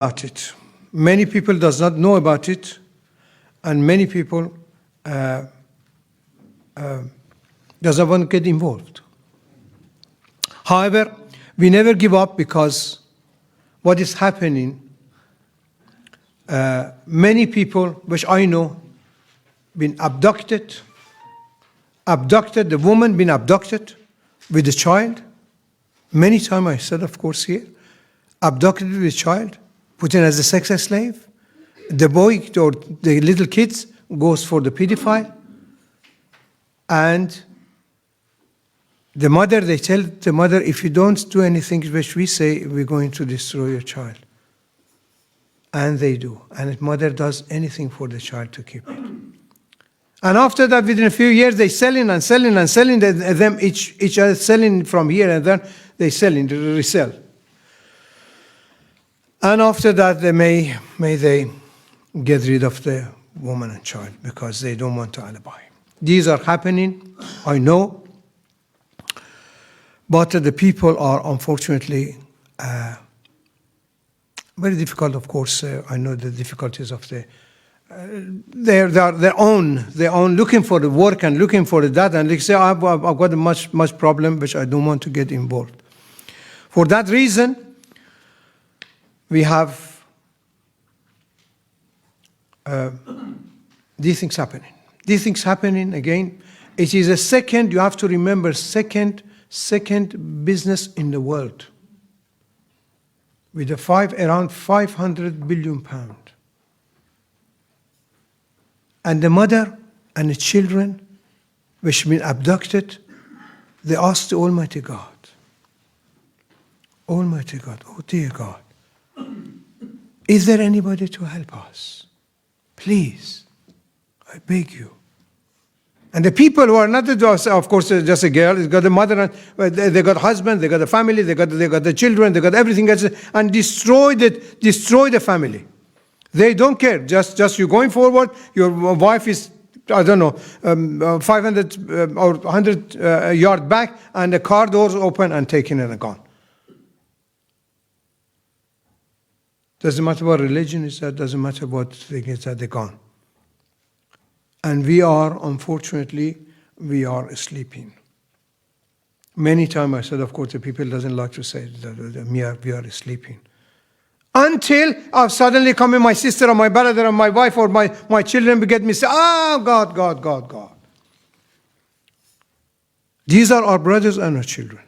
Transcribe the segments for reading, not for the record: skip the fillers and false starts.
about it. Many people does not know about it, and many people doesn't want to get involved. However, we never give up, because what is happening, many people, which I know, been abducted, the woman been abducted with a child. Many times I said, of course, here, abducted with a child, put in as a sex slave. The boy or the little kids goes for the pedophile. And the mother, they tell the mother, if you don't do anything which we say, we're going to destroy your child. And they do. And the mother does anything for the child to keep it. And after that, within a few years, they selling them, each other selling from here and there, they selling, they resell. And after that, they may they get rid of the woman and child, because they don't want to alibi. These are happening, I know. But the people are unfortunately very difficult, of course. I know the difficulties of the their own looking for the work and looking for that, and they say, I've got a much problem which I don't want to get involved. For that reason, we have these things happening. These things happening again. It is a second, you have to remember, second business in the world, with around 500 billion pounds. And the mother and the children which have been abducted, they ask the Almighty God, oh dear God, is there anybody to help us? Please, I beg you. And the people who are not, of course, just a girl, they got a mother, they got a husband, they got a family, they got the children, they got everything else, and destroy the family. They don't care. Just you going forward. Your wife is, I don't know, 500 or 100 yard back, and the car doors open and taken and gone. Doesn't matter what religion is that. Doesn't matter what thing is that. They're gone. And we are, unfortunately, we are sleeping. Many times I said, of course, the people doesn't like to say that we are sleeping. Until I've suddenly come in, my sister or my brother or my wife or my children get me say, God. These are our brothers and our children,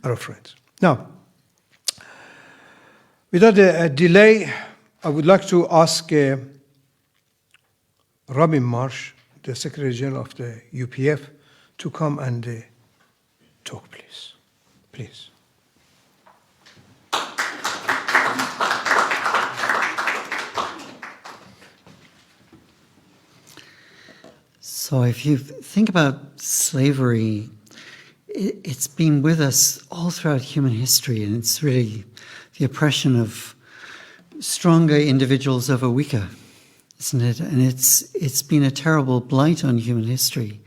our friends. Now, without a delay, I would like to ask Robin Marsh, the Secretary General of the UPF, to come and talk, please. Please. So if you think about slavery, it's been with us all throughout human history, and it's really the oppression of stronger individuals over weaker, isn't it? And it's been a terrible blight on human history.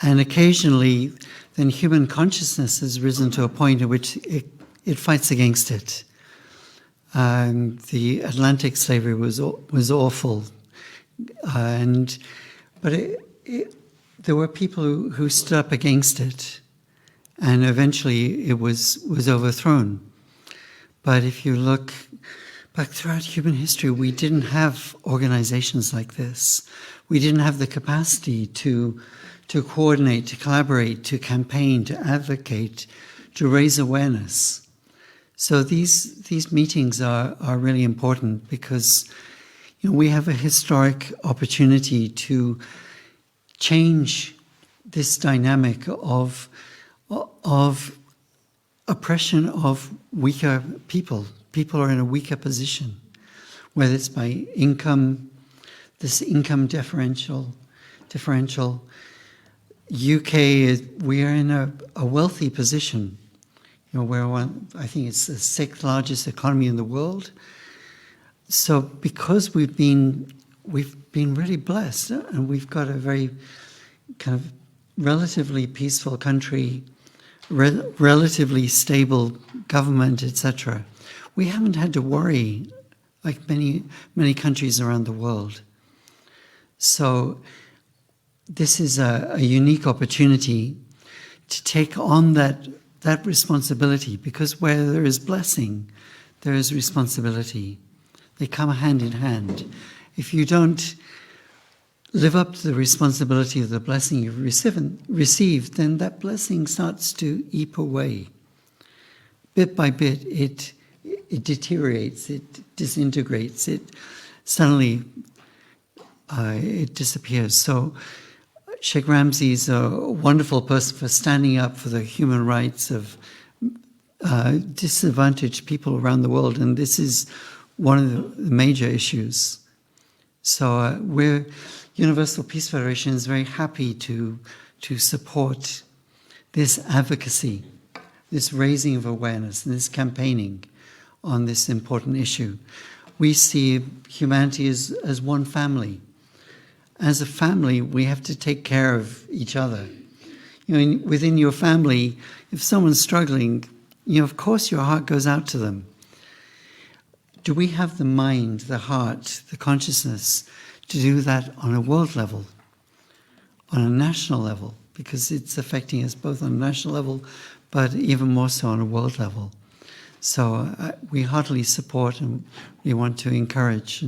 And occasionally, then human consciousness has risen to a point at which it fights against it. The Atlantic slavery was awful, but there were people who stood up against it, and eventually it was overthrown. But if you look back throughout human history, we didn't have organizations like this. We didn't have the capacity to coordinate, to collaborate, to campaign, to advocate, to raise awareness. So these meetings are really important, because we have a historic opportunity to change this dynamic of oppression of weaker people. People are in a weaker position, whether it's by income, this income differential. UK, we are in a wealthy position. We're I think it's the 6th largest economy in the world. So because we've been really blessed, and we've got a very kind of relatively peaceful country, relatively stable government, etc. we haven't had to worry like many countries around the world. So this is a unique opportunity to take on that responsibility, because where there is blessing, there is responsibility. They come hand in hand. If you don't live up to the responsibility of the blessing you've received, then that blessing starts to eep away. Bit by bit, it deteriorates, it disintegrates, it suddenly it disappears. So Sheikh Ramzi is a wonderful person for standing up for the human rights of disadvantaged people around the world, and this is one of the major issues. So Universal Peace Federation is very happy to support this advocacy, this raising of awareness, and this campaigning on this important issue. We see humanity as one family. As a family, we have to take care of each other. Within your family, if someone's struggling, of course your heart goes out to them. Do we have the mind, the heart, the consciousness to do that on a world level, on a national level? Because it's affecting us both on a national level, but even more so on a world level. So we heartily support and we want to encourage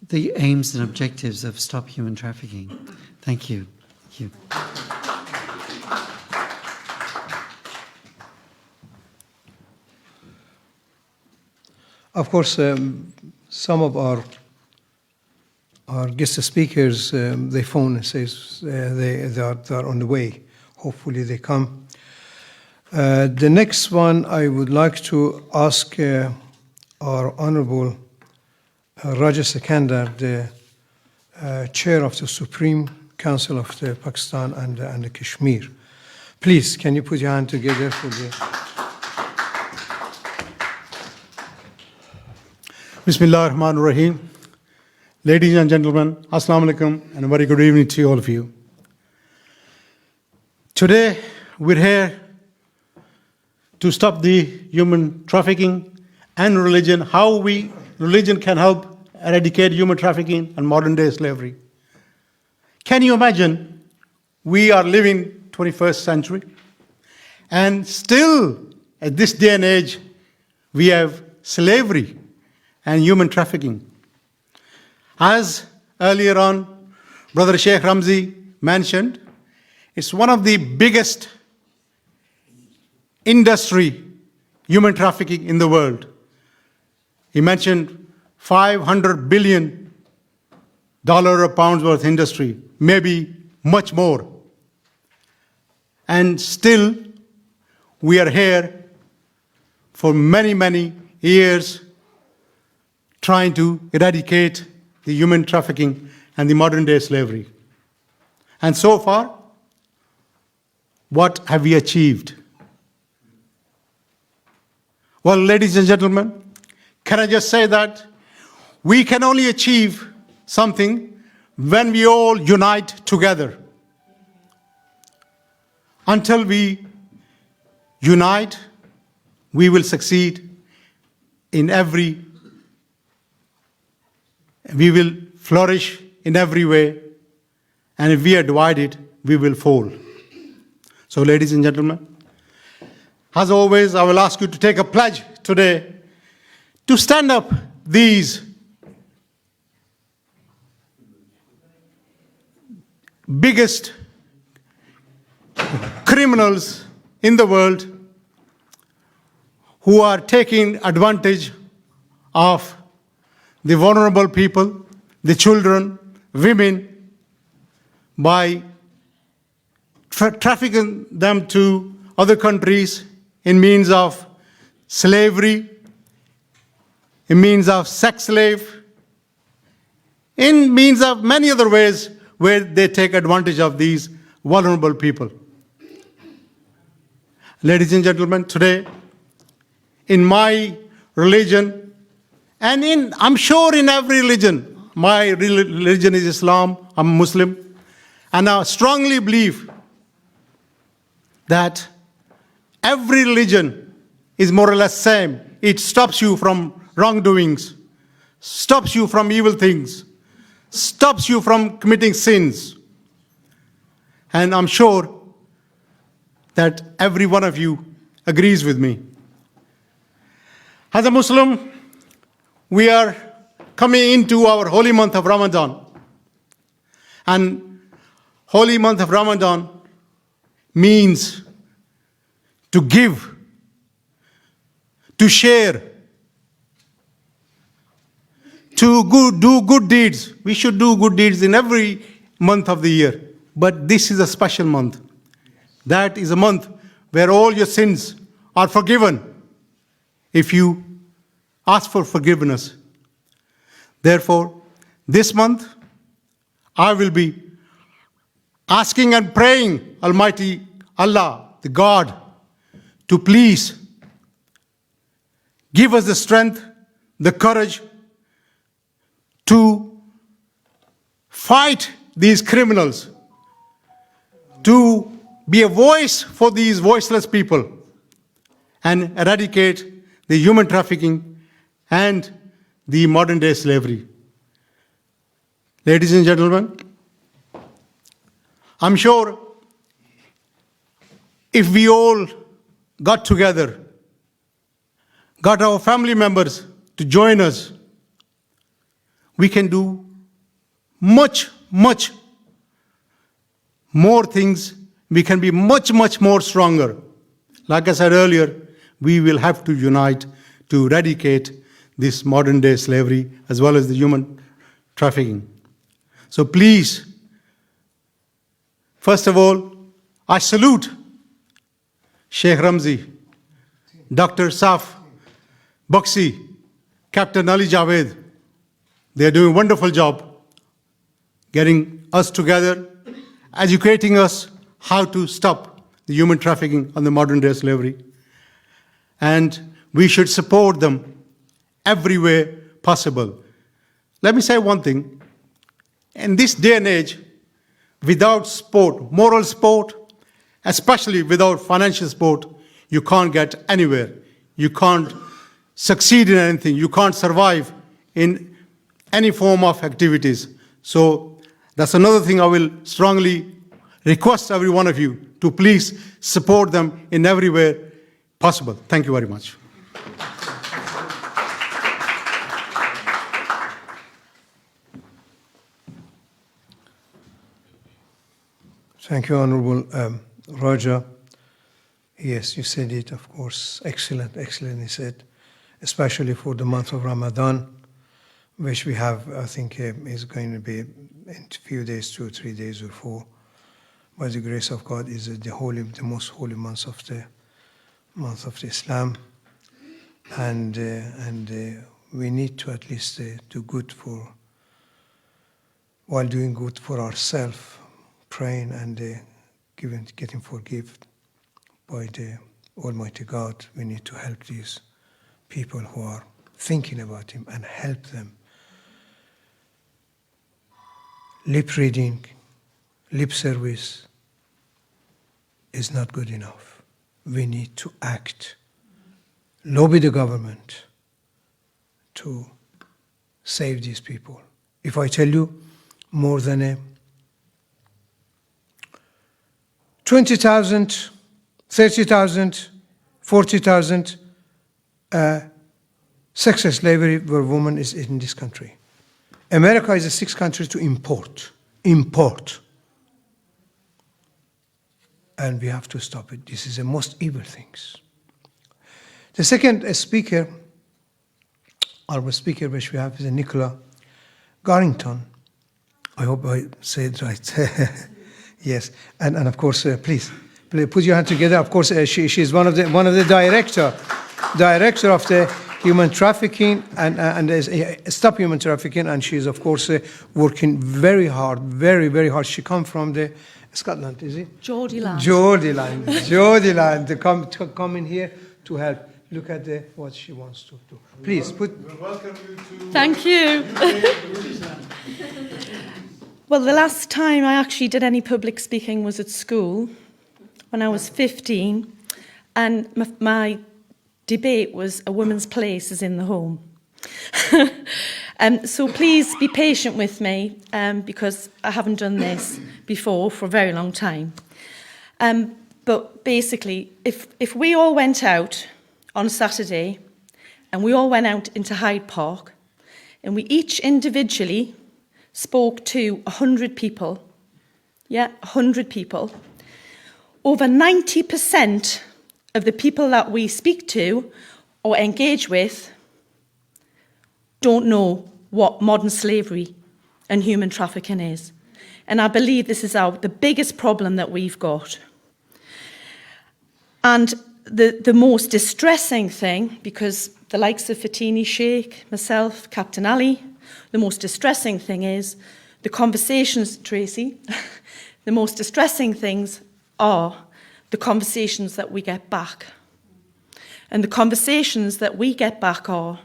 the aims and objectives of Stop Human Trafficking. Thank you. Thank you. Of course, some of our guest speakers, they phone and says they are on the way. Hopefully they come. The next one, I would like to ask our Honorable Raja Sikandar, the Chair of the Supreme Council of the Pakistan and the Kashmir. Please, can you put your hand together for the... Bismillah ar-Rahman ar-Rahim. Ladies and gentlemen, Assalamu alaikum, and a very good evening to all of you. Today, we're here to stop the human trafficking and religion, how religion can help eradicate human trafficking and modern day slavery. Can you imagine, we are living 21st century, and still at this day and age, we have slavery and human trafficking. As earlier on, Brother Sheikh Ramzi mentioned, it's one of the biggest industry, human trafficking in the world. He mentioned $500 billion or pounds worth industry, maybe much more. And still, we are here for many, many years trying to eradicate the human trafficking and the modern day slavery. And so far, what have we achieved? Well, ladies and gentlemen, can I just say that we can only achieve something when we all unite together. Until we unite, we will succeed we will flourish in every way, and if we are divided, we will fall. So, ladies and gentlemen, as always, I will ask you to take a pledge today to stand up these biggest criminals in the world who are taking advantage of the vulnerable people, the children, women, by trafficking them to other countries in means of slavery, in means of sex slave, in means of many other ways where they take advantage of these vulnerable people. Ladies and gentlemen, today, in my religion, and I'm sure in every religion, my religion is Islam, I'm a Muslim, and I strongly believe that every religion is more or less same. It stops you from wrongdoings, stops you from evil things, stops you from committing sins. And I'm sure that every one of you agrees with me. As a Muslim, we are coming into our holy month of Ramadan. And holy month of Ramadan means to give, to share, to do good deeds. We should do good deeds in every month of the year. But this is a special month. That is a month where all your sins are forgiven if you ask for forgiveness. Therefore, this month, I will be asking and praying Almighty Allah, the God, to please give us the strength, the courage to fight these criminals, to be a voice for these voiceless people, and eradicate the human trafficking and the modern day slavery. Ladies and gentlemen, I'm sure if we all got together, got our family members to join us, we can do much, much more things. We can be much, much more stronger. Like I said earlier, we will have to unite to eradicate this modern day slavery as well as the human trafficking. So please, first of all, I salute Sheikh Ramzi, Dr. Saf Buxi, Captain Ali Javed. They are doing a wonderful job getting us together, educating us how to stop the human trafficking and the modern day slavery. And we should support them every way possible. Let me say one thing. In this day and age, without support, moral support, especially without financial support, you can't get anywhere. You can't succeed in anything. You can't survive in any form of activities. So that's another thing I will strongly request every one of you to please support them in every way possible. Thank you very much. Thank you, Honorable Raja. Yes, you said it, of course. Excellent, excellently said, especially for the month of Ramadan, which we have, I think, is going to be in a few days, 2 or 3 days or 4. By the grace of God, is the most holy month of the Islam, and we need to at least do good while doing good for ourselves, praying and getting forgiven by the Almighty God. We need to help these people who are thinking about Him and help them. Lip reading, lip service is not good enough. We need to act, lobby the government to save these people. If I tell you more than 20,000, 30,000, 40,000 sex slavery where women is in this country. America is the 6th country to import. And we have to stop it. This is the most evil things. The second speaker, our speaker which we have is Nicola Garrington. I hope I said it right. Yes, and of course, please put your hand together. Of course, she's one of the director of the human trafficking and stop human trafficking, and she's of course working very hard, very hard. She comes from the Scotland, is it? Geordieland, to come in here to help. Look at what she wants to do. Please put. We welcome you to. Thank you. Well, the last time I actually did any public speaking was at school when I was 15, and my debate was a woman's place is in the home. So please be patient with me because I haven't done this before for a very long time. But basically, if we all went out on Saturday and we all went out into Hyde Park and we each individually spoke to 100 people, 100 people, over 90% of the people that we speak to or engage with don't know what modern slavery and human trafficking is. And I believe this is the biggest problem that we've got. And the most distressing thing, because the likes of Fatini Sheikh, myself, Captain Ali, the most distressing thing is the conversations, Tracy, the most distressing things are the conversations that we get back. And the conversations that we get back are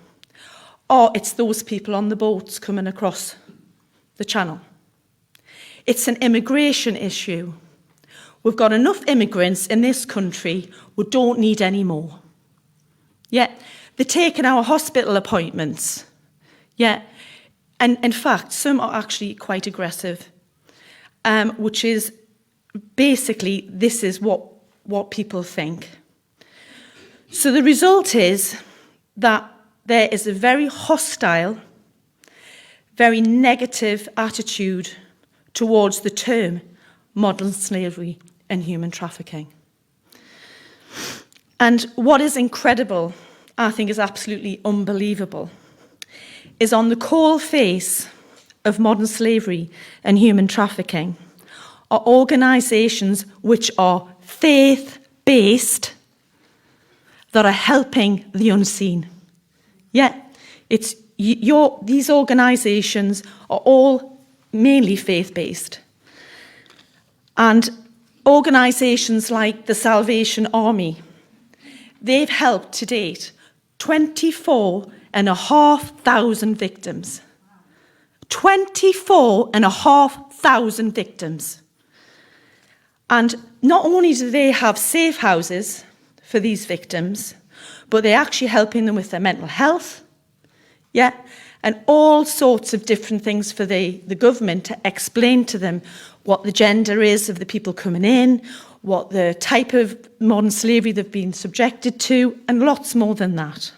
it's those people on the boats coming across the channel. It's an immigration issue. We've got enough immigrants in this country, we don't need any more. Yeah, they're taking our hospital appointments. Yeah, and in fact, some are actually quite aggressive, which is basically, this is what people think. So the result is that there is a very hostile, very negative attitude towards the term modern slavery and human trafficking. And what is incredible, I think is absolutely unbelievable, is on the cold face of modern slavery and human trafficking are organisations which are faith-based that are helping the unseen. Yeah, these organisations are all mainly faith-based. And organisations like the Salvation Army, they've helped to date 24,500 victims. 24,500 victims. And not only do they have safe houses for these victims, but they're actually helping them with their mental health, and all sorts of different things for the government to explain to them what the gender is of the people coming in, what the type of modern slavery they've been subjected to, and lots more than that.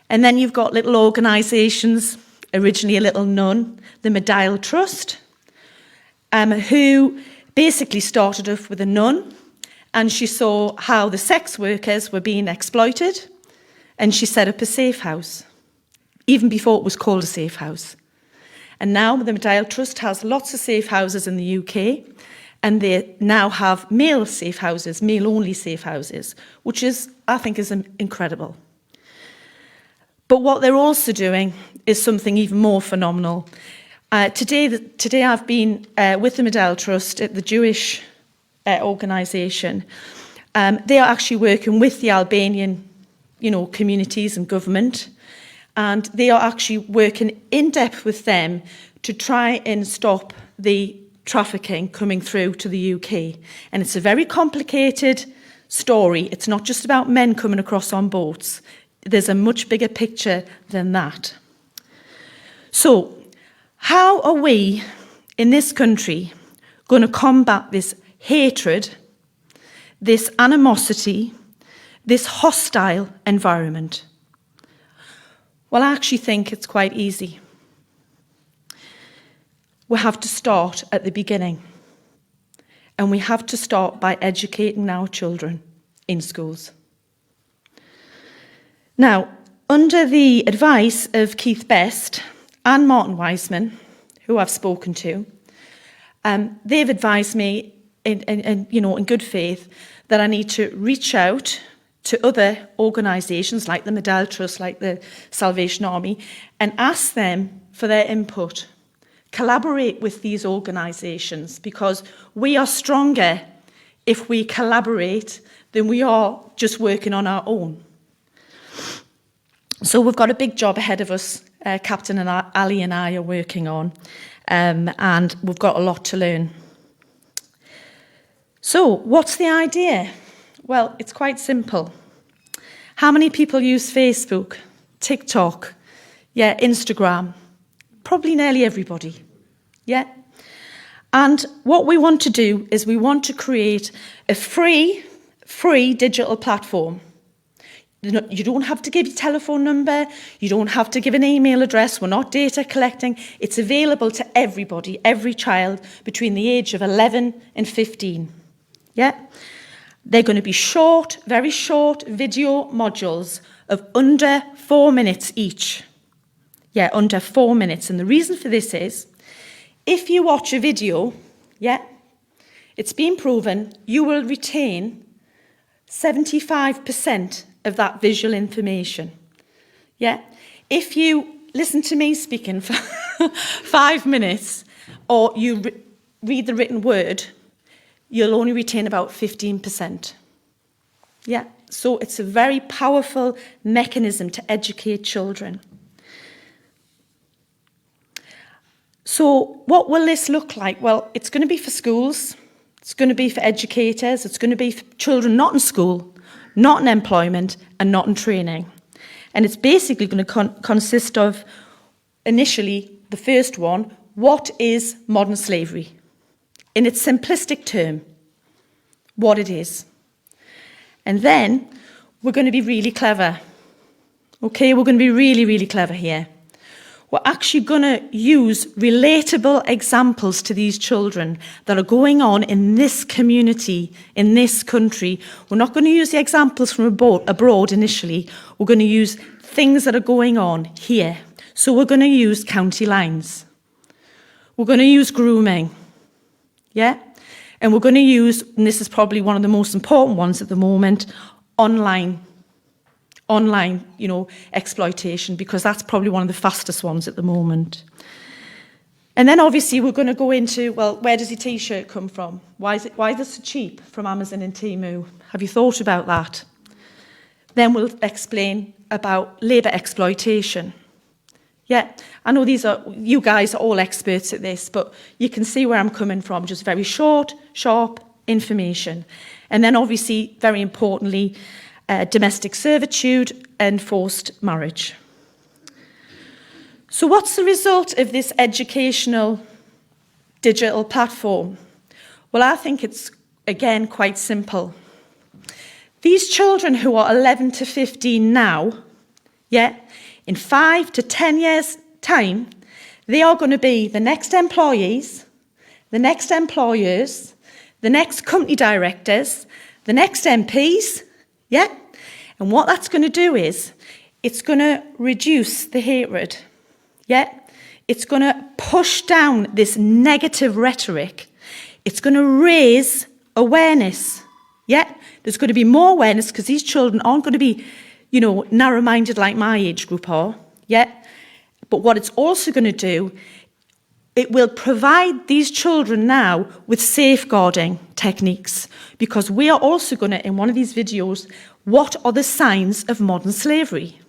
And then you've got little organisations, originally a little nun, the Medial Trust, who basically started off with a nun, and she saw how the sex workers were being exploited, and she set up a safe house, even before it was called a safe house. And now the Medial Trust has lots of safe houses in the UK, and they now have male safe houses, male-only safe houses, which is, I think, is incredible. But what they're also doing is something even more phenomenal. Today I've been with the Medial Trust at the Jewish organisation. They are actually working with the Albanian, communities and government, and they are actually working in depth with them to try and stop the trafficking coming through to the UK. And it's a very complicated story. It's not just about men coming across on boats. There's a much bigger picture than that. So, how are we in this country going to combat this hatred, this animosity, this hostile environment? Well, I actually think it's quite easy. We have to start at the beginning. And we have to start by educating our children in schools. Now, under the advice of Keith Best and Martin Wiseman, who I've spoken to, they've advised me in good faith that I need to reach out to other organisations like the Medial Trust, like the Salvation Army, and ask them for their input. Collaborate with these organisations, because we are stronger if we collaborate than we are just working on our own. So we've got a big job ahead of us, Captain Ali and I are working on, and we've got a lot to learn. So what's the idea? Well, it's quite simple. How many people use Facebook, TikTok, Instagram? Probably nearly everybody, yeah? And what we want to do is we want to create a free digital platform. You don't have to give your telephone number, you don't have to give an email address, we're not data collecting. It's available to everybody, every child between the age of 11 and 15. Yeah? They're going to be short, very short video modules of under 4 minutes each. Yeah, under 4 minutes. And the reason for this is, if you watch a video, it's been proven, you will retain 75% of that visual information. Yeah? If you listen to me speaking for 5 minutes, or you read the written word, you'll only retain about 15%. Yeah? So it's a very powerful mechanism to educate children. So what will this look like? Well, it's going to be for schools, it's going to be for educators, it's going to be for children not in school, not in employment, and not in training. And it's basically going to consist of, initially, the first one, what is modern slavery? In its simplistic term, what it is. And then, we're going to be really clever. Okay, we're going to be really, really clever here. We're actually going to use relatable examples to these children that are going on in this community, in this country. We're not going to use the examples from abroad initially. We're going to use things that are going on here. So we're going to use county lines. We're going to use grooming. Yeah? And we're going to use, and this is probably one of the most important ones at the moment, online, exploitation, because that's probably one of the fastest ones at the moment. And then obviously we're going to go into, well, where does your t-shirt come from? Why is it so cheap from Amazon and Temu? Have you thought about that? Then we'll explain about labour exploitation. Yeah, I know you guys are all experts at this, but you can see where I'm coming from, just very short, sharp information. And then obviously, very importantly, domestic servitude and forced marriage. So what's the result of this educational digital platform? Well, I think it's, again, quite simple. These children who are 11 to 15 now, in 5 to 10 years' time, they are going to be the next employees, the next employers, the next company directors, the next MPs, And what that's going to do is, it's going to reduce the hatred, It's going to push down this negative rhetoric. It's going to raise awareness, There's going to be more awareness because these children aren't going to be, narrow-minded like my age group are, But what it's also going to do, it will provide these children now with safeguarding techniques, because we are also going to, in one of these videos, what are the signs of modern slavery?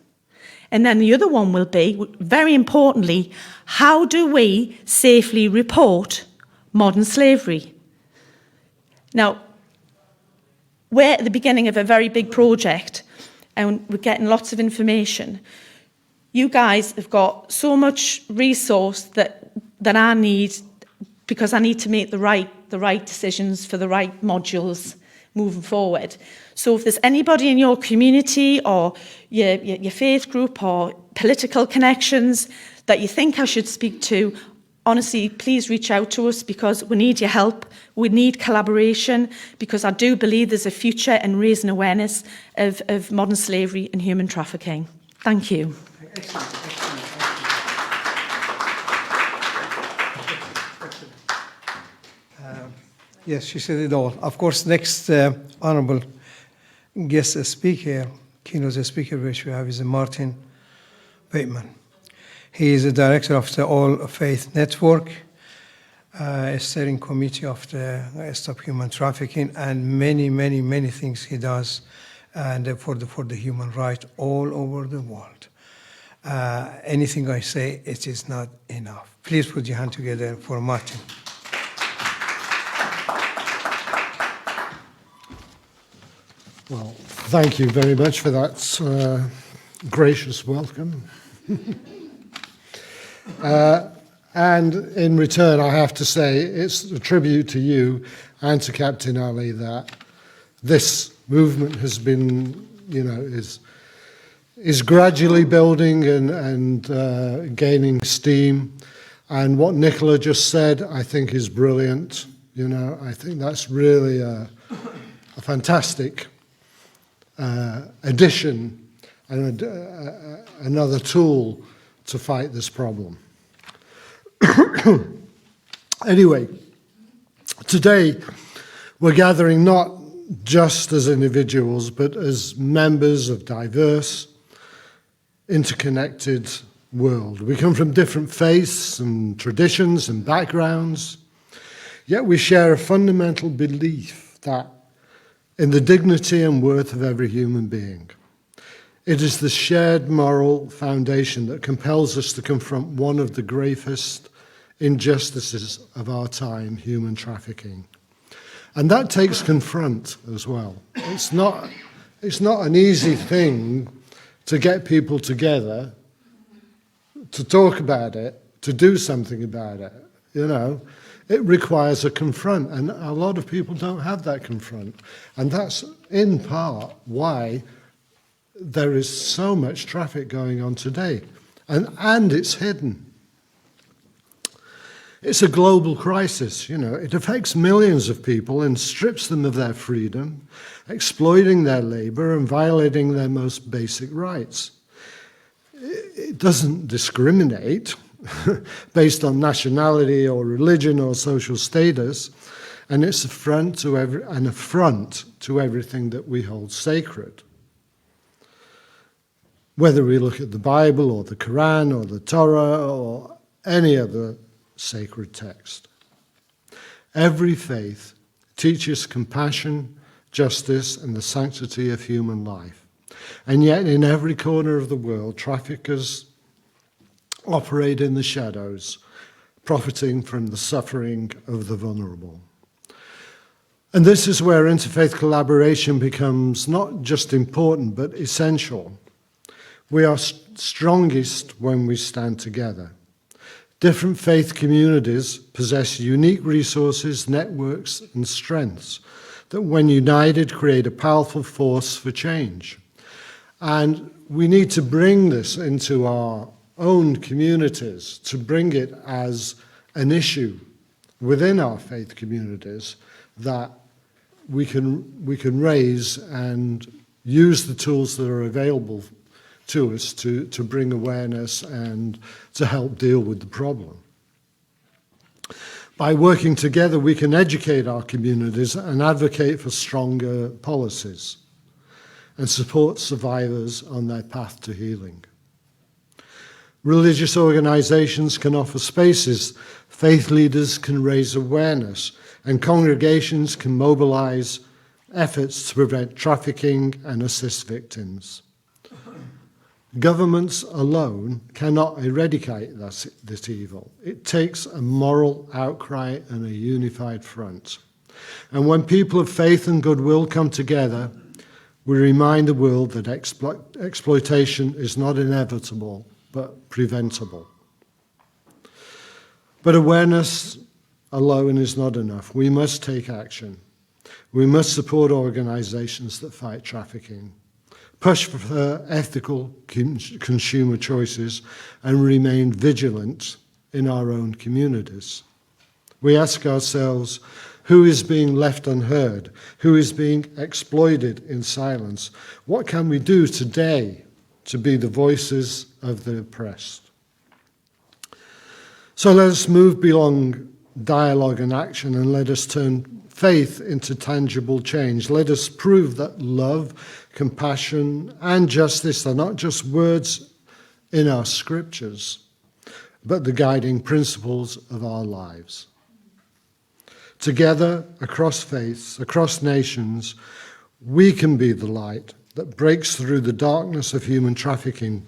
And then the other one will be, very importantly, how do we safely report modern slavery? Now, we're at the beginning of a very big project, and we're getting lots of information. You guys have got so much resource that I need, because I need to make the right decisions for the right modules moving forward. So if there's anybody in your community or your faith group or political connections that you think I should speak to, honestly, please reach out to us, because we need your help. We need collaboration, because I do believe there's a future in raising awareness of modern slavery and human trafficking. Thank you. Excellent. Yes, she said it all. Of course, next honorable guest speaker, keynote speaker, which we have, is Martin Bateman. He is the director of the All Faith Network, a steering committee of the Stop Human Trafficking, and many things he does, and for the human right all over the world. Anything I say, it is not enough. Please put your hand together for Martin. Well, thank you very much for that gracious welcome. And in return, I have to say, it's a tribute to you and to Captain Ali that this movement has been, is gradually building and gaining steam. And what Nicola just said, I think, is brilliant. I think that's really a fantastic addition and another tool to fight this problem. Anyway, today we're gathering not just as individuals, but as members of diverse, interconnected world. We come from different faiths and traditions and backgrounds, yet we share a fundamental belief that in the dignity and worth of every human being. It is the shared moral foundation that compels us to confront one of the gravest injustices of our time, human trafficking. And that takes confront as well. It's not an easy thing to get people together, to talk about it, to do something about it, It requires a confront, and a lot of people don't have that confront. And that's in part why there is so much traffic going on today. And it's hidden. It's a global crisis, It affects millions of people and strips them of their freedom, exploiting their labor and violating their most basic rights. It doesn't discriminate based on nationality or religion or social status, and it's an affront to everything that we hold sacred. Whether we look at the Bible or the Quran or the Torah or any other sacred text. Every faith teaches compassion, justice, and the sanctity of human life. And yet in every corner of the world, traffickers operate in the shadows, profiting from the suffering of the vulnerable. And this is where interfaith collaboration becomes not just important, but essential. We are strongest when we stand together. Different faith communities possess unique resources, networks, and strengths that, when united, create a powerful force for change. And we need to bring this into our own communities, to bring it as an issue within our faith communities that we can raise and use the tools that are available to us to bring awareness and to help deal with the problem. By working together, we can educate our communities and advocate for stronger policies and support survivors on their path to healing. Religious organizations can offer spaces, faith leaders can raise awareness, and congregations can mobilize efforts to prevent trafficking and assist victims. Governments alone cannot eradicate this evil. It takes a moral outcry and a unified front. And when people of faith and goodwill come together, we remind the world that exploitation is not inevitable, but preventable. But awareness alone is not enough. We must take action. We must support organizations that fight trafficking, push for ethical consumer choices, and remain vigilant in our own communities. We ask ourselves, who is being left unheard? Who is being exploited in silence? What can we do today to be the voices of the oppressed? So let us move beyond dialogue and action, and let us turn faith into tangible change. Let us prove that love, compassion, and justice are not just words in our scriptures, but the guiding principles of our lives. Together, across faiths, across nations, we can be the light that breaks through the darkness of human trafficking,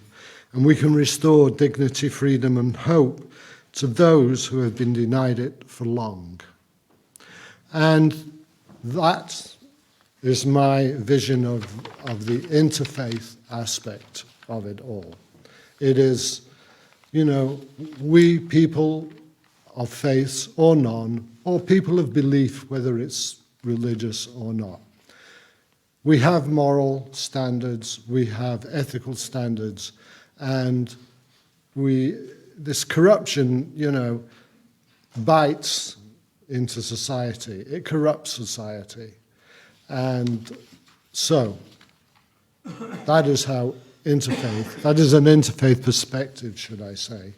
and we can restore dignity, freedom, and hope to those who have been denied it for long. And that is my vision of the interfaith aspect of it all. It is, you know, we people of faith or none, or people of belief, whether it's religious or not. We have moral standards, we have ethical standards, and this corruption, you know, bites into society. It corrupts society. And so, that is how interfaith, that is an interfaith perspective, should I say,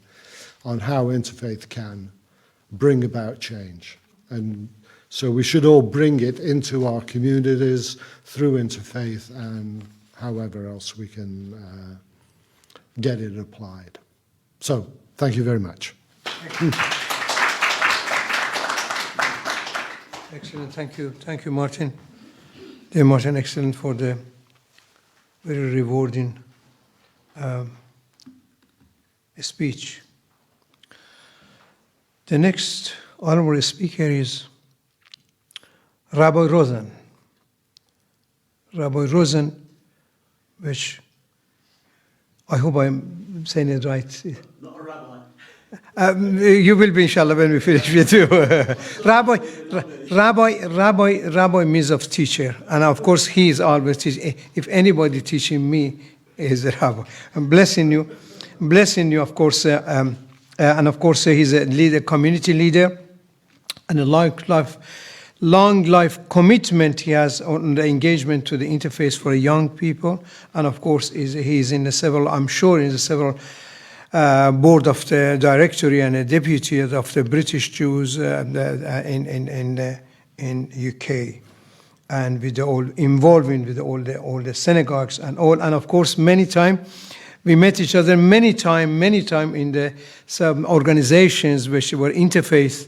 on how interfaith can bring about change. And so we should all bring it into our communities through interfaith and however else we can get it applied. So, thank you very much. Excellent, thank you. Thank you, Martin. Dear Martin, excellent for the very rewarding speech. The next honorable speaker is Rabbi Rosen. Rabbi Rosen, which I hope I'm saying it right. Not a rabbi. You will be, inshallah, when we finish with you. Rabbi means of teacher. And of course, he is always teaching. If anybody teaching me, is a rabbi. I'm blessing you, of course. And of course, he's a leader, community leader, and a long life commitment he has on the engagement to the interface for young people. And of course, he's in the several, I'm sure, in the several board of the directory and a deputy of the British Jews in UK, and with involving with all the synagogues and all. And of course, many time we met each other many time in some organizations which were interfaith.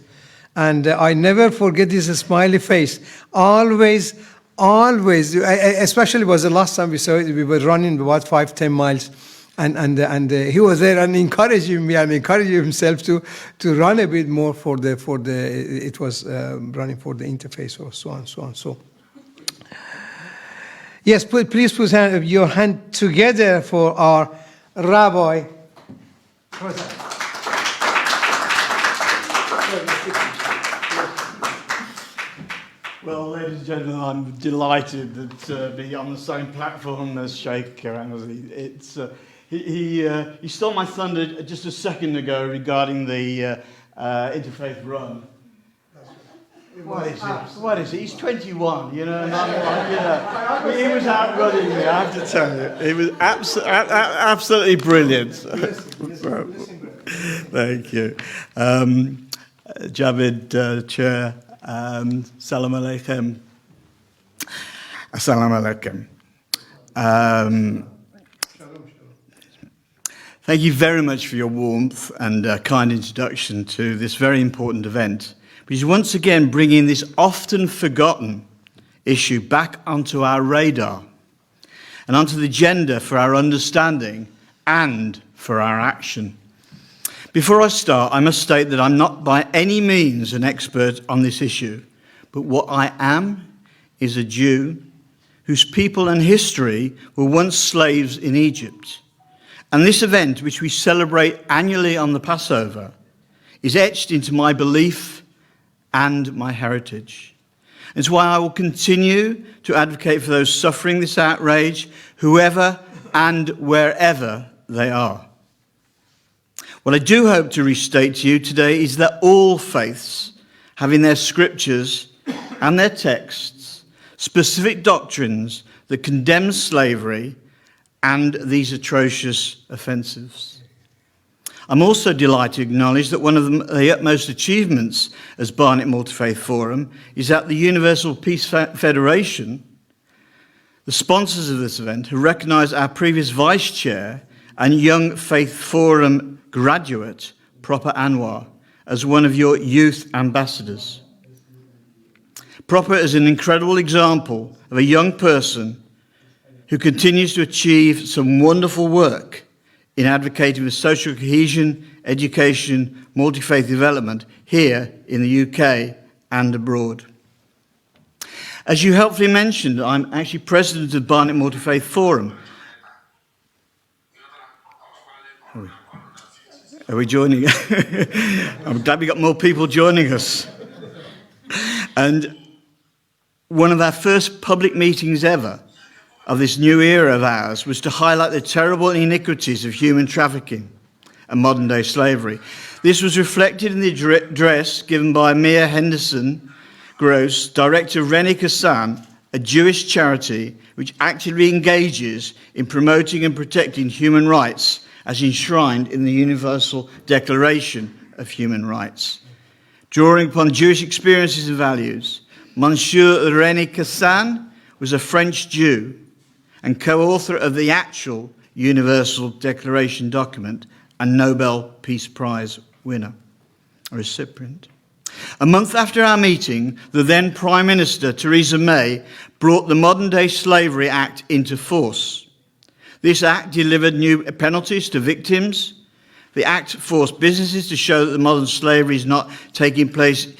And I never forget his smiley face. Always, especially was the last time we saw it, we were running about 5-10 miles. And he was there and encouraging me and encouraging himself to run a bit more for the it was running for the interface or so on. So yes, please put your hand together for our Rabbi. Well, ladies and gentlemen, I'm delighted to be on the same platform as Sheikh Ramzi. It's he stole my thunder just a second ago regarding the interfaith run. What is it? He's 21, you know, and I'm like, you know, he was outrunning me, I have to tell you. He was absolutely brilliant. Thank you. Javid, Chair, Salam Alaikum. Assalamu Alaikum. Thank you very much for your warmth and kind introduction to this very important event, which is once again bringing this often forgotten issue back onto our radar and onto the agenda for our understanding and for our action. Before I start, I must state that I'm not by any means an expert on this issue, but what I am is a Jew whose people and history were once slaves in Egypt. And this event, which we celebrate annually on the Passover, is etched into my belief and my heritage. It's why I will continue to advocate for those suffering this outrage, whoever and wherever they are. What I do hope to restate to you today is that all faiths have in their scriptures and their texts specific doctrines that condemn slavery and these atrocious offences. I'm also delighted to acknowledge that one of the utmost achievements as Barnet Multi-Faith Forum is that the Universal Peace Federation, the sponsors of this event, who recognise our previous Vice Chair and Young Faith Forum graduate, Proper Anwar, as one of your youth ambassadors. Proper is an incredible example of a young person who continues to achieve some wonderful work in advocating for social cohesion, education, multi-faith development here in the UK and abroad. As you helpfully mentioned, I'm actually president of Barnet Multi-Faith Forum. Are we joining? I'm glad we got more people joining us. And one of our first public meetings ever of this new era of ours was to highlight the terrible iniquities of human trafficking and modern-day slavery. This was reflected in the address given by Mia Henderson Gross, director of Reni Kassan, a Jewish charity which actively engages in promoting and protecting human rights as enshrined in the Universal Declaration of Human Rights. Drawing upon Jewish experiences and values, Monsieur Reni Kassan was a French Jew and co-author of the actual Universal Declaration document and Nobel Peace Prize winner, a recipient. A month after our meeting, the then Prime Minister, Theresa May, brought the Modern Day Slavery Act into force. This act delivered new penalties to victims. The act forced businesses to show that the modern slavery is not taking place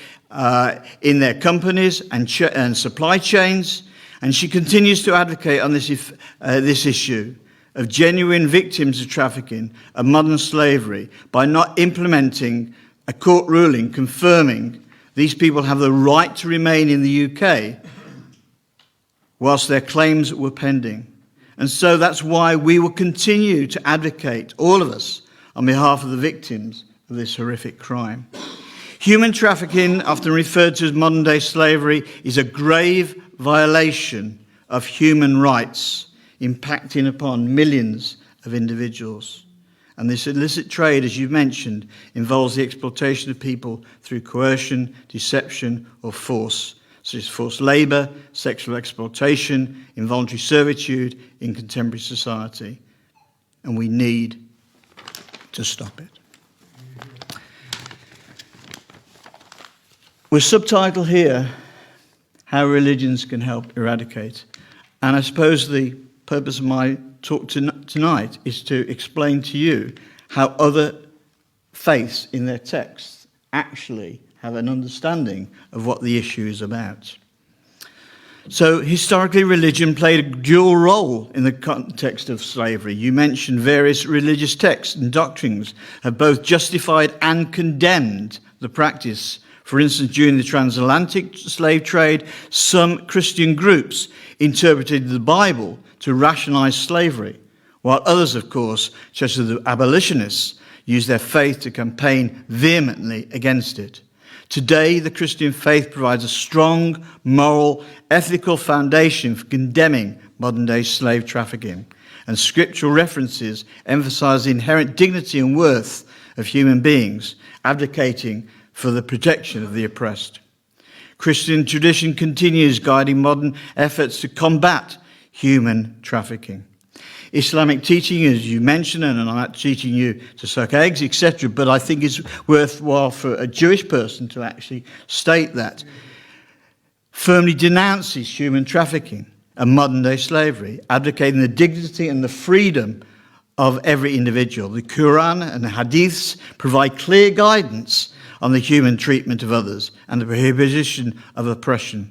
in their companies and supply chains. And she continues to advocate on this issue of genuine victims of trafficking and modern slavery by not implementing a court ruling confirming these people have the right to remain in the UK whilst their claims were pending. And so that's why we will continue to advocate, all of us, on behalf of the victims of this horrific crime. Human trafficking, often referred to as modern-day slavery, is a grave violation of human rights, impacting upon millions of individuals. And this illicit trade, as you mentioned, involves the exploitation of people through coercion, deception, or force, such as forced labour, sexual exploitation, involuntary servitude in contemporary society. And we need to stop it. We're subtitled here, How Religions Can Help Eradicate. And I suppose the purpose of my talk tonight is to explain to you how other faiths in their texts actually have an understanding of what the issue is about. So historically, religion played a dual role in the context of slavery. You mentioned various religious texts and doctrines have both justified and condemned the practice. For instance, during the transatlantic slave trade, some Christian groups interpreted the Bible to rationalize slavery, while others, of course, such as the abolitionists, used their faith to campaign vehemently against it. Today, the Christian faith provides a strong moral, ethical foundation for condemning modern-day slave trafficking, and scriptural references emphasize the inherent dignity and worth of human beings, advocating for the protection of the oppressed. Christian tradition continues guiding modern efforts to combat human trafficking. Islamic teaching, as you mentioned, and I'm not teaching you to suck eggs, etc., but I think it's worthwhile for a Jewish person to actually state that, firmly denounces human trafficking and modern-day slavery, advocating the dignity and the freedom of every individual. The Quran and the Hadiths provide clear guidance on the human treatment of others and the prohibition of oppression.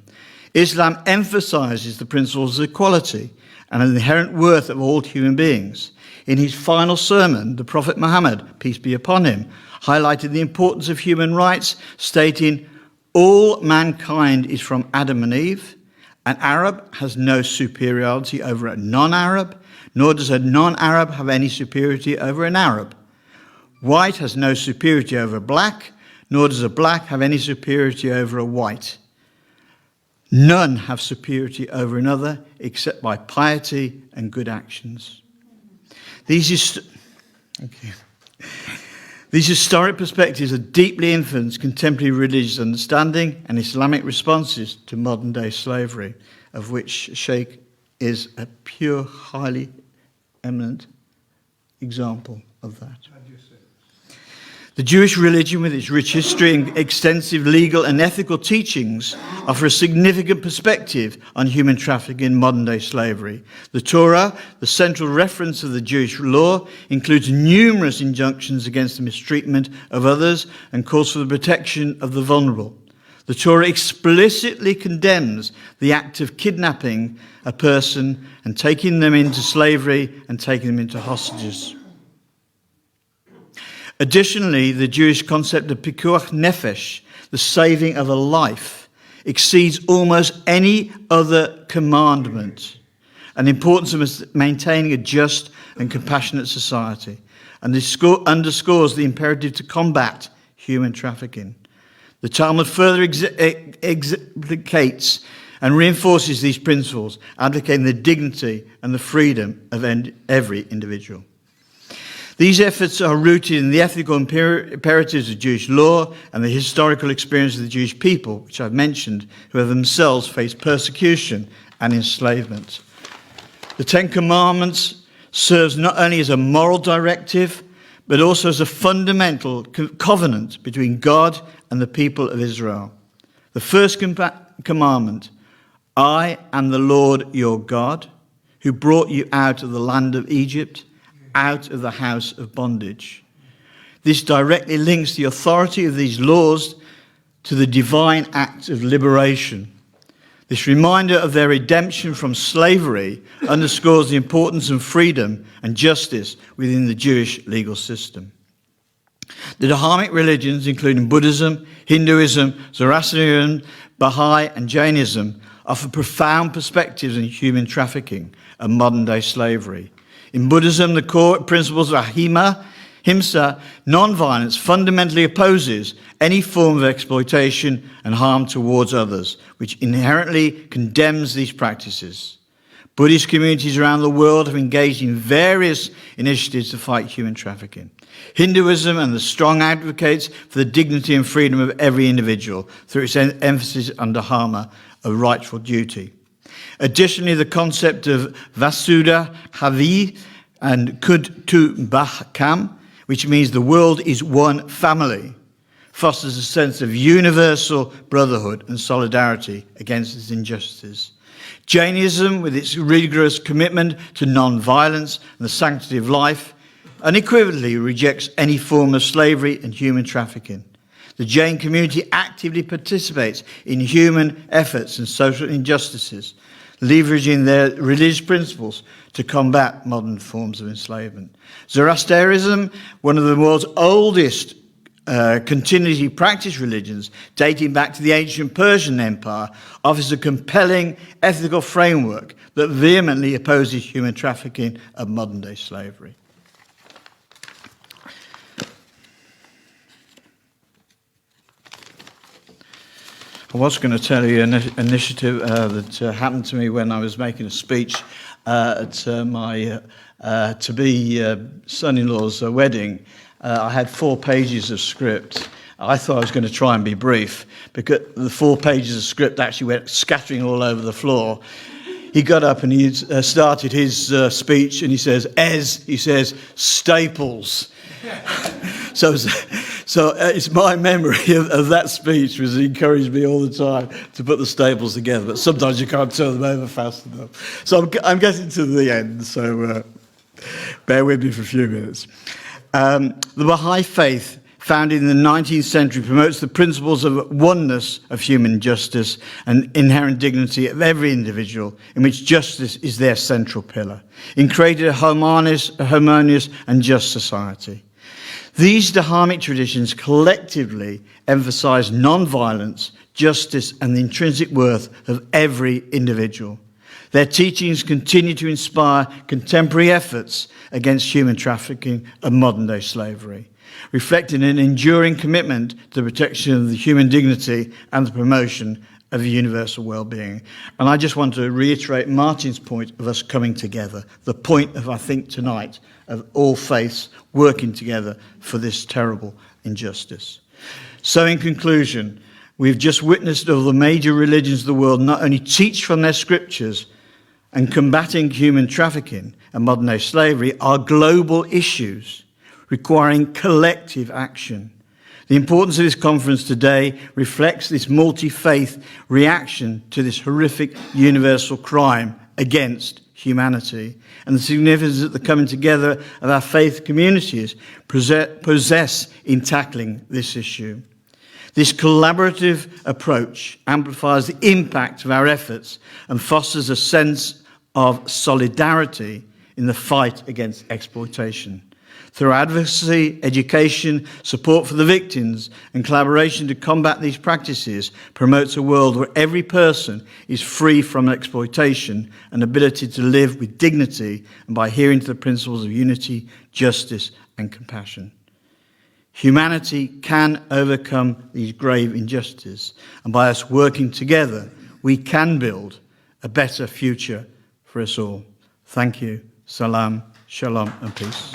Islam emphasizes the principles of equality and the inherent worth of all human beings. In his final sermon, the Prophet Muhammad, peace be upon him, highlighted the importance of human rights, stating, "All mankind is from Adam and Eve. An Arab has no superiority over a non-Arab, nor does a non-Arab have any superiority over an Arab. White has no superiority over black, nor does a black have any superiority over a white. None have superiority over another except by piety and good actions." These historic perspectives have deeply influenced contemporary religious understanding and Islamic responses to modern-day slavery, of which Sheikh is a pure, highly eminent example of that. The Jewish religion, with its rich history and extensive legal and ethical teachings, offer a significant perspective on human trafficking and modern-day slavery. The Torah, the central reference of the Jewish law, includes numerous injunctions against the mistreatment of others and calls for the protection of the vulnerable. The Torah explicitly condemns the act of kidnapping a person and taking them into slavery and taking them into hostages. Additionally, the Jewish concept of pikuach nefesh, the saving of a life, exceeds almost any other commandment, and the importance of maintaining a just and compassionate society, and underscores the imperative to combat human trafficking. The Talmud further exemplificates and reinforces these principles, advocating the dignity and the freedom of every individual. These efforts are rooted in the ethical imperatives of Jewish law and the historical experience of the Jewish people, which I've mentioned, who have themselves faced persecution and enslavement. The Ten Commandments serves not only as a moral directive, but also as a fundamental covenant between God and the people of Israel. The first commandment, I am the Lord your God, who brought you out of the land of Egypt, out of the house of bondage. This directly links the authority of these laws to the divine act of liberation. This reminder of their redemption from slavery underscores the importance of freedom and justice within the Jewish legal system. The Dharmic religions, including Buddhism, Hinduism, Zoroastrianism, Baha'i, and Jainism, offer profound perspectives on human trafficking and modern-day slavery. In Buddhism, the core principles of ahimsa, non-violence, fundamentally opposes any form of exploitation and harm towards others, which inherently condemns these practices. Buddhist communities around the world have engaged in various initiatives to fight human trafficking. Hinduism and the strong advocates for the dignity and freedom of every individual through its emphasis on dharma, a rightful duty. Additionally, the concept of Vasudha Havi and Kutumbakam, which means the world is one family, fosters a sense of universal brotherhood and solidarity against its injustices. Jainism, with its rigorous commitment to non-violence and the sanctity of life, unequivocally rejects any form of slavery and human trafficking. The Jain community actively participates in human efforts and social injustices, leveraging their religious principles to combat modern forms of enslavement. Zoroastrianism, one of the world's oldest continuity practice religions, dating back to the ancient Persian Empire, offers a compelling ethical framework that vehemently opposes human trafficking and modern-day slavery. I was going to tell you an initiative that happened to me when I was making a speech at my to-be son-in-law's wedding. I had 4 pages of script. I thought I was going to try and be brief, because the 4 pages of script actually went scattering all over the floor. He got up and he started his speech, and he says, staples. So it's my memory of that speech was encouraged me all the time to put the staples together, but sometimes you can't turn them over fast enough. So I'm getting to the end, so bear with me for a few minutes. The Baha'i faith, founded in the 19th century, promotes the principles of oneness of human justice and inherent dignity of every individual, in which justice is their central pillar, in creating a harmonious and just society. These Dharmic traditions collectively emphasize non-violence, justice, and the intrinsic worth of every individual. Their teachings continue to inspire contemporary efforts against human trafficking and modern-day slavery, reflecting an enduring commitment to the protection of the human dignity and the promotion of universal well-being. And I just want to reiterate Martin's point of us coming together, the point of, I think, tonight, of all faiths working together for this terrible injustice. So in conclusion, we've just witnessed all the major religions of the world not only teach from their scriptures and combating human trafficking and modern-day slavery are global issues requiring collective action. The importance of this conference today reflects this multi-faith reaction to this horrific universal crime against humanity, and the significance that the coming together of our faith communities possess in tackling this issue. This collaborative approach amplifies the impact of our efforts and fosters a sense of solidarity in the fight against exploitation. Through advocacy, education, support for the victims, and collaboration to combat these practices promotes a world where every person is free from exploitation and ability to live with dignity and by adhering to the principles of unity, justice, and compassion. Humanity can overcome these grave injustices, and by us working together, we can build a better future for us all. Thank you. Salam, shalom, and peace.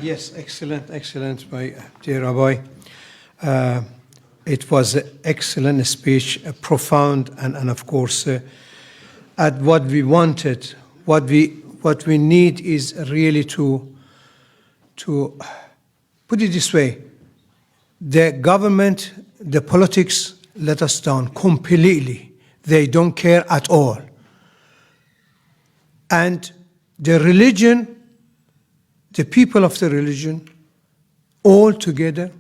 Yes, excellent, my dear Rabbi. It was an excellent speech, profound, and of course, at what we wanted, what we need is really to put it this way: the government, the politics let us down completely. They don't care at all, and the religion. The people of the religion, all together,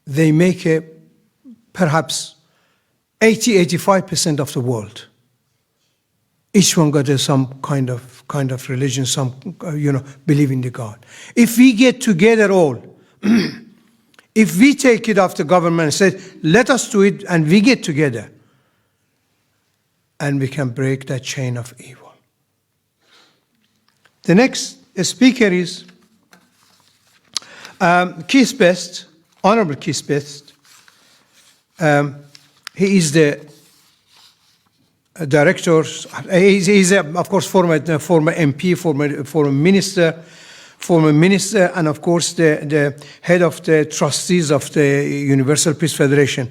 they make perhaps 80-85% of the world. Each one got some kind of religion, some believe in the God. If we get together all, if we take it off the government and say, let us do it, and we get together, and we can break that chain of evil. The next speaker is Keith Best, Honorable Keith Best. He is the director. He's of course former MP, former minister, and of course the head of the trustees of the Universal Peace Federation.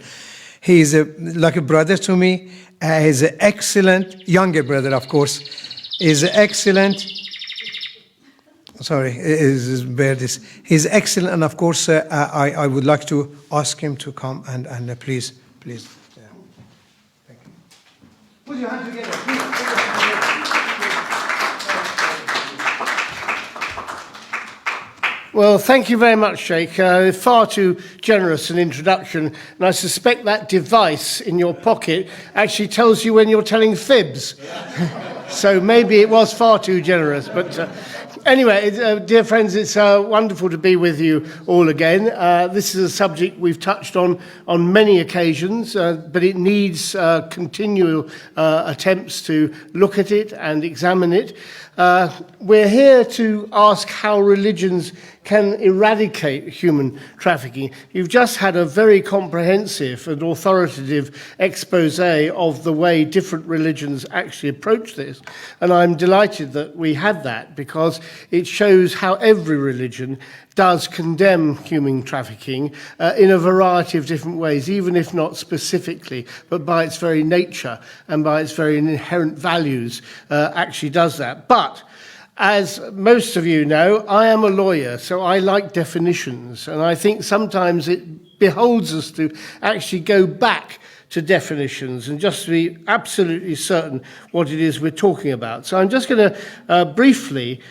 He is like a brother to me. He's an excellent younger brother, of course. He's excellent. Sorry, bear this. He's excellent, and of course, I would like to ask him to come and please. Thank you. Put your hand together, please. Well, thank you very much, Sheikh. Far too generous an introduction, and I suspect that device in your pocket actually tells you when you're telling fibs. So maybe it was far too generous, but. Anyway, dear friends, it's wonderful to be with you all again. This is a subject we've touched on many occasions, but it needs continual attempts to look at it and examine it. We're here to ask how religions can eradicate human trafficking. You've just had a very comprehensive and authoritative expose of the way different religions actually approach this. And I'm delighted that we had that, because it shows how every religion does condemn human trafficking in a variety of different ways, even if not specifically, but by its very nature and by its very inherent values actually does that. But as most of you know, I am a lawyer, so I like definitions, and I think sometimes it beholds us to actually go back to definitions and just to be absolutely certain what it is we're talking about. So I'm just going to briefly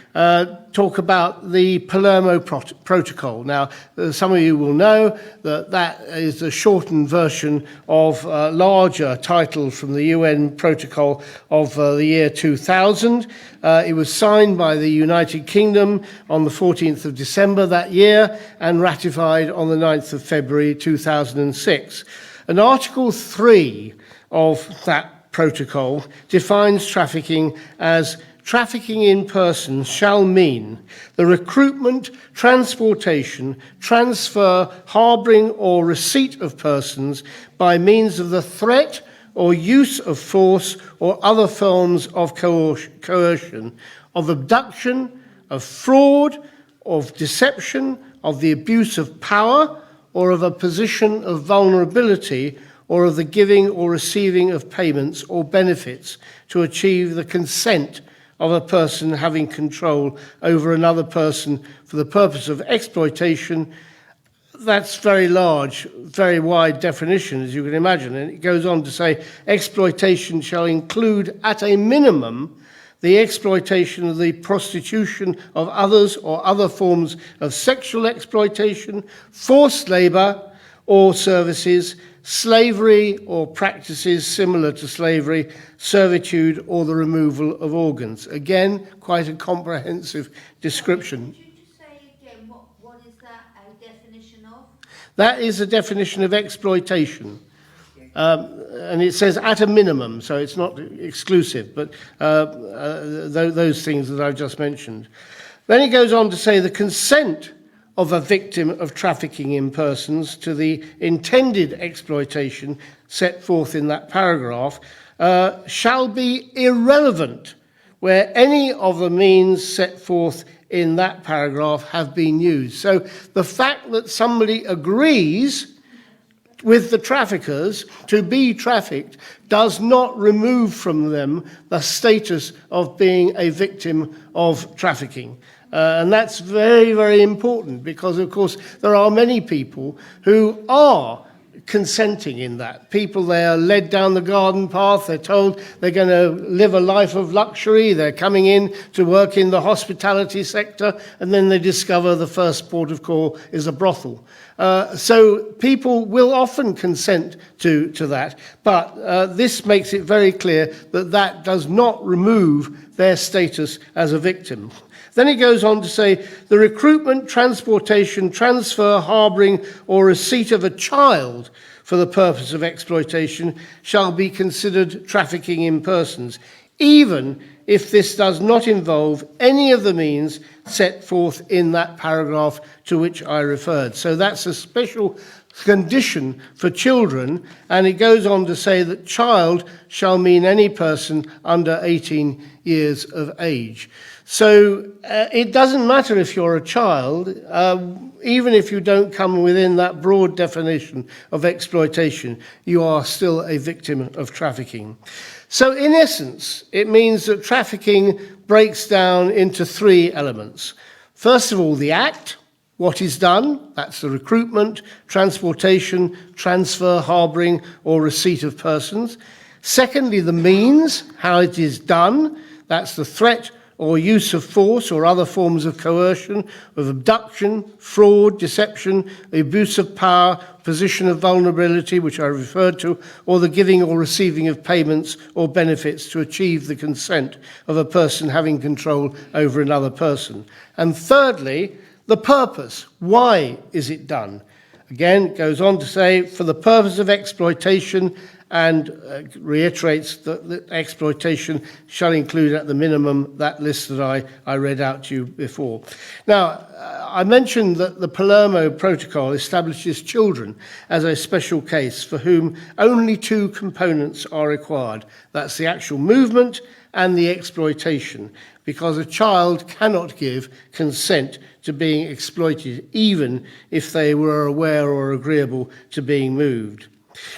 talk about the Palermo Protocol. Now, some of you will know that that is the shortened version of a larger title from the UN Protocol of the year 2000. It was signed by the United Kingdom on the 14th of December that year and ratified on the 9th of February 2006. And Article 3 of that protocol defines trafficking as trafficking in persons shall mean the recruitment, transportation, transfer, harbouring or receipt of persons by means of the threat or use of force or other forms of coercion, of abduction, of fraud, of deception, of the abuse of power, or of a position of vulnerability, or of the giving or receiving of payments or benefits to achieve the consent of a person having control over another person for the purpose of exploitation. That's very large, very wide definition, as you can imagine. And it goes on to say, exploitation shall include at a minimum the exploitation of the prostitution of others or other forms of sexual exploitation, forced labour or services, slavery or practices similar to slavery, servitude or the removal of organs. Again, quite a comprehensive description. Could you just say again, what is that a definition of? That is a definition of exploitation. And it says at a minimum, so it's not exclusive, but those things that I've just mentioned. Then he goes on to say the consent of a victim of trafficking in persons to the intended exploitation set forth in that paragraph shall be irrelevant where any of the means set forth in that paragraph have been used. So the fact that somebody agrees with the traffickers to be trafficked does not remove from them the status of being a victim of trafficking. And that's very, very important because, of course, there are many people who are consenting in that. People, they are led down the garden path, they're told they're going to live a life of luxury, they're coming in to work in the hospitality sector, and then they discover the first port of call is a brothel. So people will often consent to that, but this makes it very clear that that does not remove their status as a victim. Then he goes on to say, the recruitment, transportation, transfer, harbouring, or receipt of a child for the purpose of exploitation shall be considered trafficking in persons, even if this does not involve any of the means set forth in that paragraph to which I referred. So that's a special condition for children, and it goes on to say that child shall mean any person under 18 years of age. So it doesn't matter if you're a child, even if you don't come within that broad definition of exploitation, you are still a victim of trafficking. So in essence, it means that trafficking breaks down into three elements. First of all, the act, what is done, that's the recruitment, transportation, transfer, harbouring, or receipt of persons. Secondly, the means, how it is done, that's the threat or use of force or other forms of coercion, of abduction, fraud, deception, the abuse of power, position of vulnerability, which I referred to, or the giving or receiving of payments or benefits to achieve the consent of a person having control over another person. And thirdly, the purpose. Why is it done? Again, it goes on to say, for the purpose of exploitation, and reiterates that the exploitation shall include at the minimum that list that I read out to you before. Now, I mentioned that the Palermo Protocol establishes children as a special case for whom only two components are required. That's the actual movement and the exploitation, because a child cannot give consent to being exploited, even if they were aware or agreeable to being moved.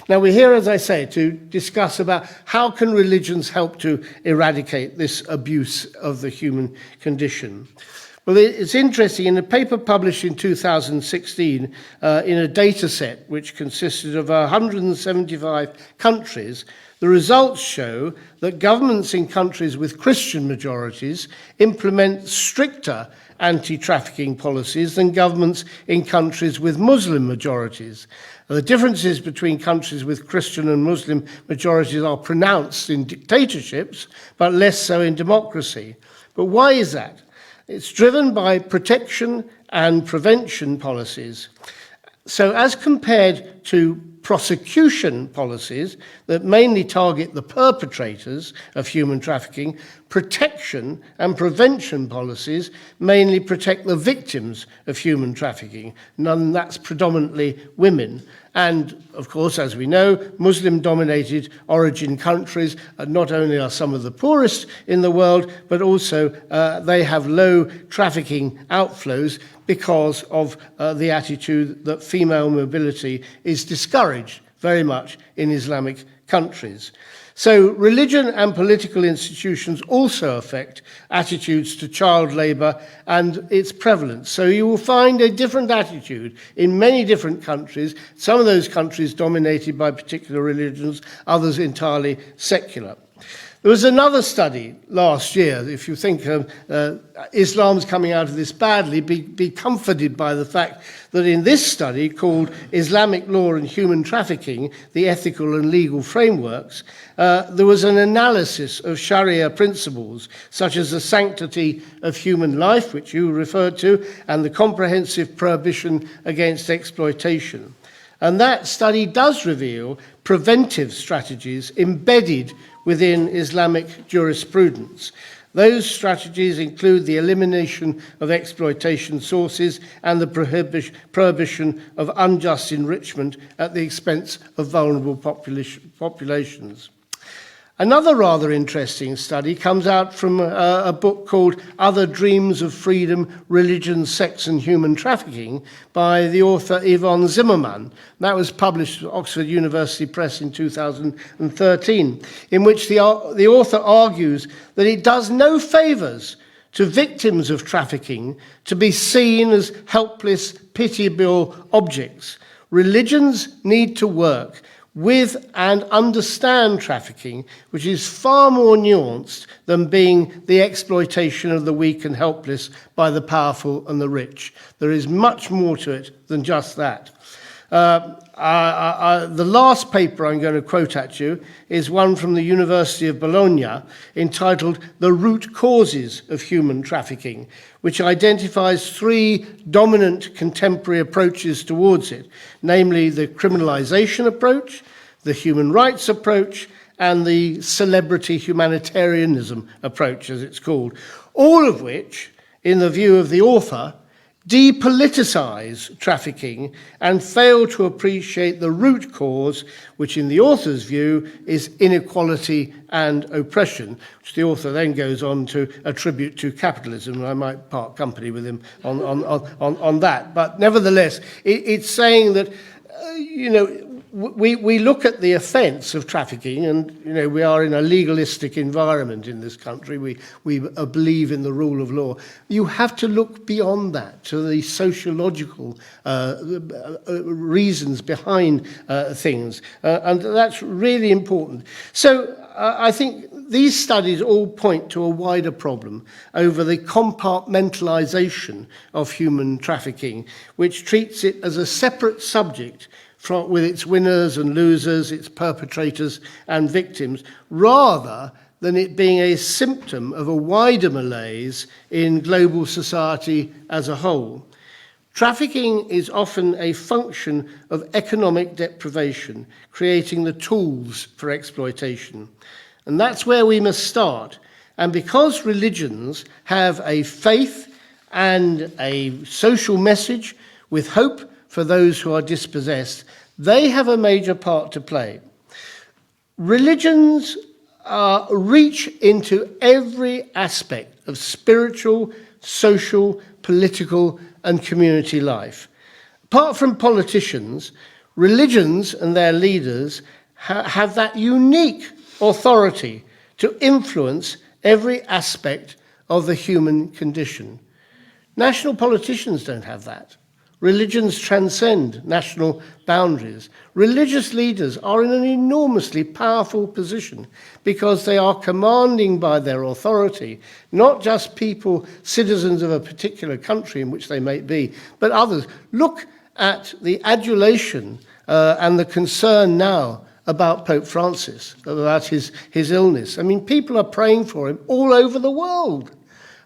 Now we're here, as I say, to discuss about how can religions help to eradicate this abuse of the human condition. Well, it's interesting, in a paper published in 2016 in a data set which consisted of 175 countries, the results show that governments in countries with Christian majorities implement stricter anti-trafficking policies than governments in countries with Muslim majorities. The differences between countries with Christian and Muslim majorities are pronounced in dictatorships, but less so in democracy. But why is that? It's driven by protection and prevention policies. So as compared to prosecution policies that mainly target the perpetrators of human trafficking, protection and prevention policies mainly protect the victims of human trafficking, and that's predominantly women. And, of course, as we know, Muslim-dominated origin countries not only are some of the poorest in the world, but also they have low trafficking outflows because of the attitude that female mobility is discouraged very much in Islamic countries. So religion and political institutions also affect attitudes to child labour and its prevalence. So you will find a different attitude in many different countries, some of those countries dominated by particular religions, others entirely secular. There was another study last year. If you think Islam's coming out of this badly, be comforted by the fact that in this study called Islamic Law and Human Trafficking, the Ethical and Legal Frameworks, there was an analysis of Sharia principles, such as the sanctity of human life, which you referred to, and the comprehensive prohibition against exploitation. And that study does reveal preventive strategies embedded within Islamic jurisprudence. Those strategies include the elimination of exploitation sources and the prohibition of unjust enrichment at the expense of vulnerable populations. Another rather interesting study comes out from a book called Other Dreams of Freedom, Religion, Sex and Human Trafficking by the author Yvonne Zimmerman. That was published at Oxford University Press in 2013, in which the author argues that it does no favours to victims of trafficking to be seen as helpless, pitiable objects. Religions need to work with and understand trafficking, which is far more nuanced than being the exploitation of the weak and helpless by the powerful and the rich. There is much more to it than just that. The last paper I'm going to quote at you is one from the University of Bologna entitled The Root Causes of Human Trafficking, which identifies 3 dominant contemporary approaches towards it, namely the criminalization approach, the human rights approach, and the celebrity humanitarianism approach, as it's called, all of which, in the view of the author, depoliticize trafficking and fail to appreciate the root cause, which in the author's view is inequality and oppression, which the author then goes on to attribute to capitalism. I might part company with him on that. But nevertheless, it's saying that, we look at the offence of trafficking, and we are in a legalistic environment in this country. We believe in the rule of law. You have to look beyond that to the sociological reasons behind things, and that's really important. So I think these studies all point to a wider problem over the compartmentalisation of human trafficking, which treats it as a separate subject with its winners and losers, its perpetrators and victims, rather than it being a symptom of a wider malaise in global society as a whole. Trafficking is often a function of economic deprivation, creating the tools for exploitation. And that's where we must start. And because religions have a faith and a social message with hope for those who are dispossessed, they have a major part to play. Religions reach into every aspect of spiritual, social, political, and community life. Apart from politicians, religions and their leaders have that unique authority to influence every aspect of the human condition. National politicians don't have that. Religions transcend national boundaries. Religious leaders are in an enormously powerful position because they are commanding by their authority not just people, citizens of a particular country in which they may be, but others. Look at the adulation and the concern now about Pope Francis, about his illness. I mean, people are praying for him all over the world.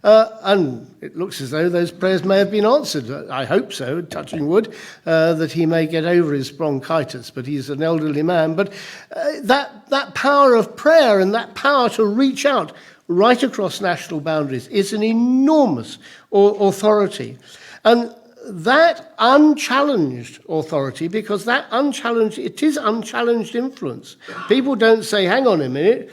And it looks as though those prayers may have been answered. I hope so, touching wood, that he may get over his bronchitis, but he's an elderly man. But that power of prayer and that power to reach out right across national boundaries is an enormous authority. And that unchallenged authority, because it is unchallenged influence. People don't say, hang on a minute,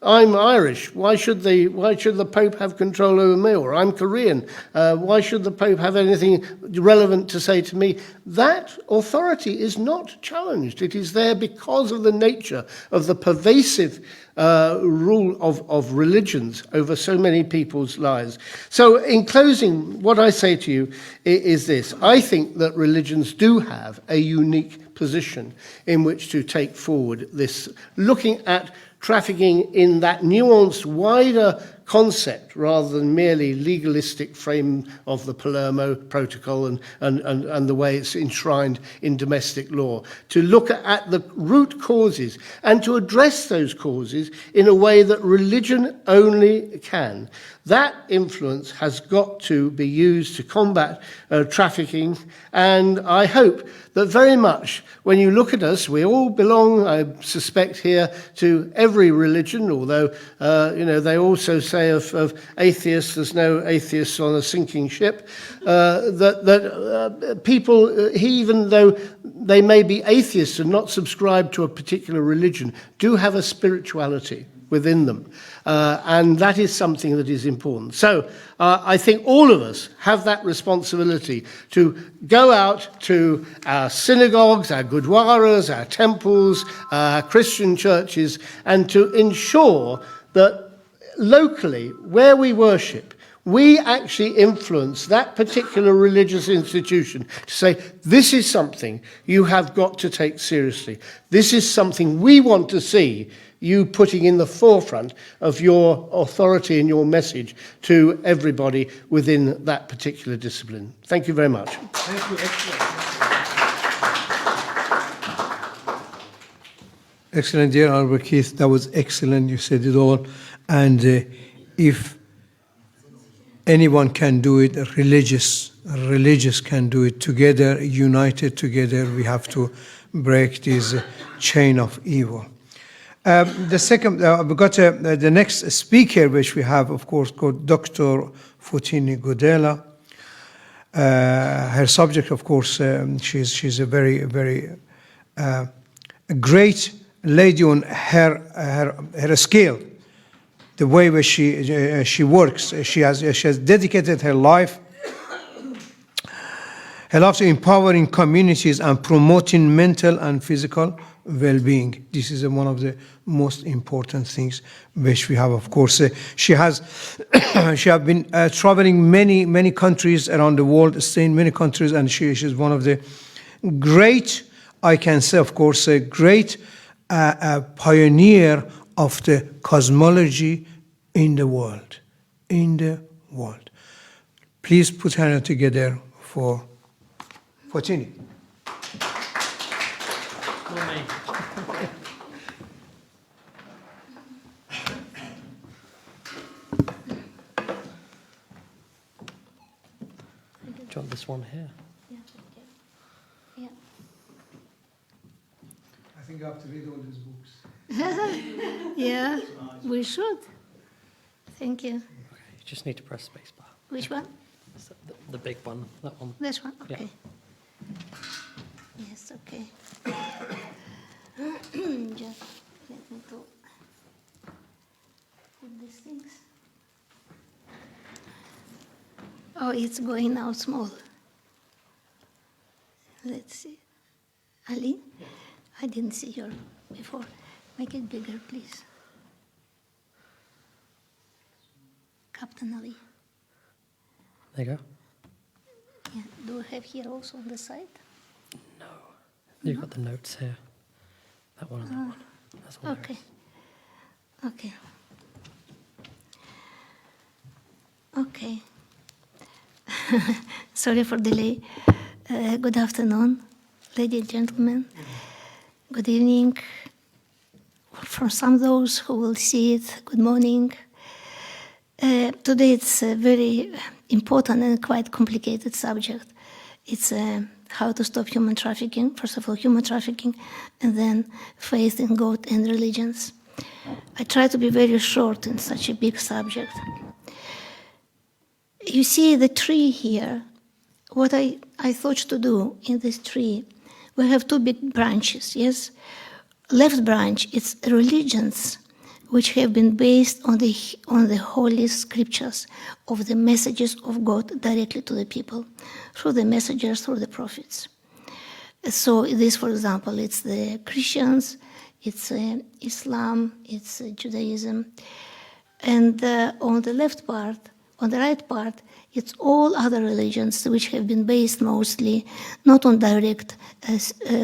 I'm Irish. Why should the Pope have control over me? Or I'm Korean. Why should the Pope have anything relevant to say to me? That authority is not challenged. It is there because of the nature of the pervasive rule of religions over so many people's lives. So in closing, what I say to you is this. I think that religions do have a unique position in which to take forward this, looking at trafficking in that nuanced, wider concept rather than merely legalistic frame of the Palermo Protocol and the way it's enshrined in domestic law, to look at the root causes and to address those causes in a way that religion only can. That influence has got to be used to combat trafficking, and I hope that very much when you look at us, we all belong, I suspect, here to every religion, although they also say of atheists, there's no atheists on a sinking ship, that people, even though they may be atheists and not subscribe to a particular religion, do have a spirituality within them. And that is something that is important. So I think all of us have that responsibility to go out to our synagogues, our gurdwaras, our temples, our Christian churches, and to ensure that locally, where we worship, we actually influence that particular religious institution to say, this is something you have got to take seriously. This is something we want to see you putting in the forefront of your authority and your message to everybody within that particular discipline. Thank you very much. Thank you. Excellent, dear Albert Keith. That was excellent. You said it all. And if anyone can do it, religious can do it together, united together. We have to break this chain of evil. The second, we've got the next speaker, which we have, of course, called Dr. Fotini Godela. Her subject, of course, she's a very, very great lady on her scale. The way where she works, she has dedicated her life to empowering communities and promoting mental and physical well-being. This is one of the most important things which we have. Of course, she has been traveling many countries around the world, staying in many countries, and she's one of the great, I can say, of course, a great pioneer of the cosmology in the world. Please put her hand together for Fotini. Do you want this one here? Yeah, thank you. Yeah. I think I have to read all these books. Yeah, we should. Thank you. Okay, you just need to press spacebar. Which one? It's the big one, that one. This one? Yeah. Okay. Yes, okay. Just let me put these things. Oh, it's going out small. Let's see. Ali, I didn't see your before. Make it bigger, please. Captain Ali. There you go. Yeah. Do I have here also on the side? No. You've got the notes here. That one and that one. That's all Okay. Okay. Okay. Sorry for delay. Good afternoon, ladies and gentlemen. Good evening. For some of those who will see it, good morning. Today it's a very important and quite complicated subject. It's how to stop human trafficking, first of all, human trafficking, and then faith in God and religions. I try to be very short in such a big subject. You see the tree here. What I thought to do in this tree, we have two big branches, yes? Left branch, it's religions which have been based on the holy scriptures of the messages of God directly to the people, through the messengers, through the prophets. So this, for example, it's the Christians, it's Islam, it's Judaism. And on the left part, on the right part, it's all other religions which have been based mostly not on direct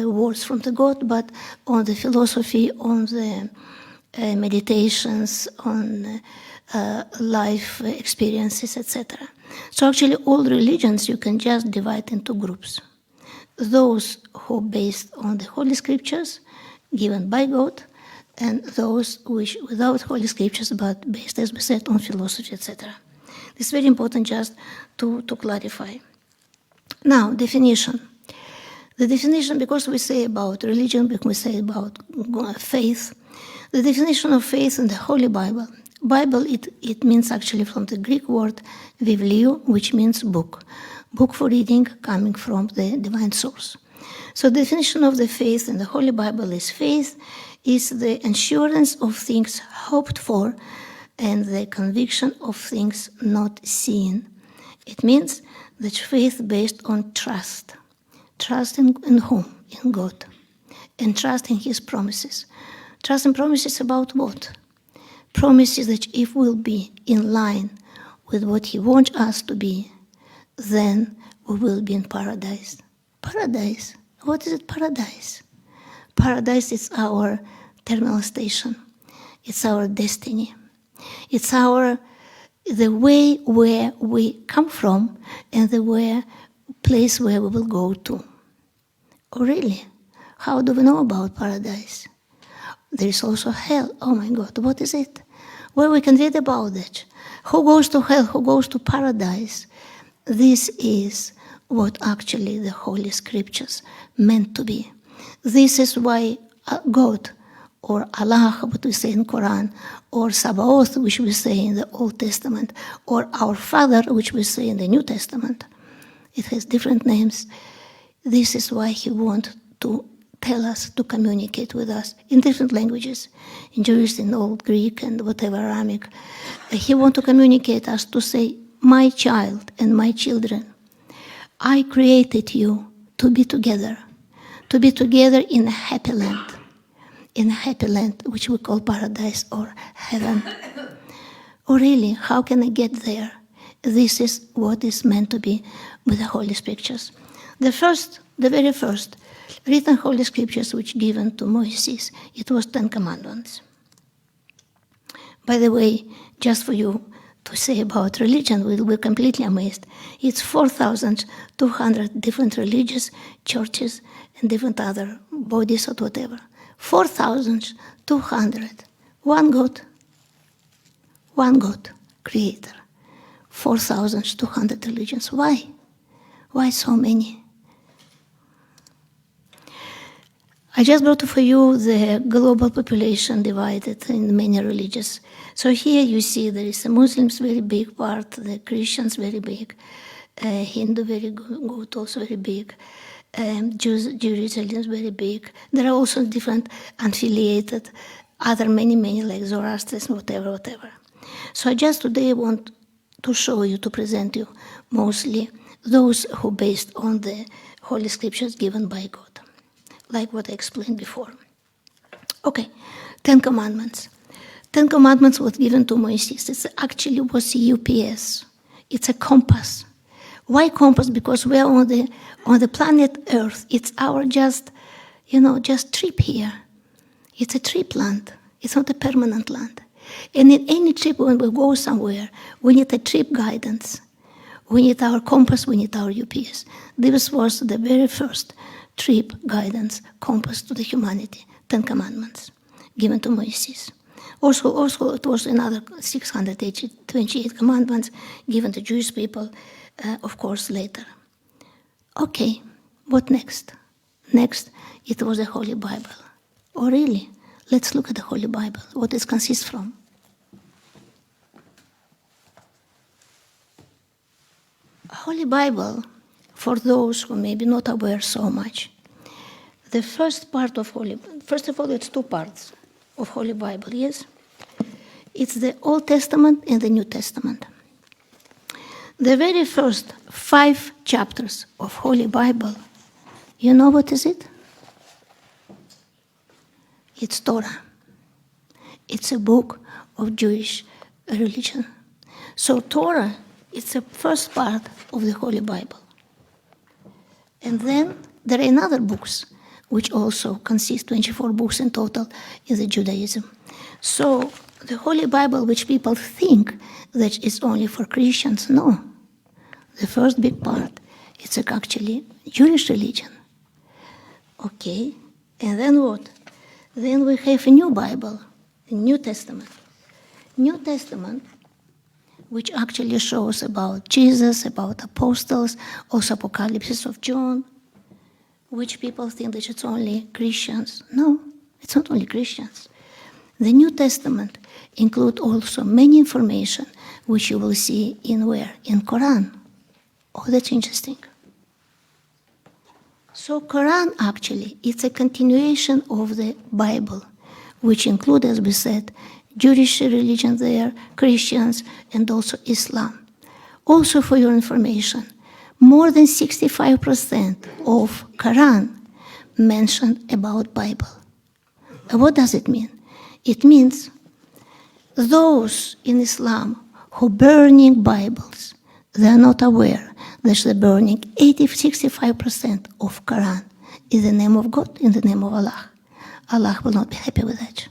words from the God, but on the philosophy, on the meditations, on life experiences, etc. So actually all religions you can just divide into groups. Those who are based on the Holy Scriptures given by God, and those which without Holy Scriptures but based, as we said, on philosophy, etc. It's very important just to clarify. Now, definition. The definition, because we say about religion, because we say about faith, the definition of faith in the Holy Bible. Bible, it means actually from the Greek word biblio, which means book. Book for reading coming from the divine source. So the definition of the faith in the Holy Bible is faith is the assurance of things hoped for and the conviction of things not seen. It means that faith based on trust. Trust in whom? In God. And trust in His promises. Trust in promises about what? Promises that if we'll be in line with what He wants us to be, then we will be in paradise. Paradise. What is it, paradise? Paradise is our terminal station. It's our destiny. It's the way where we come from and the place where we will go to. Oh, really? How do we know about paradise? There is also hell. Oh my God, what is it? Well, we can read about it. Who goes to hell? Who goes to paradise? This is what actually the Holy Scriptures meant to be. This is why God, or Allah, what we say in Quran, or Sabaoth, which we say in the Old Testament, or our Father, which we say in the New Testament. It has different names. This is why He wants to tell us, to communicate with us in different languages, in Jewish, in Old Greek, and whatever Aramaic. He wants to communicate us to say, my child and my children, I created you to be together in a happy land, which we call paradise or heaven. Oh, really? How can I get there? This is what is meant to be with the Holy Scriptures. The very first written Holy Scriptures which given to Moses, it was 10 Commandments. By the way, just for you to say about religion, we're completely amazed. It's 4,200 different religious churches and different other bodies or whatever. 4,200. One God, Creator. 4,200 religions. Why? Why so many? I just brought for you the global population divided in many religions. So here you see there is the Muslims very big part, the Christians very big, Hindu very good, also very big, Jews very big. There are also different affiliated, other many like Zoroastrianism, whatever. So I just today want to show you, to present you mostly those who based on the Holy Scriptures given by God, like what I explained before. Okay, 10 Commandments. 10 Commandments was given to Moses. It actually was a UPS. It's a compass. Why compass? Because we are on the planet Earth. It's our just trip here. It's a trip land. It's not a permanent land. And in any trip, when we go somewhere, we need a trip guidance. We need our compass, we need our UPS. This was the very first trip guidance compass to the humanity, 10 Commandments, given to Moses. Also it was another 628 commandments given to Jewish people, of course, later. Okay, what next? Next, it was the Holy Bible. Oh, really? Let's look at the Holy Bible, what it consists from. Holy Bible, for those who may be not aware so much, the first part of first of all, it's 2 parts of Holy Bible, yes? It's the Old Testament and the New Testament. The very first 5 chapters of Holy Bible, you know what is it? It's Torah. It's a book of Jewish religion. So Torah, it's the first part of the Holy Bible. And then there are other books, which also consist 24 books in total in the Judaism. So the Holy Bible, which people think that is only for Christians, no. The first big part, it's actually Jewish religion. Okay, and then what? Then we have a new Bible, a New Testament. New Testament, which actually shows about Jesus, about apostles, also Apocalypse of John, which people think that it's only Christians. No, it's not only Christians. The New Testament includes also many information which you will see in where? In Quran. Oh, that's interesting. So Quran actually, it's a continuation of the Bible, which includes, as we said, Jewish religion there, Christians, and also Islam. Also for your information, more than 65% of Quran mentioned about Bible. What does it mean? It means those in Islam who burning Bibles, they are not aware that they're burning 65% of Quran in the name of God, in the name of Allah. Allah will not be happy with that.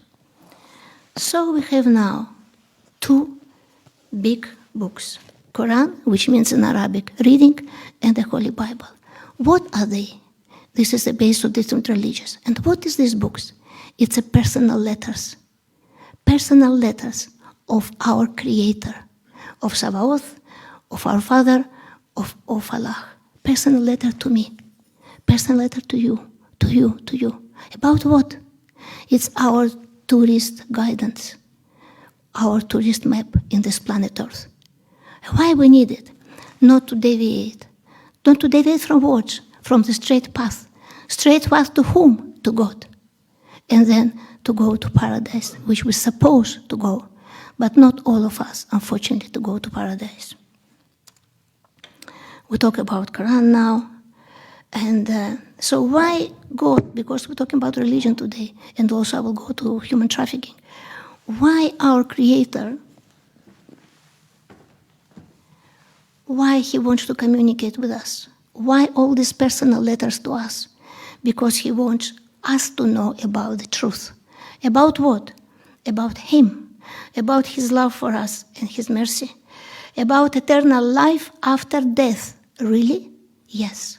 So we have now two big books, Quran, which means in Arabic reading, and the Holy Bible. What are they? This is the base of different religions. And what is these books? It's a personal letters of our Creator, of Sabaoth, of our Father, of Allah. Personal letter to me, personal letter to you, to you, to you. About what? It's our tourist guidance, our tourist map in this planet Earth. Why we need it? Not to deviate. Not to deviate from what? From the straight path. Straight path to whom? To God. And then to go to paradise, which we're supposed to go. But not all of us, unfortunately, to go to paradise. We talk about Quran now. And so why God? Because we're talking about religion today. And also I will go to human trafficking. Why our Creator? Why He wants to communicate with us? Why all these personal letters to us? Because He wants us to know about the truth. About what? About Him. About His love for us and His mercy. About eternal life after death. Really? Yes.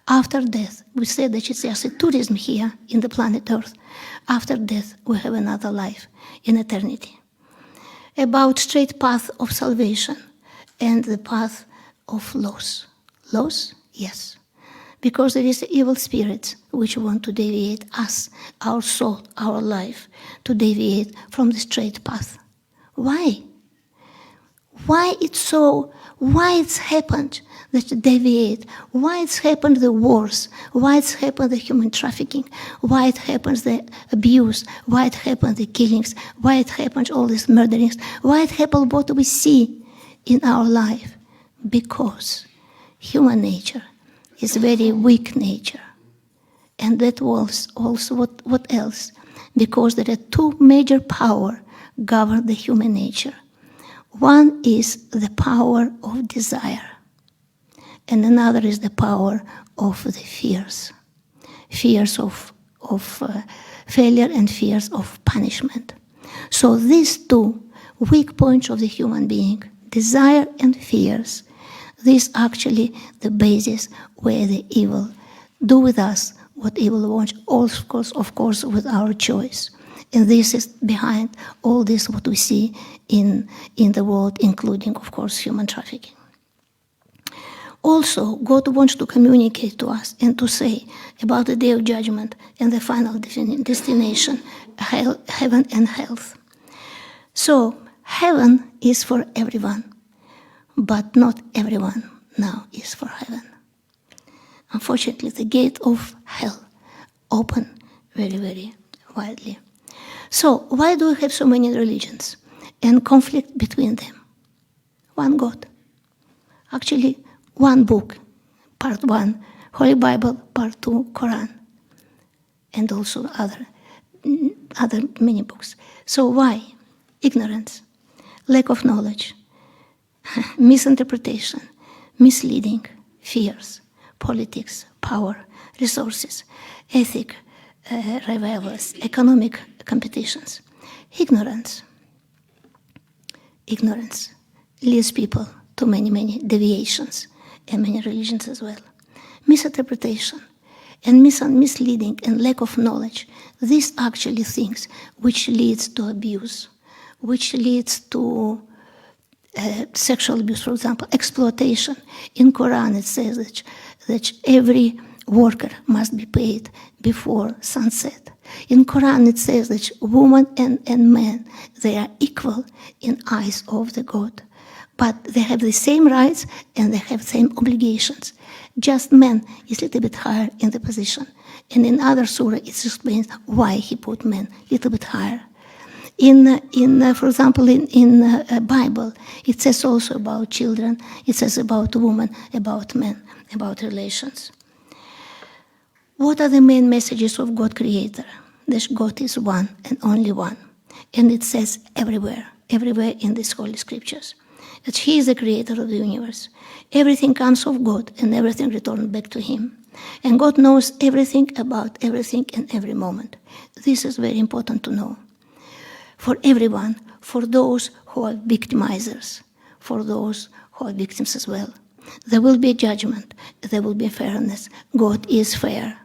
After death, we say that it's just a tourism here in the planet Earth. After death, we have another life in eternity. About straight path of salvation and the path of loss. Loss? Yes. Because there is evil spirits which want to deviate us, our soul, our life, to deviate from the straight path. Why? Why it's so? Why it's happened that deviate? Why it's happened the wars? Why it's happened the human trafficking? Why it happens the abuse? Why it happened the killings? Why it happens all these murderings? Why it happened what we see in our life? Because human nature is a very weak nature. And that was also what else? Because there are two major powers govern the human nature. One is the power of desire, and another is the power of the fears. Fears of failure and fears of punishment. So these two weak points of the human being, desire and fears, this actually the basis where the evil do with us what evil wants, of course, with our choice. And this is behind all this what we see in the world, including, of course, human trafficking. Also, God wants to communicate to us and to say about the day of judgment and the final destination, heaven and hell. So, heaven is for everyone, but not everyone now is for heaven. Unfortunately, the gate of hell open very, very widely. So, why do we have so many religions and conflict between them? One God. Actually, one book, part 1, Holy Bible, part 2, Quran, and also other many books. So why? Ignorance, lack of knowledge, misinterpretation, misleading, fears, politics, power, resources, ethic, rivals, economic competitions, Ignorance. Ignorance leads people to many, many deviations, and many religions as well. Misinterpretation and misleading and lack of knowledge, these actually things which leads to abuse, which leads to sexual abuse, for example, exploitation. In Quran it says that every worker must be paid before sunset. In Quran it says that woman and man, they are equal in eyes of the God. But they have the same rights and they have the same obligations. Just man is a little bit higher in the position. And in other surah it explains why he put men a little bit higher. For example, in Bible, it says also about children, it says about women, about men, about relations. What are the main messages of God Creator? That God is one and only one. And it says everywhere in these Holy Scriptures, that He is the Creator of the universe. Everything comes of God and everything returns back to Him. And God knows everything about everything in every moment. This is very important to know. For everyone, for those who are victimizers, for those who are victims as well. There will be a judgment, there will be fairness. God is fair.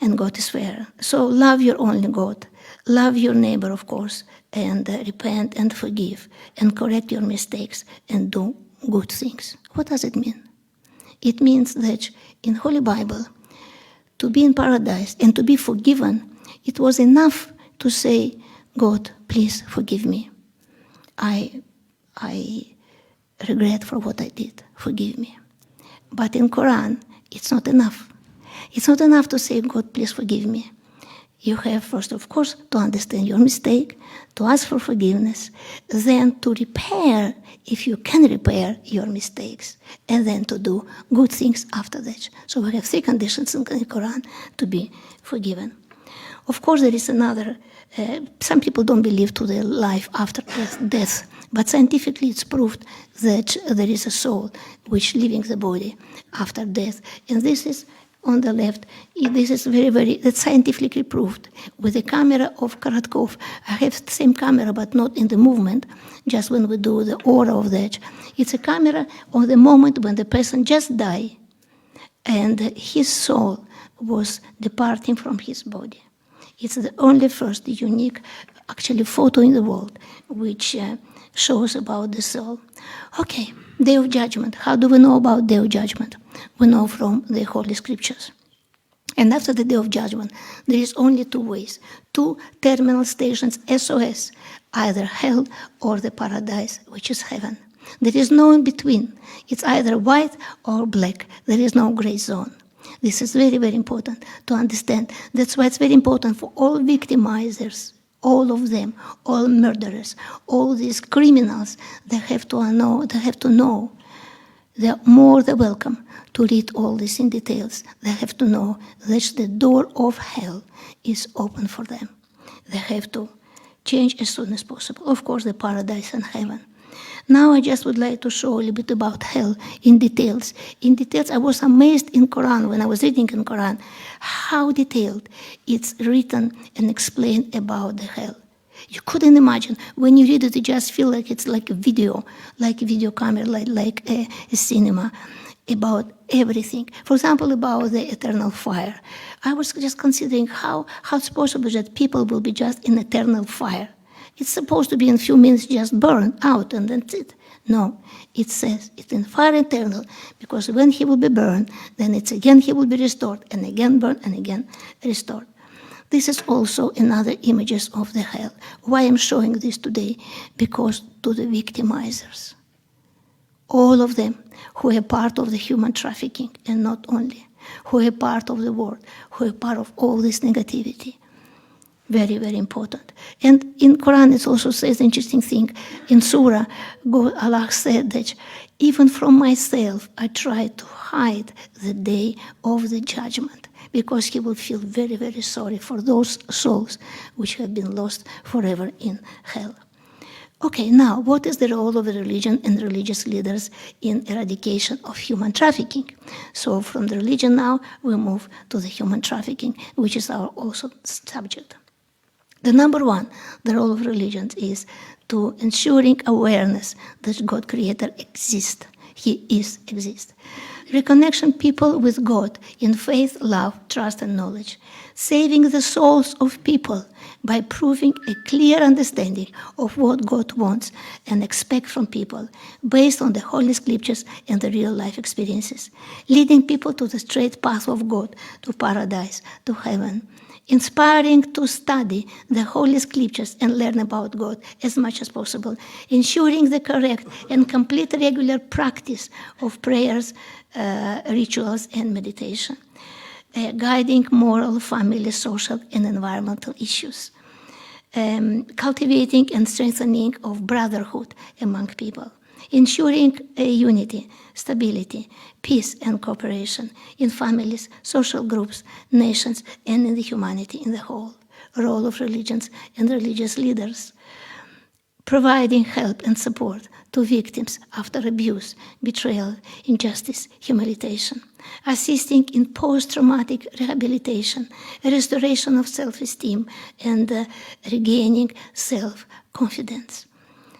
And God is fair. So love your only God. Love your neighbor, of course, and repent and forgive and correct your mistakes and do good things. What does it mean? It means that in Holy Bible, to be in paradise and to be forgiven, it was enough to say, God, please forgive me. I regret for what I did. Forgive me. But in Quran, it's not enough. It's not enough to say, God, please forgive me. You have first, of course, to understand your mistake, to ask for forgiveness, then to repair, if you can repair your mistakes, and then to do good things after that. So we have 3 conditions in the Quran to be forgiven. Of course, there is another. Some people don't believe to the life after death, but scientifically it's proved that there is a soul which leaving the body after death. And this is on the left. This is that's scientifically proved. With the camera of Korotkov, I have the same camera, but not in the movement, just when we do the aura of that. It's a camera of the moment when the person just died, and his soul was departing from his body. It's the only first unique, actually, photo in the world which shows about the soul. Okay, Day of Judgment. How do we know about Day of Judgment? We know from the Holy Scriptures. And after the Day of Judgment, there is only 2 ways, 2 terminal stations, SOS, either hell or the paradise, which is heaven. There is no in between. It's either white or black. There is no gray zone. This is very, very important to understand. That's why it's very important for all victimizers, all of them, all murderers, all these criminals, they have to know. They're more than welcome to read all this in details. They have to know that the door of hell is open for them. They have to change as soon as possible. Of course, the paradise and heaven. Now I just would like to show a little bit about hell in details. In details, I was amazed in Quran, when I was reading in Quran, how detailed it's written and explained about the hell. You couldn't imagine. When you read it, you just feel like it's like a video camera, like a cinema, about everything. For example, about the eternal fire. I was just considering how it's possible that people will be just in eternal fire. It's supposed to be in a few minutes just burn out and that's it. No, it says it's in fire eternal, because when he will be burned, then it's again he will be restored, and again burned, and again restored. This is also another images of the hell. Why I'm showing this today? Because to the victimizers, all of them who are part of the human trafficking, and not only, who are part of the world, who are part of all this negativity. Very, very important. And in Quran it also says an interesting thing. In Surah, Allah said that even from myself I try to hide the day of the judgment, because he will feel very, very sorry for those souls which have been lost forever in hell. Okay, now, what is the role of the religion and religious leaders in eradication of human trafficking? So from the religion now, we move to the human trafficking, which is our also subject. The number one, the role of religions is to ensuring awareness that God Creator exists. He exists. Reconnection people with God in faith, love, trust, and knowledge. Saving the souls of people by proving a clear understanding of what God wants and expects from people based on the Holy Scriptures and the real life experiences. Leading people to the straight path of God, to paradise, to heaven. Inspiring to study the Holy Scriptures and learn about God as much as possible, ensuring the correct and complete regular practice of prayers, rituals, and meditation, guiding moral, family, social, and environmental issues, cultivating and strengthening of brotherhood among people, ensuring unity, stability, peace, and cooperation in families, social groups, nations, and in the humanity in the whole. Role of religions and religious leaders, providing help and support to victims after abuse, betrayal, injustice, humiliation, assisting in post-traumatic rehabilitation, restoration of self-esteem, and regaining self-confidence.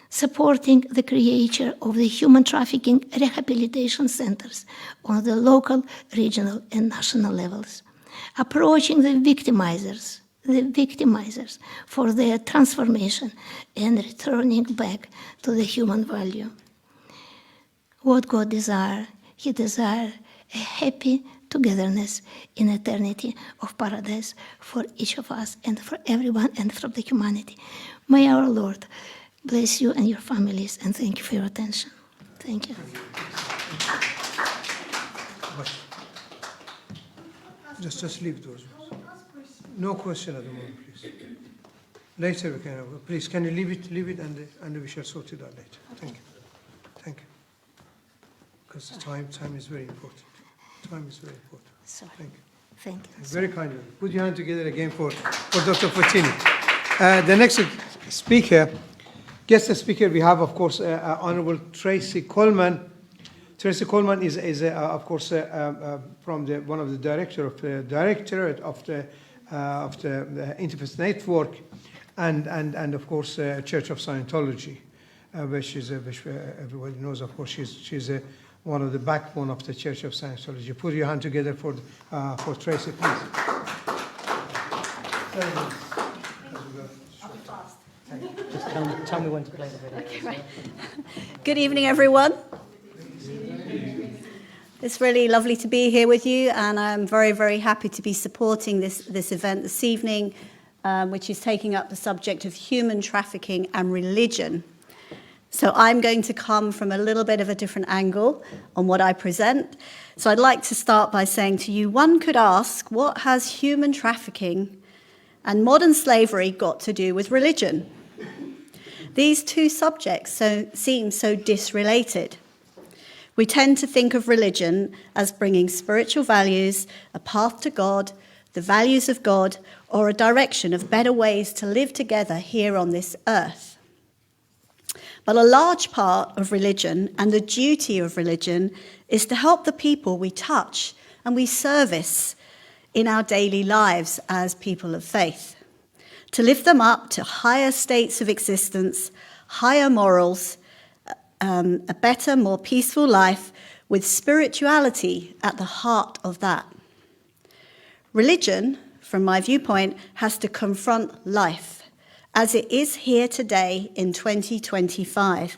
Supporting the creation of the human trafficking rehabilitation centers on the local, regional, and national levels. Approaching the victimizers for their transformation and returning back to the human value. What God desires, He desires a happy togetherness in eternity of paradise for each of us and for everyone and for the humanity. May our Lord bless you and your families, and thank you for your attention. Thank you. Just leave those ones. No question at the moment, please. Later we can, please, can you leave it, and we shall sort it out later. Thank you. Thank you. Because the time is very important. Time is very important. Sorry. Thank you. Thank you. Very kind of you. Put your hand together again for Dr. Fontini. The next guest speaker, we have, of course, Honorable Tracy Coleman. Tracy Coleman is of course, from one of the directorate of the Interfaith Network, and of course, Church of Scientology, which everybody knows. Of course, she's one of the backbone of the Church of Scientology. Put your hand together for Tracy, please. Just tell me when to play the video. Okay, right. Good evening, everyone. It's really lovely to be here with you, and I'm very, very happy to be supporting this event this evening, which is taking up the subject of human trafficking and religion. So I'm going to come from a little bit of a different angle on what I present. So I'd like to start by saying to you, one could ask, what has human trafficking and modern slavery got to do with religion? These two subjects seem so disrelated. We tend to think of religion as bringing spiritual values, a path to God, the values of God, or a direction of better ways to live together here on this earth. But a large part of religion and the duty of religion is to help the people we touch and we service in our daily lives as people of faith, to lift them up to higher states of existence, higher morals, a better, more peaceful life with spirituality at the heart of that. Religion, from my viewpoint, has to confront life as it is here today in 2025.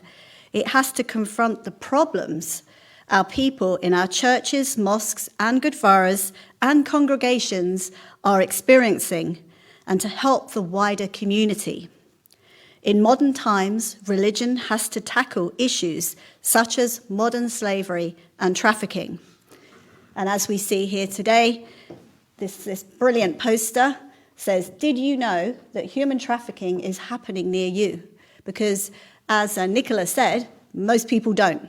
It has to confront the problems our people in our churches, mosques, and gurdwaras and congregations are experiencing, and to help the wider community. In modern times, religion has to tackle issues such as modern slavery and trafficking. And as we see here today, this brilliant poster says, "Did you know that human trafficking is happening near you?" Because, as Nicola said, most people don't.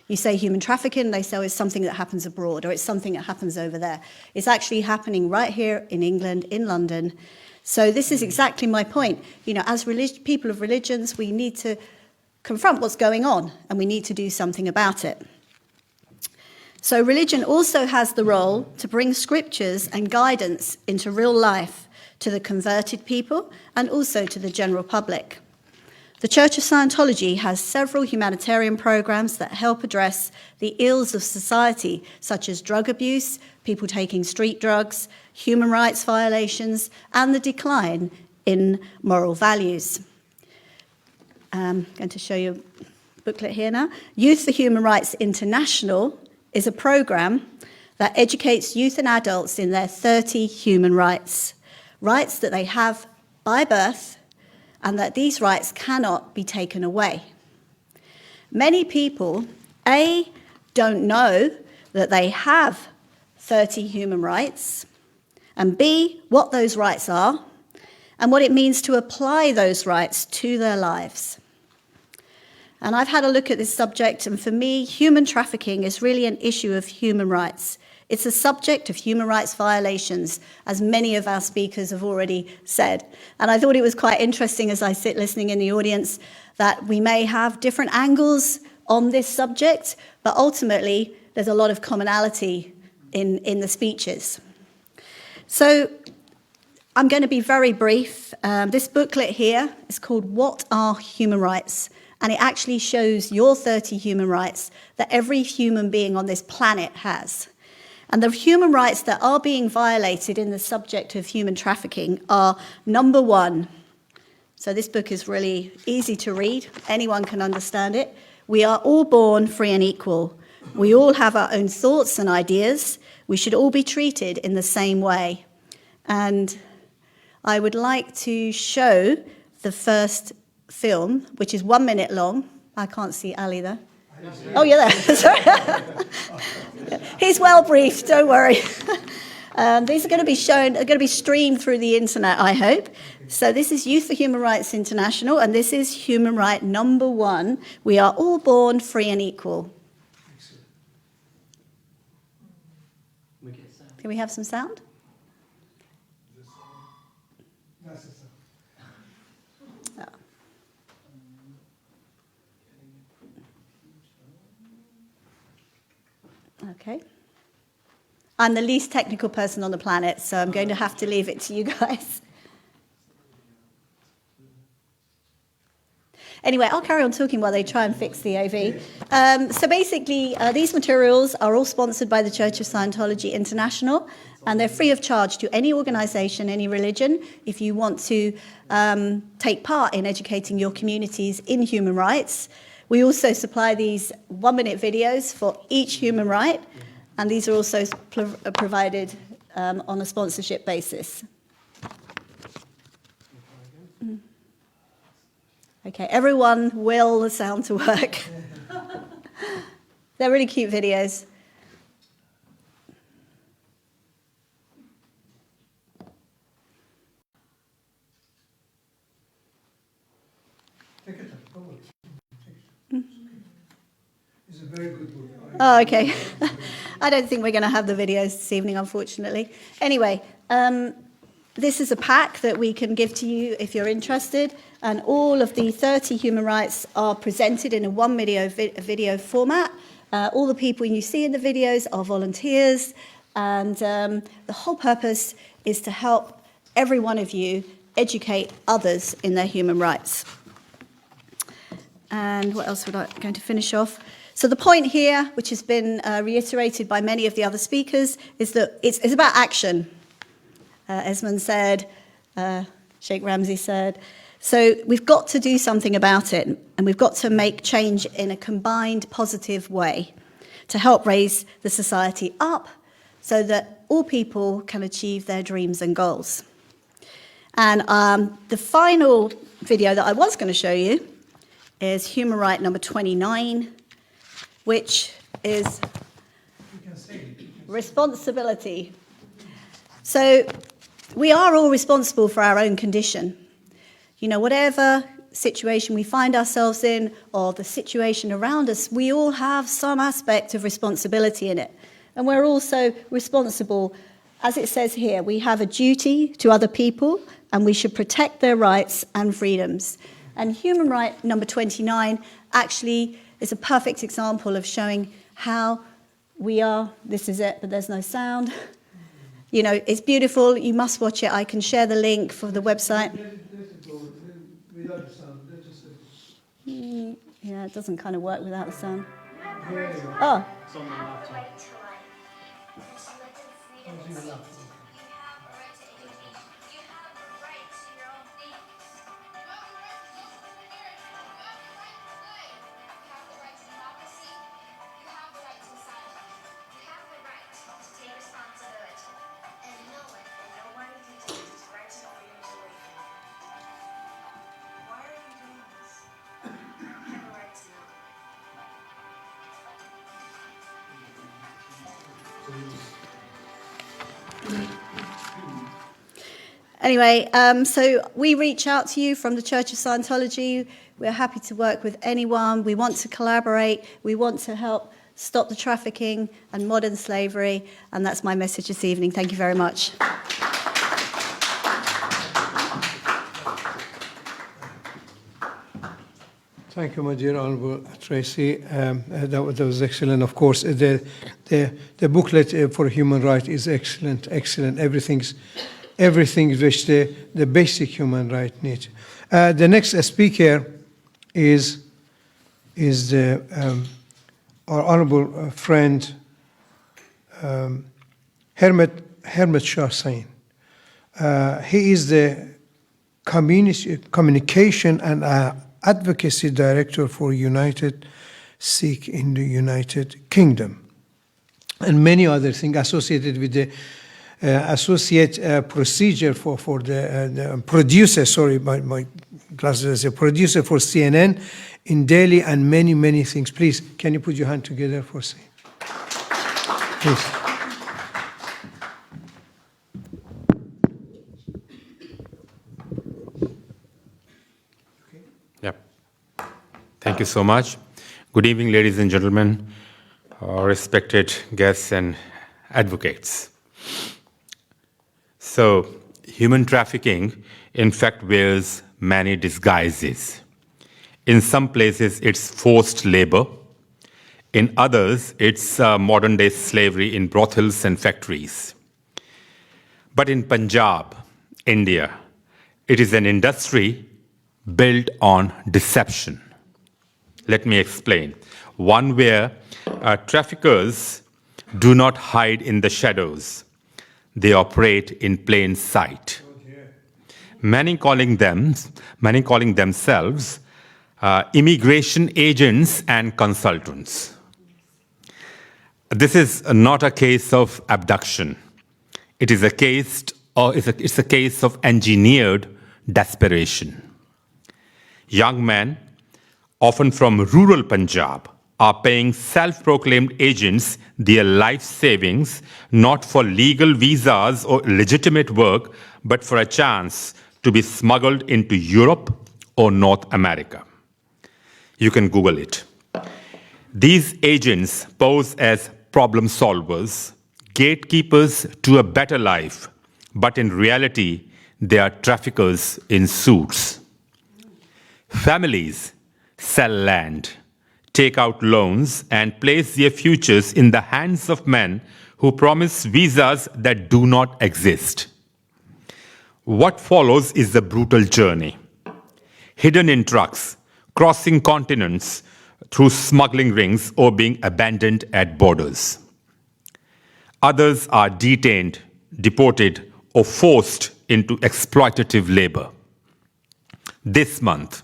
You say human trafficking, they say it's something that happens abroad, or it's something that happens over there. It's actually happening right here in England, in London. So this is exactly my point. You know, as people of religions, we need to confront what's going on, and we need to do something about it. So religion also has the role to bring scriptures and guidance into real life, to the converted people, and also to the general public. The Church of Scientology has several humanitarian programs that help address the ills of society, such as drug abuse, people taking street drugs, human rights violations, and the decline in moral values. I'm going to show you a booklet here now. Youth for Human Rights International is a program that educates youth and adults in their 30 human rights, rights that they have by birth, and that these rights cannot be taken away. Many people, A, don't know that they have 30 human rights, and B, what those rights are, and what it means to apply those rights to their lives. And I've had a look at this subject, and for me, human trafficking is really an issue of human rights. It's a subject of human rights violations, as many of our speakers have already said. And I thought it was quite interesting as I sit listening in the audience that we may have different angles on this subject, but ultimately there's a lot of commonality in the speeches. So I'm going to be very brief. This booklet here is called What Are Human Rights? And it actually shows your 30 human rights that every human being on this planet has. And the human rights that are being violated in the subject of human trafficking are, number one, so this book is really easy to read, anyone can understand it. We are all born free and equal. We all have our own thoughts and ideas. We should all be treated in the same way. And I would like to show the first film, which is 1 minute long. I can't see Ali there. Oh, you're there. Sorry. He's well briefed, don't worry. These are going to be shown, are going to be streamed through the internet, I hope. So this is Youth for Human Rights International, and this is human right number one. We are all born free and equal. Can we have some sound? Okay. I'm the least technical person on the planet, so I'm going to have to leave it to you guys. Anyway, I'll carry on talking while they try and fix the AV. So basically, these materials are all sponsored by the Church of Scientology International, and they're free of charge to any organization, any religion, if you want to take part in educating your communities in human rights. We also supply these 1 minute videos for each human right, and these are also provided on a sponsorship basis. Okay, everyone will the sound to work. They're really cute videos. It's a very good book. Oh, okay. I don't think we're going to have the videos this evening, unfortunately. Anyway, this is a pack that we can give to you if you're interested, and all of the 30 human rights are presented in a one video format. All the people you see in the videos are volunteers, and the whole purpose is to help every one of you educate others in their human rights. And what else would I going to finish off? So the point here, which has been reiterated by many of the other speakers, is that it's about action. Esmond said, Sheikh Ramsey said. So we've got to do something about it, and we've got to make change in a combined positive way to help raise the society up so that all people can achieve their dreams and goals. And the final video that I was going to show you is human right number 29, which is responsibility. So we are all responsible for our own condition. You know, whatever situation we find ourselves in or the situation around us, we all have some aspect of responsibility in it. And we're also responsible, as it says here, we have a duty to other people and we should protect their rights and freedoms. And human right number 29 actually is a perfect example of showing how we are, this is it, but there's no sound. You know, it's beautiful. You must watch it. I can share the link for the website. Yeah, it doesn't kind of work without the sound. Oh. Anyway, so we reach out to you from the Church of Scientology. We're happy to work with anyone. We want to collaborate. We want to help stop the trafficking and modern slavery. And that's my message this evening. Thank you very much. Thank you, my dear Honourable Tracy. That was excellent. Of course, the booklet for human rights is excellent. Everything which the basic human right needs. The next speaker is our honourable friend Hermet Shah Sain. He is the communication and advocacy director for United Sikh in the United Kingdom, and many other things associated with the associate procedure for the producer, sorry, my glasses, a producer for CNN in Delhi, and many things. Please, can you put your hand together for Sain? Please. Yep. Thank you so much. Good evening, ladies and gentlemen, respected guests and advocates. So, human trafficking, in fact, wears many disguises. In some places, it's forced labor. In others, it's modern-day slavery in brothels and factories. But in Punjab, India, it is an industry built on deception. Let me explain. One where traffickers do not hide in the shadows. They operate in plain sight. Many calling themselves immigration agents and consultants. This is not a case of abduction. It is a case of engineered desperation. Young men, often from rural Punjab, are paying self-proclaimed agents their life savings, not for legal visas or legitimate work, but for a chance to be smuggled into Europe or North America. You can Google it. These agents pose as problem solvers, gatekeepers to a better life, but in reality, they are traffickers in suits. Families sell land, take out loans, and place their futures in the hands of men who promise visas that do not exist. What follows is the brutal journey. Hidden in trucks, crossing continents through smuggling rings, or being abandoned at borders. Others are detained, deported, or forced into exploitative labor. This month,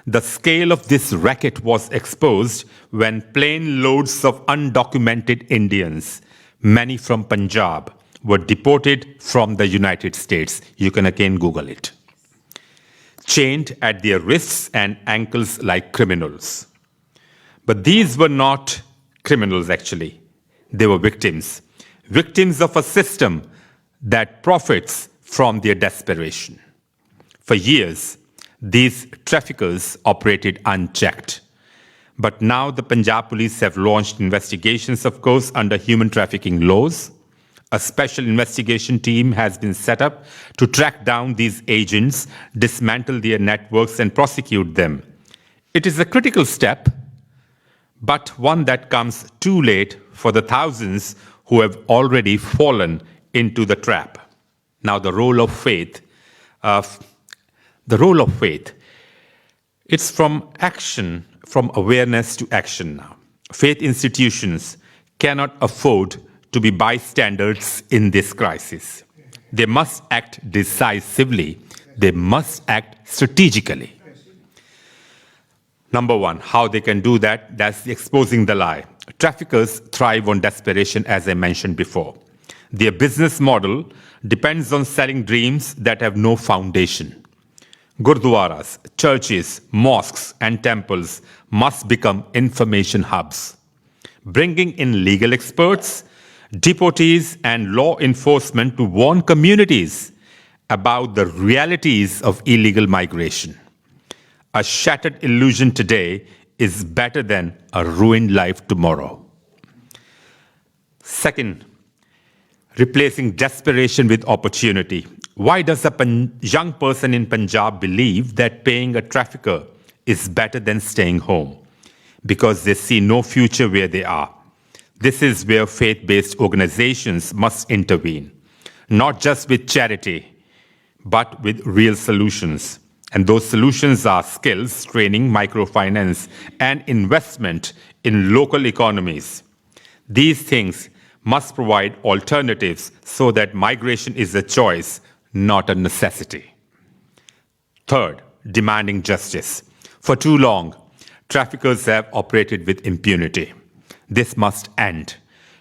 the scale of this racket was exposed when plane loads of undocumented Indians, many from Punjab, were deported from the United States. You can again Google it. Chained at their wrists and ankles like criminals. But these were not criminals, actually. They were victims. Victims of a system that profits from their desperation. For years, these traffickers operated unchecked. But now the Punjab police have launched investigations, of course, under human trafficking laws. A special investigation team has been set up to track down these agents, dismantle their networks, and prosecute them. It is a critical step, but one that comes too late for the thousands who have already fallen into the trap. Now, the role of faith, it's from action, from awareness to action now. Faith institutions cannot afford to be bystanders in this crisis. They must act decisively. They must act strategically. Number one, how they can do that, that's exposing the lie. Traffickers thrive on desperation, as I mentioned before. Their business model depends on selling dreams that have no foundation. Gurdwaras, churches, mosques, and temples must become information hubs. Bringing in legal experts, devotees, and law enforcement to warn communities about the realities of illegal migration. A shattered illusion today is better than a ruined life tomorrow. Second, replacing desperation with opportunity. Why does a young person in Punjab believe that paying a trafficker is better than staying home? Because they see no future where they are. This is where faith-based organizations must intervene, not just with charity, but with real solutions. And those solutions are skills, training, microfinance, and investment in local economies. These things must provide alternatives so that migration is a choice, not a necessity. Third, demanding justice. For too long, traffickers have operated with impunity. This must end.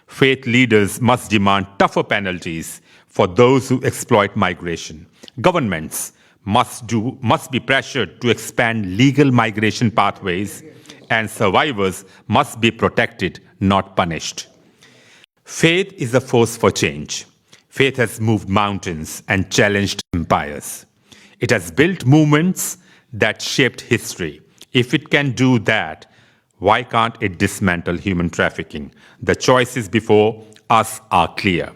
Faith leaders must demand tougher penalties for those who exploit migration. Governments must be pressured to expand legal migration pathways, and survivors must be protected, not punished. Faith is a force for change. Faith has moved mountains and challenged empires. It has built movements that shaped history. If it can do that, why can't it dismantle human trafficking? The choices before us are clear.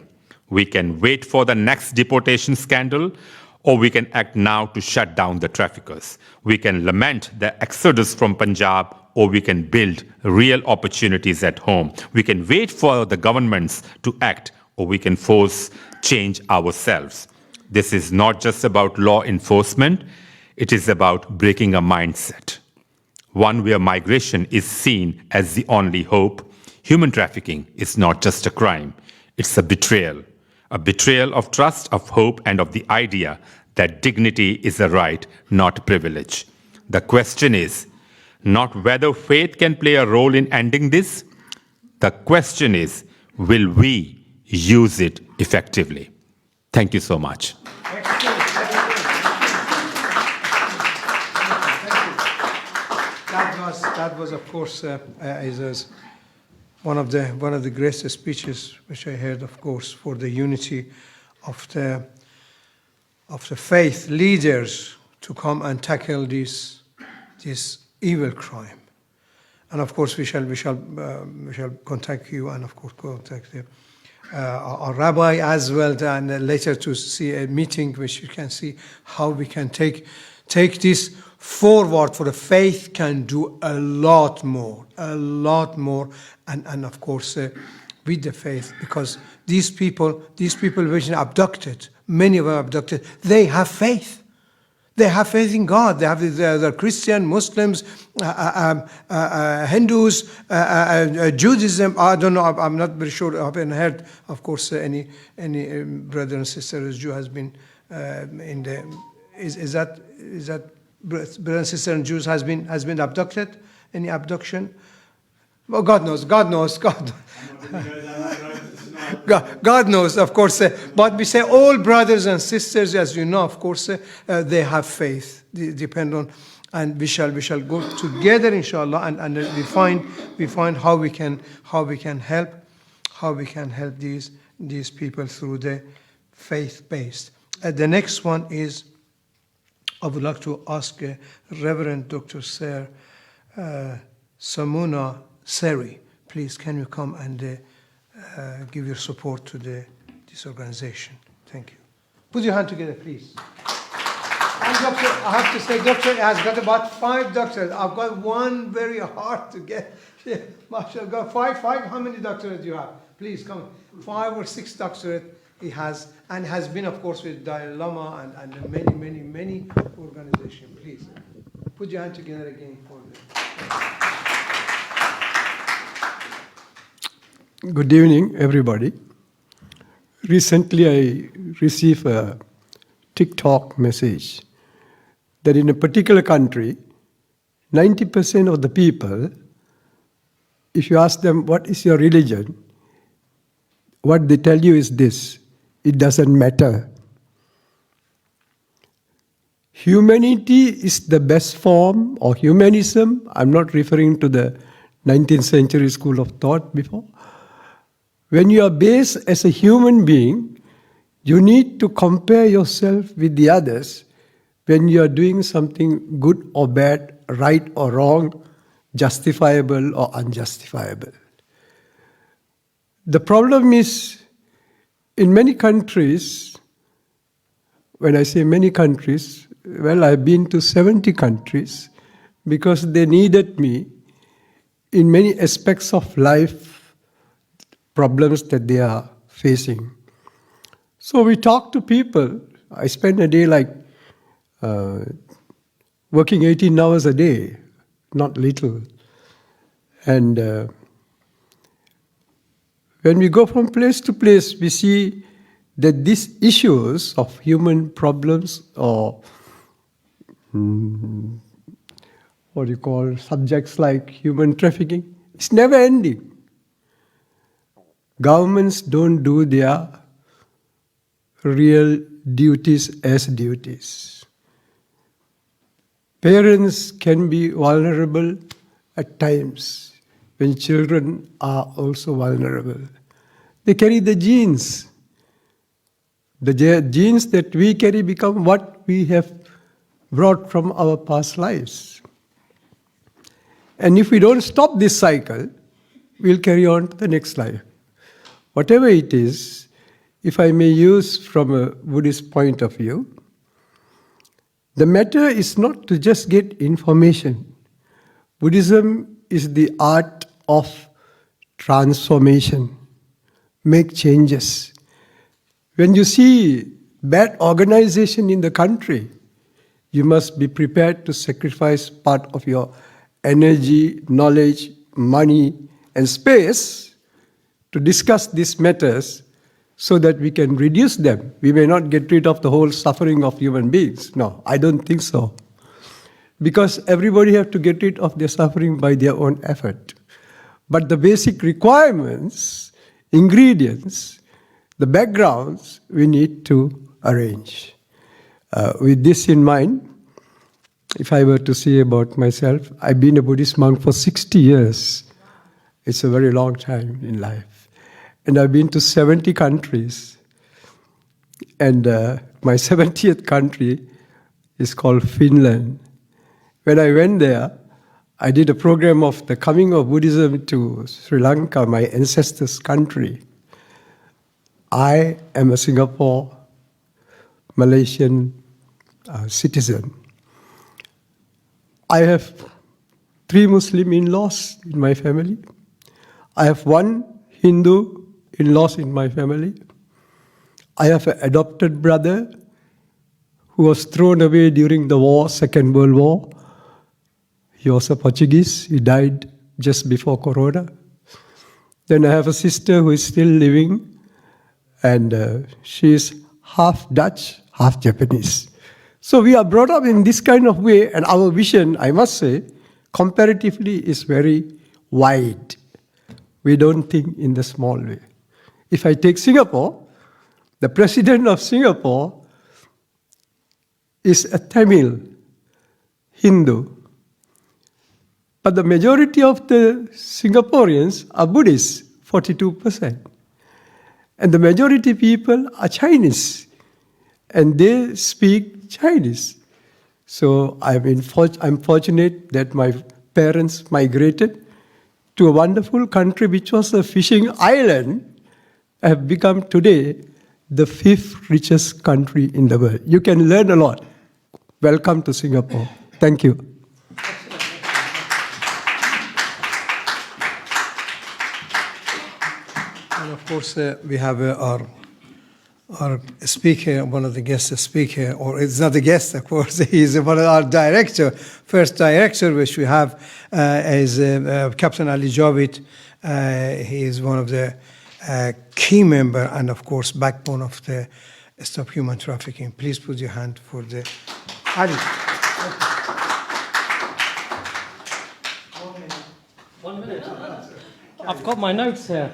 We can wait for the next deportation scandal, or we can act now to shut down the traffickers. We can lament the exodus from Punjab, or we can build real opportunities at home. We can wait for the governments to act, or we can force change ourselves. This is not just about law enforcement, it is about breaking a mindset. One where migration is seen as the only hope. Human trafficking is not just a crime, it's a betrayal of trust, of hope, and of the idea that dignity is a right, not privilege. The question is not whether faith can play a role in ending this. The question is, will we use it effectively? Thank you so much. That was, of course, is one of the greatest speeches which I heard, of course, for the unity of the faith leaders to come and tackle this evil crime. And of course, we shall contact you, and of course contact our rabbi as well, and later to see a meeting which you can see how we can take this forward. For the faith can do a lot more, and of course with the faith, because these people which are abducted, many of them abducted, they have faith. They have faith in God. They have the Christian, Muslims, Hindus, Judaism. I don't know. I'm not very sure. I haven't heard, of course, any brother and sister as Jew has been in the. Is that brother and sister and Jews has been abducted? Any abduction? Well, God knows. God knows. God knows, of course. But we say all brothers and sisters, as you know, of course, they have faith. They depend on, and we shall go together, inshallah, and we find how we can help these people through the faith-based. The next one is, I would like to ask Reverend Dr. Sir Samuna Seri, please, can you come and give your support to this organization? Thank you. Put your hand together, please. And doctor, I have to say, doctor has got about 5 doctors. I've got one very hard to get. MashaAllah, five. How many doctorates do you have? Please come. 5 or 6 doctorates. he has, and has been, of course, with Dalai Lama and many organizations. Please, put your hand together again for them. Good evening, everybody. Recently, I received a TikTok message that in a particular country, 90% of the people, if you ask them, what is your religion? What they tell you is this: it doesn't matter. Humanity is the best form, or humanism. I'm not referring to the 19th century school of thought before. When you are based as a human being, you need to compare yourself with the others when you are doing something good or bad, right or wrong, justifiable or unjustifiable. The problem is, in many countries, when I say many countries, well, I've been to 70 countries because they needed me in many aspects of life, problems that they are facing. So we talk to people. I spend a day like working 18 hours a day, not little. And when we go from place to place, we see that these issues of human problems, or what do you call subjects like human trafficking, it's never ending. Governments don't do their real duties as duties. Parents can be vulnerable at times when children are also vulnerable. They carry the genes. The genes that we carry become what we have brought from our past lives. And if we don't stop this cycle, we'll carry on to the next life. Whatever it is, if I may use from a Buddhist point of view, the matter is not to just get information. Buddhism is the art of transformation, make changes. When you see bad organization in the country, you must be prepared to sacrifice part of your energy, knowledge, money, and space to discuss these matters so that we can reduce them. We may not get rid of the whole suffering of human beings. No, I don't think so. Because everybody has to get rid of their suffering by their own effort. But the basic requirements, ingredients, the backgrounds, we need to arrange. With this in mind, if I were to say about myself, I've been a Buddhist monk for 60 years. It's a very long time in life. And I've been to 70 countries. And my 70th country is called Finland. When I went there, I did a program of the coming of Buddhism to Sri Lanka, my ancestors' country. I am a Singapore Malaysian citizen. I have 3 Muslim in-laws in my family. I have 1 Hindu in-laws in my family. I have an adopted brother who was thrown away during the war, Second World War. He was a Portuguese. He died just before Corona. Then I have a sister who is still living, and she is half Dutch, half Japanese. So we are brought up in this kind of way, and our vision, I must say, comparatively is very wide. We don't think in the small way. If I take Singapore, the president of Singapore is a Tamil Hindu. But the majority of the Singaporeans are Buddhists, 42%. And the majority people are Chinese, and they speak Chinese. So I'm fortunate that my parents migrated to a wonderful country which was a fishing island, have become today the 5th richest country in the world. You can learn a lot. Welcome to Singapore. Thank you. And of course, we have our our speaker, one of the guest speaker, or it's not a guest, of course, he's one of our director, first director, which we have is Captain Ali Jawid. He is one of the key member and, of course, backbone of the Stop Human Trafficking. Please put your hand for the Ali. 1 minute. I've got my notes here.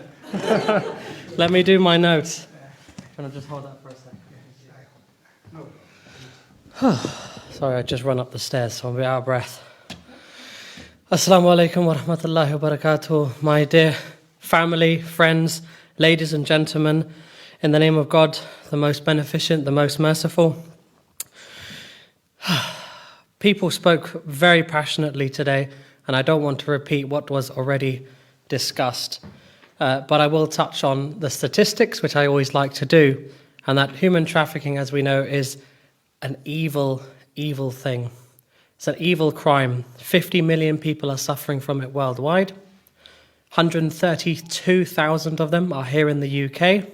Let me do my notes. Can I just hold that for a second? Sorry, I just run up the stairs, so I'm a bit out of breath. Assalamu alaikum wa rahmatullahi wa barakatuh. My dear family, friends, ladies and gentlemen, in the name of God, the most beneficent, the most merciful. People spoke very passionately today, and I don't want to repeat what was already discussed. But I will touch on the statistics, which I always like to do, and that human trafficking, as we know, is an evil, evil thing. It's an evil crime. 50 million people are suffering from it worldwide. 132,000 of them are here in the UK.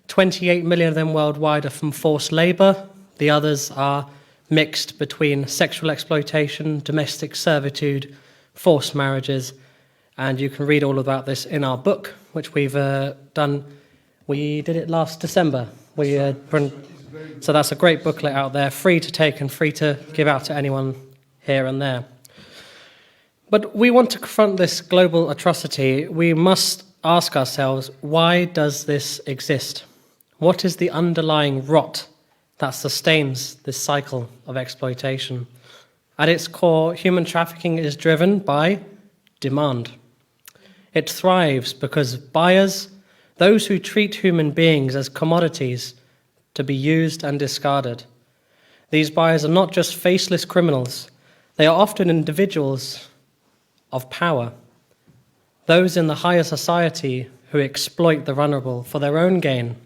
28 million of them worldwide are from forced labour. The others are mixed between sexual exploitation, domestic servitude, forced marriages. And you can read all about this in our book, which we've done. We did it last December. So that's a great booklet out there, free to take and free to give out to anyone here and there. But we want to confront this global atrocity. We must ask ourselves, why does this exist? What is the underlying rot that sustains this cycle of exploitation? At its core, human trafficking is driven by demand. It thrives because buyers, those who treat human beings as commodities to be used and discarded. These buyers are not just faceless criminals. They are often individuals of power, those in the higher society who exploit the vulnerable for their own gain.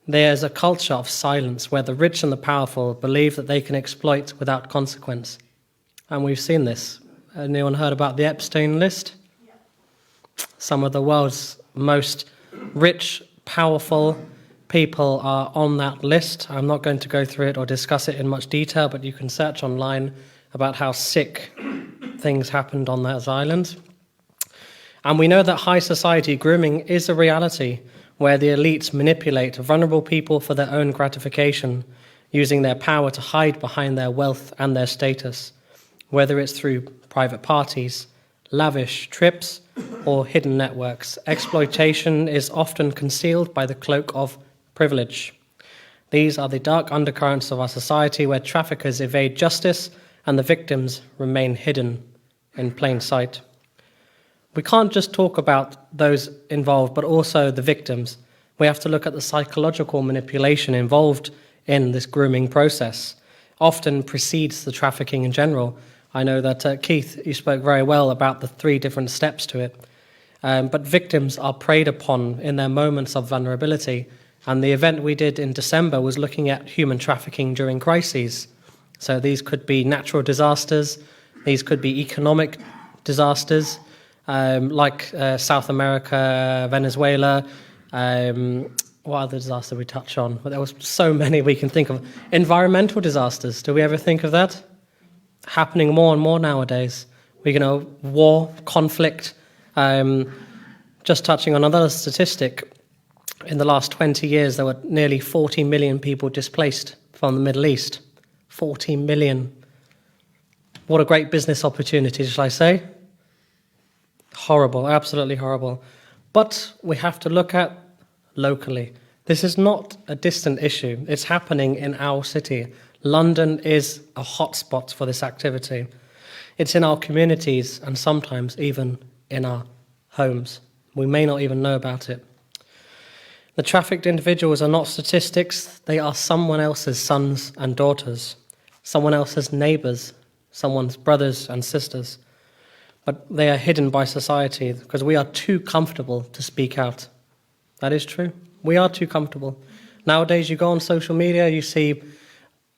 There's a culture of silence where the rich and the powerful believe that they can exploit without consequence. And we've seen this. Anyone heard about the Epstein list? Some of the world's most rich, powerful people are on that list. I'm not going to go through it or discuss it in much detail, but you can search online about how sick things happened on those islands. And we know that high society grooming is a reality where the elites manipulate vulnerable people for their own gratification, using their power to hide behind their wealth and their status, whether it's through private parties, lavish trips, or hidden networks. Exploitation is often concealed by the cloak of privilege. These are the dark undercurrents of our society where traffickers evade justice and the victims remain hidden in plain sight. We can't just talk about those involved, but also the victims. We have to look at the psychological manipulation involved in this grooming process. Often precedes the trafficking in general. I know that, Keith, you spoke very well about the 3 different steps to it. But victims are preyed upon in their moments of vulnerability. And the event we did in December was looking at human trafficking during crises. So these could be natural disasters, these could be economic disasters, like South America, Venezuela. What other disaster we touch on? But there was so many we can think of. Environmental disasters, do we ever think of that? Happening more and more nowadays. War, conflict. Just touching on another statistic, in the last 20 years there were nearly 40 million people displaced from the Middle East. 40 million. What a great business opportunity, shall I say? Horrible, absolutely horrible. But we have to look at locally. This is not a distant issue. It's happening in our city. London is a hotspot for this activity. It's in our communities and sometimes even in our homes. We may not even know about it. The trafficked individuals are not statistics. They are someone else's sons and daughters, someone else's neighbours, someone's brothers and sisters. But they are hidden by society because we are too comfortable to speak out. That is true. We are too comfortable. Nowadays, you go on social media, you see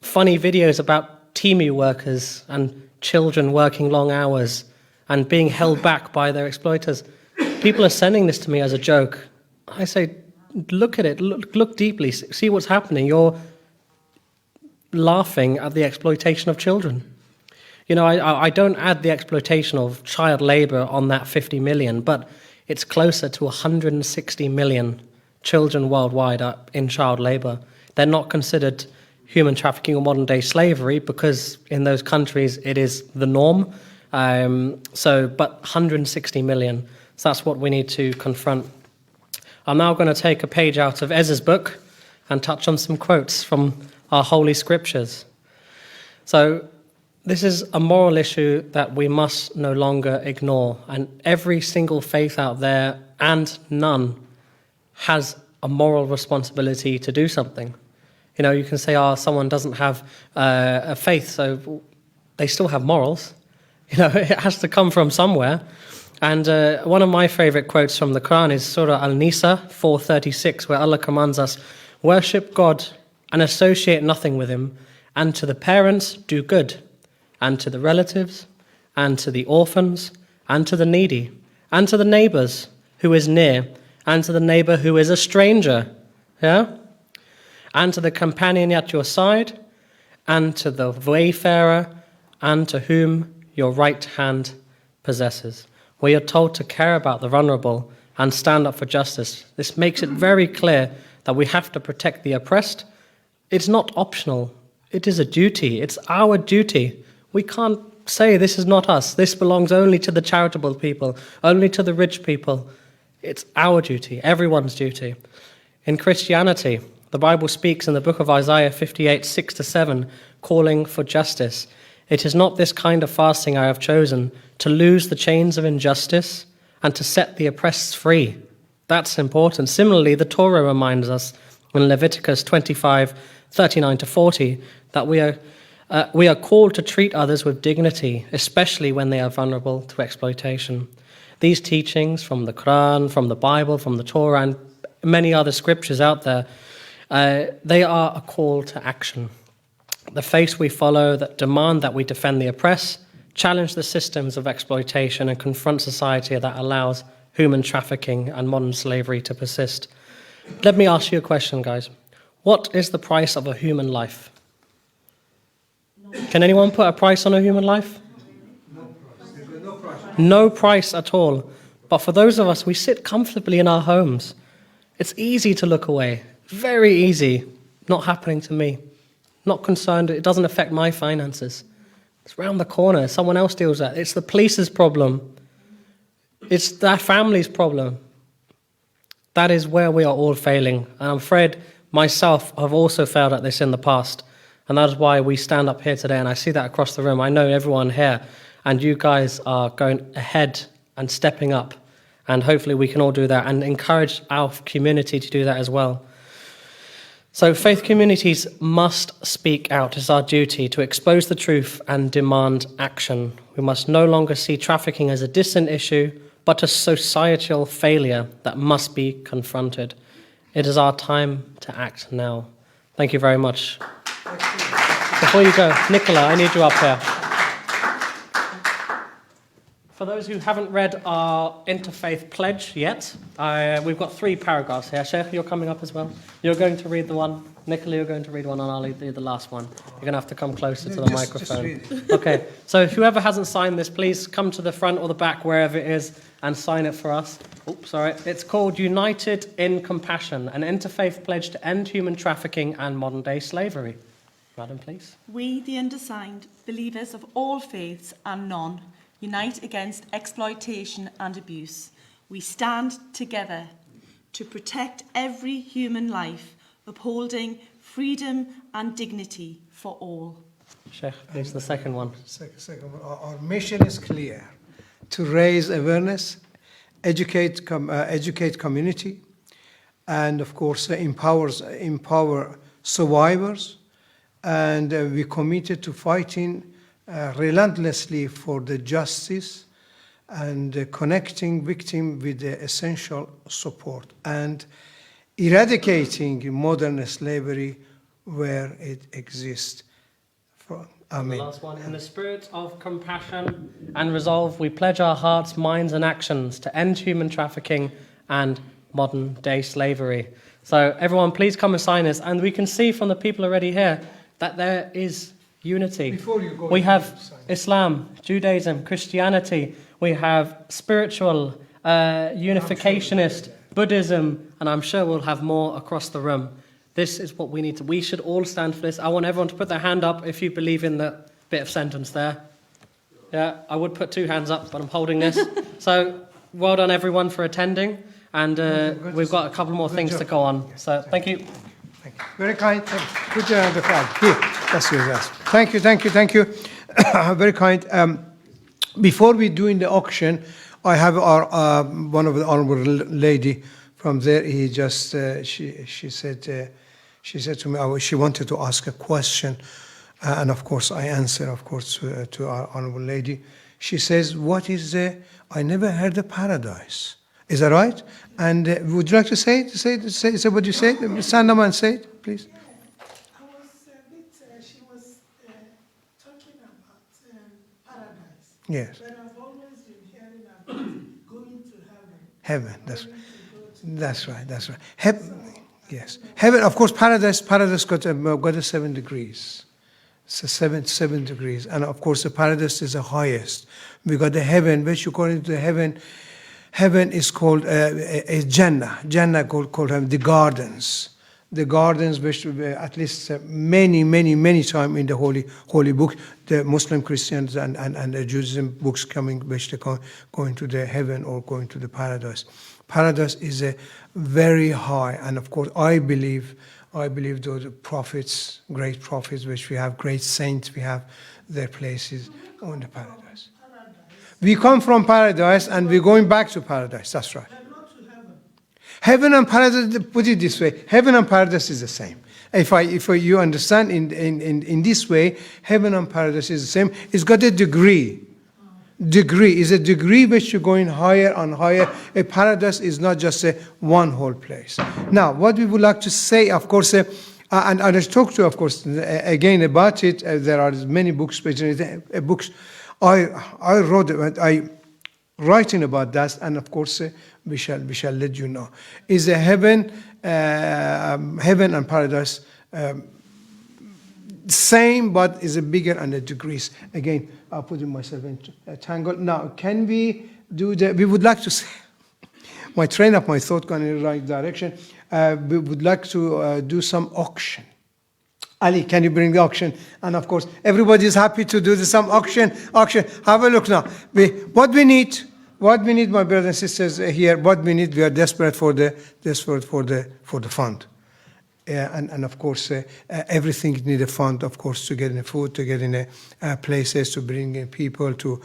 funny videos about Temu workers and children working long hours and being held back by their exploiters. People are sending this to me as a joke. I say, look at it, look deeply, see what's happening. You're laughing at the exploitation of children. You know, I don't add the exploitation of child labor on that 50 million, but it's closer to 160 million children worldwide are in child labor. They're not considered human trafficking or modern-day slavery because in those countries it is the norm. But 160 million, so that's what we need to confront. I'm now going to take a page out of Ezra's book and touch on some quotes from our holy scriptures. So this is a moral issue that we must no longer ignore, and every single faith out there, and none, has a moral responsibility to do something. You know, you can say, someone doesn't have a faith, so they still have morals. You know, it has to come from somewhere. And one of my favorite quotes from the Quran is Surah Al-Nisa 4:36, where Allah commands us, worship God and associate nothing with him, and to the parents do good, and to the relatives, and to the orphans, and to the needy, and to the neighbors who is near, and to the neighbor who is a stranger, and to the companion at your side, and to the wayfarer, and to whom your right hand possesses. We are told to care about the vulnerable and stand up for justice. This makes it very clear that we have to protect the oppressed. It's not optional. It is a duty. It's our duty. We can't say this is not us. This belongs only to the charitable people, only to the rich people. It's our duty, everyone's duty. In Christianity, the Bible speaks in the book of Isaiah 58, 6-7, calling for justice. It is not this kind of fasting I have chosen, to loose the chains of injustice and to set the oppressed free. That's important. Similarly, the Torah reminds us in Leviticus 25, 39-40, that we are called to treat others with dignity, especially when they are vulnerable to exploitation. These teachings from the Quran, from the Bible, from the Torah, and many other scriptures out there, they are a call to action. The faiths we follow that demand that we defend the oppressed, challenge the systems of exploitation, and confront society that allows human trafficking and modern slavery to persist. Let me ask you a question, guys. What is the price of a human life? Can anyone put a price on a human life? No price. No price at all. But for those of us, we sit comfortably in our homes. It's easy to look away. Very easy. Not happening to me. Not concerned. It doesn't affect my finances. It's around the corner. Someone else deals with that. It's the police's problem. It's their family's problem. That is where we are all failing. And I'm afraid myself have also failed at this in the past. And that is why we stand up here today. And I see that across the room. I know everyone here. And you guys are going ahead and stepping up. And hopefully we can all do that and encourage our community to do that as well. So faith communities must speak out. It's our duty to expose the truth and demand action. We must no longer see trafficking as a distant issue, but a societal failure that must be confronted. It is our time to act now. Thank you very much. Before you go, Nicola, I need you up here. For those who haven't read our Interfaith Pledge yet, we've got 3 paragraphs here. Sheikh, you're coming up as well. You're going to read the one. Nicola, you're going to read one, and I'll read the last one. You're going to have to come closer to the microphone. Okay, so whoever hasn't signed this, please come to the front or the back, wherever it is, and sign it for us. Oops, sorry. It's called United in Compassion, an interfaith pledge to end human trafficking and modern-day slavery. Madam, please. We, the undersigned, believers of all faiths and none, unite against exploitation and abuse. We stand together to protect every human life, upholding freedom and dignity for all. Sheikh, please, the second one. Second one. Our mission is clear: to raise awareness, educate community, and of course empower survivors. And we committed to fighting relentlessly for the justice and connecting victims with the essential support and eradicating modern slavery where it exists. Amen. The last one. In the spirit of compassion and resolve, we pledge our hearts, minds, and actions to end human trafficking and modern day slavery. So everyone, please come and sign this. And we can see from the people already here that there is unity. Before you go, we have Islam, Judaism, Christianity. We have spiritual, unificationist, Buddhism, and I'm sure we'll have more across the room. This is what we need to. We should all stand for this. I want everyone to put their hand up if you believe in the bit of sentence there. Yeah, I would put 2 hands up, but I'm holding this. So well done, everyone, for attending. And we've got a couple more things to go on. So thank you. Thank you. Very kind. Thank you. Put your hand on the flag. Here, that's yours. Yes. Thank you, thank you, thank you. Very kind. Before we do in the auction, I have our one of the honorable lady from there. He just she said to me she wanted to ask a question, and of course I answer, of course, to our honorable lady. She says, "What is the? I never heard of paradise. Is that right? And would you like to say it? Say what you say? Stand up and say it, please." I was a bit, she was talking about paradise. Yes. But I've always been hearing about going to heaven. Heaven. That's right. That's right. Yes. Heaven. Of course, paradise got a 7 degrees. It's a seven degrees, and of course, the paradise is the highest. We got the heaven, which according to the heaven. Heaven is called a Jannah. Jannah called the gardens. The gardens, which at least many times in the holy book, the Muslim, Christians, and the Judaism books coming, which they going to the heaven or going to the paradise. Paradise is a very high, and of course, I believe those prophets, great prophets, which we have, great saints, we have their places on the paradise. We come from paradise and we're going back to paradise. That's right. Heaven and paradise, put it this way, heaven and paradise is the same. If you understand in this way, heaven and paradise is the same. It's got a degree. Degree is a degree which you're going higher and higher. A paradise is not just a one whole place. Now, what we would like to say, of course, and I talk to, of course, again about it. There are many books, books. I wrote it. I writing about that, and of course we shall let you know. Is a heaven and paradise same, but is a bigger and a degrees. Again, I'm putting myself in a tangle. Now, can we do that? We would like to say, my train of my thought going in the right direction. We would like to do some auction. Ali, can you bring the auction? And of course, everybody is happy to do some auction. Have a look now. What we need, my brothers and sisters here, what we need, we are desperate for the fund. And of course, everything need a fund, of course, to get in food, to get in places, to bring in people, to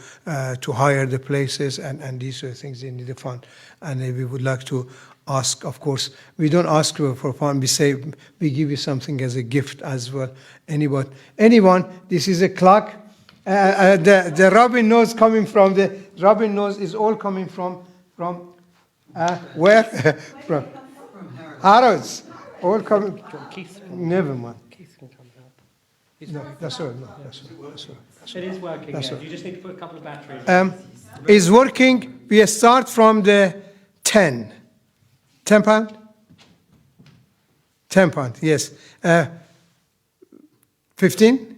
hire the places, and these sort of things, they need a fund. And we would like to ask, of course, we don't ask for fund, we say, we give you something as a gift as well. Anyone, this is a clock. The robin nose coming from the robin nose is all coming from where? From Harrods. All coming. Never mind. Keith can come help. No, that's all. No, that's all. It is working. That's Yeah. all. You just need to put a couple of batteries. Is working. We start from the 10. 10 pound? 10 pound, yes. 15?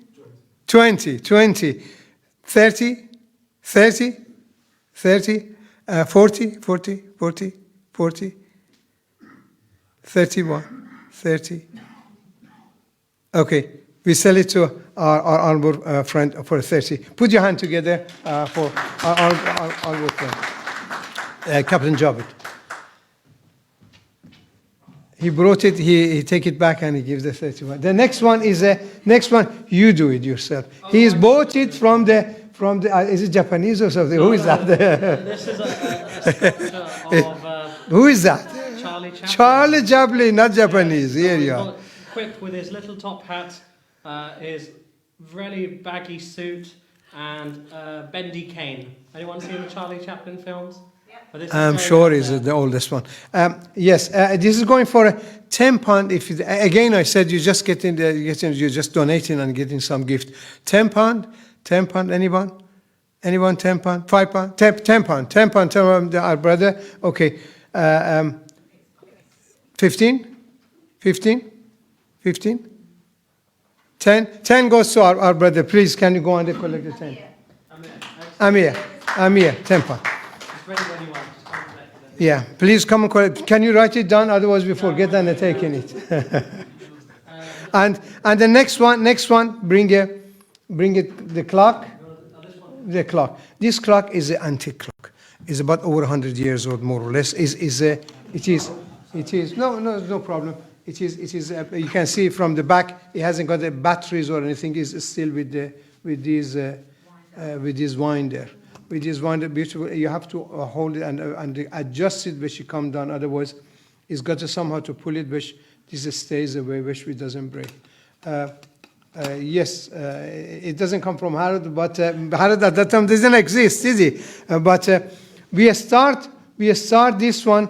20, 30, 40, 31, 30. Okay, we sell it to our honorable friend for 30. Put your hand together for our honorable friend, Captain Jobit. He brought it, he take it back and he gives the 31. The next one is you do it yourself. He bought it from the is it Japanese or something? Who is that? This is a sculpture of who is that? Charlie Chaplin. Charlie Chaplin, not Japanese. Here you are. Equipped with his little top hat, his really baggy suit, and bendy cane. Anyone seen the Charlie Chaplin films? I'm sure is the oldest one. Yes, this is going for £10. If you, again, I said you just you're just donating and getting some gift. £10. Anyone? Anyone? £10? £5? £10. £10. Our brother. Okay. 15? 15? 15? 10? 10 goes to our brother. Please, can you go and collect the 10? Amir, 10 pounds. Yeah, please come and collect. Can you write it down? Otherwise we forget and they're taking it. and the next one, bring it, the clock. The clock. This clock is an antique clock. It's about over 100 years old, more or less. It is. No problem. It is. You can see from the back. It hasn't got the batteries or anything. It's still with this winder. With this winder, beautiful. You have to hold it and adjust it, which it come down. Otherwise, it's got to somehow to pull it, which this stays away, which it doesn't break. Yes, it doesn't come from Harrod, but Harrod at that time doesn't exist, is it? But we start this one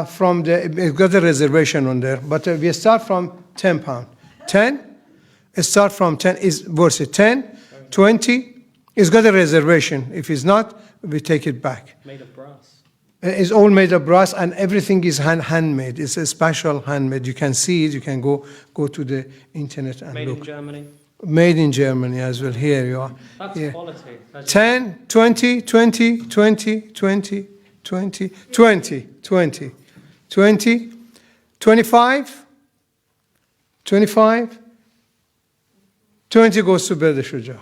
from it's got a reservation on there, but we start from £10. 10, start from 10 is worth it. 10, 20, it's got a reservation. If it's not, we take it back. Made of brass. It's all made of brass, and everything is handmade. It's a special handmade. You can see it. You can go to the internet and look. Made in Germany. Made in Germany as well. Here you are. That's here. Quality. 10, 20, 20, 20, 20, 20, 20, 20, 20, 25, 25, 20 goes to Brother Shuja.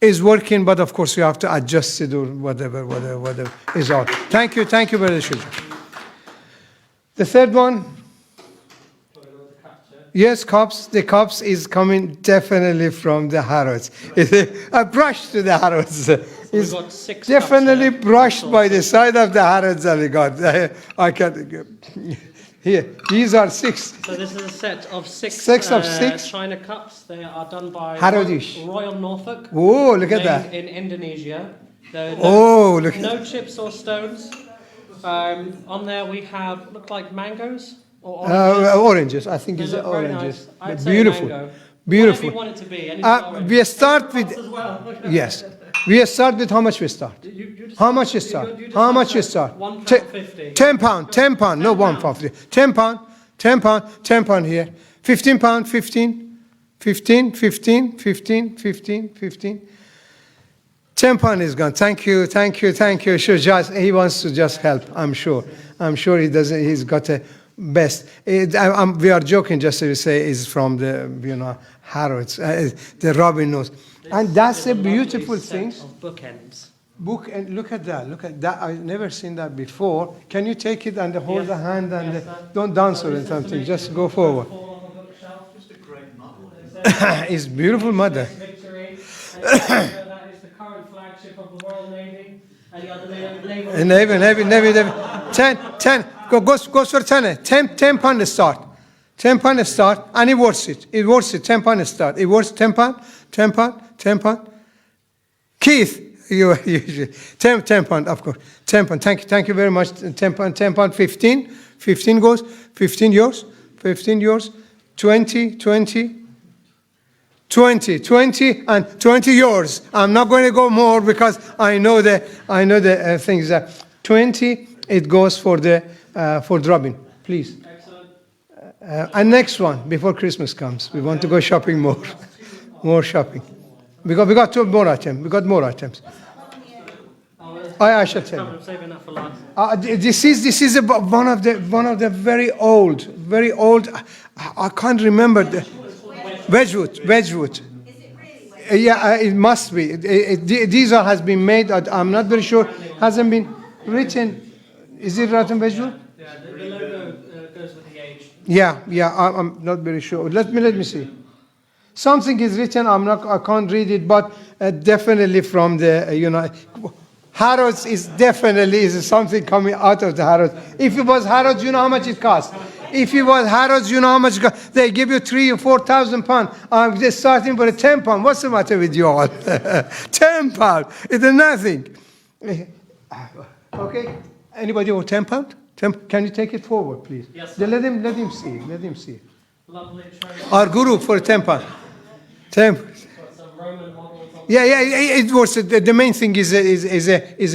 It's working, but of course you have to adjust it or whatever is out. Thank you, Brother Shuja. The third one. Yes, cups. The cups is coming definitely from the Harrods. It's a brush to the Harrods. It's got 6 definitely cups brushed by the side of the Harrods that we got. I can't. Here, these are 6. So this is a set of 6 China cups. They are done by Harrodish. Royal Norfolk. Oh, look at that. In Indonesia. Look at no chips or stones. On there we have, look like mangoes or oranges. I think it's oranges. Nice. Beautiful. Beautiful. Whatever you want it to be. We start with, yes. We start with how much we start? How much you start? How much you start? £1.50. £10. No, £1.50. £10 here. £15. 15. £10 is gone. Thank you. Sure, he wants to just help. I'm sure he doesn't. He's got a best. We are joking, just to say, is from the Harrods, the Robin knows. And that's a beautiful thing. Of bookends. And look at that. I've never seen that before. Can you take it and hold the hand and don't dance or something? Just go forward. Just a great model. It's beautiful mother. That is the current flagship of the Royal Navy. Any other Navy. 10. Goes for 10. £10 start. £10 start, and it worth it. £10 start. It worth £10. £10. Keith, you £10, of course. £10. Thank you very much. £10. 15. 15 goes. 15 yours. 20, and 20 yours. I'm not going to go more because I know the things. 20. It goes for Robin, please. And next one before Christmas comes. We want to go shopping more. More shopping. We got more items. I shall tell you. I'm saving that for last. This is one of the very old. I can't remember the Wedgwood. Is it really Wedgwood? Yeah, it must be. These has been made. I'm not very sure. Hasn't been written. Is it written Wedgwood? Yeah, the logo goes with the age. Yeah. I'm not very sure. Let me see. Something is written. I can't read it, but definitely from the Harrods is definitely something coming out of the Harrods. If it was Harrods, you know how much it costs. If it was Harrods, you know how much it costs. They give you £3,000 or £4,000. I'm just starting for £10. What's the matter with you all? £10. It's nothing. Okay. Anybody want £10? Can you take it forward, please? Yes. Let him see. Lovely. Our guru for £10. 10. Yeah. It was the main thing is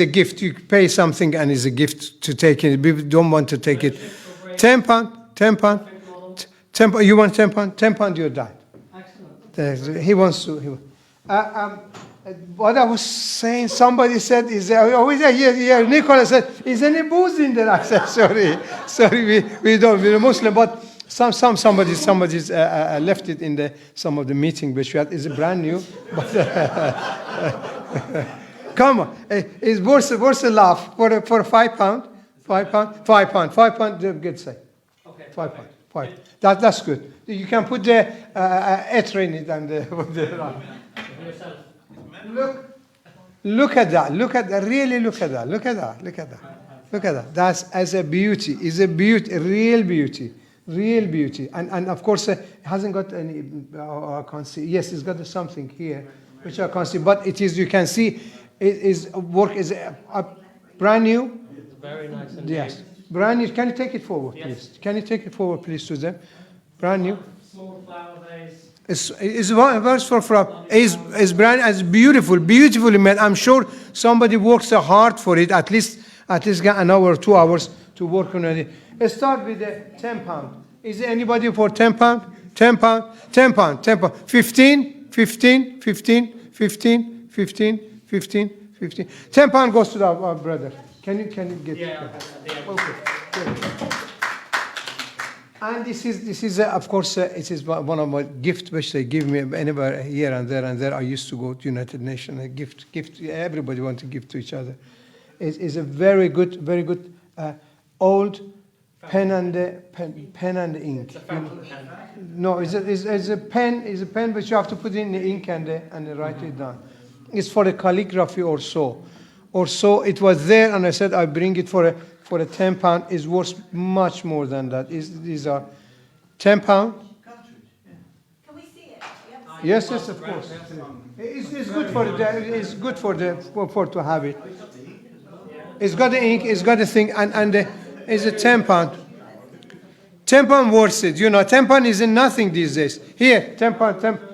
a gift. You pay something and it's a gift to take it. People don't want to take it. £10. £10. £10. You want £10? £10, you're done. Excellent. He wants to. What I was saying, somebody said, is there, Nicola said, is there any booze in there? I said, sorry, we don't, we're Muslim, but somebody's left it in some of the meeting which we had. It's brand new, but come on, it's worth a laugh for £5. £5, good say. Okay. £5. That's good. You can put the ether in it and Look at that. Really look at that. That's as a beauty. Is a beauty, real beauty. And of course, it hasn't got any. I can't see. Yes, it's got something here, which I can't see. But it is. You can see, it is work is brand new. Very nice. Indeed. Yes, brand new. Can you take it forward, please? Can you take it forward, please, to them? Brand new. Small flower vase. It's one verse for is brand as beautifully made. I'm sure somebody works hard for it. At least get an hour or 2 hours to work on it. Let's start with the £10. Is there anybody for £10? £10. 15. £10 goes to our brother. Can you get? Yeah. Okay. Good. And this is of course, it is one of my gifts which they give me anywhere here and there. I used to go to United Nations. I gift. Everybody wants to give to each other. It's a very good old pen and ink. It's a fountain pen. No, it's a pen. It's a pen which you have to put in the ink and write it down. It's for the calligraphy or so. It was there, and I said I bring it for a £10. Is worth much more than that. These are £10. Can we see it? Yes, of course. It's good for to have it. It's got the ink. It's got the thing, and it's a £10. £10 worth it. £10 is nothing these days. Here, £10.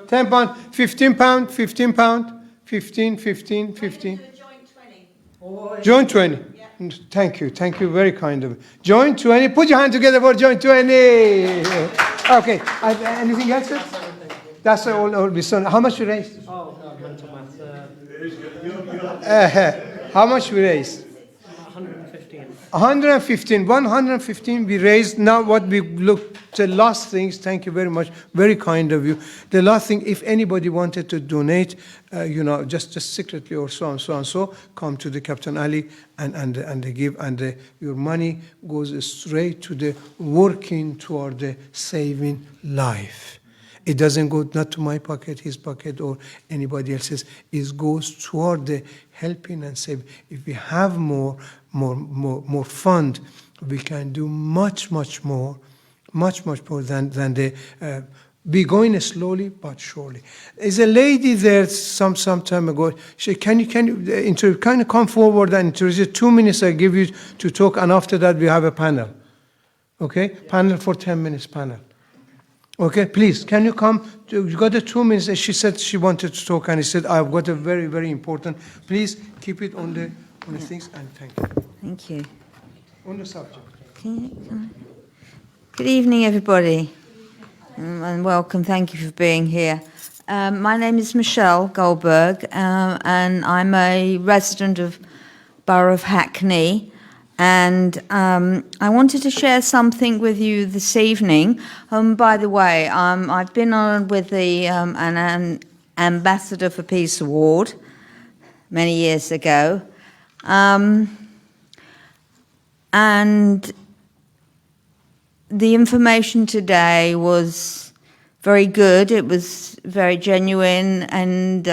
£10. £15. 15. Join 20. Yeah. Thank you, very kind of you. Join 20. Put your hand together for join 20. Okay. Anything else? That's all. How much we raised? Oh, no, mental math. How much we raised? 115 we raised. Now what we look, the last things, thank you very much, very kind of you. The last thing, if anybody wanted to donate, just secretly or so and so, come to the Captain Ali and they give, and your money goes straight to the working toward the saving life. It doesn't go not to my pocket, his pocket, or anybody else's. It goes toward the helping and saving. If we have more fund, we can do much more than the be going slowly but surely. There's a lady there some time ago. She can you kind of come forward and introduce 2 minutes. I give you to talk, and after that we have a panel. Okay, yeah. Panel for 10 minutes. Panel. Okay, please, can you come? You got the 2 minutes. She said she wanted to talk, and he said, I've got a very, very important. Please keep it on the things, and thank you. Thank you. On the subject. Good evening, everybody, and welcome. Thank you for being here. My name is Michelle Goldberg, and I'm a resident of Borough of Hackney. And I wanted to share something with you this evening. By the way, I've been on with the an Ambassador for Peace Award many years ago. And the information today was very good. It was very genuine and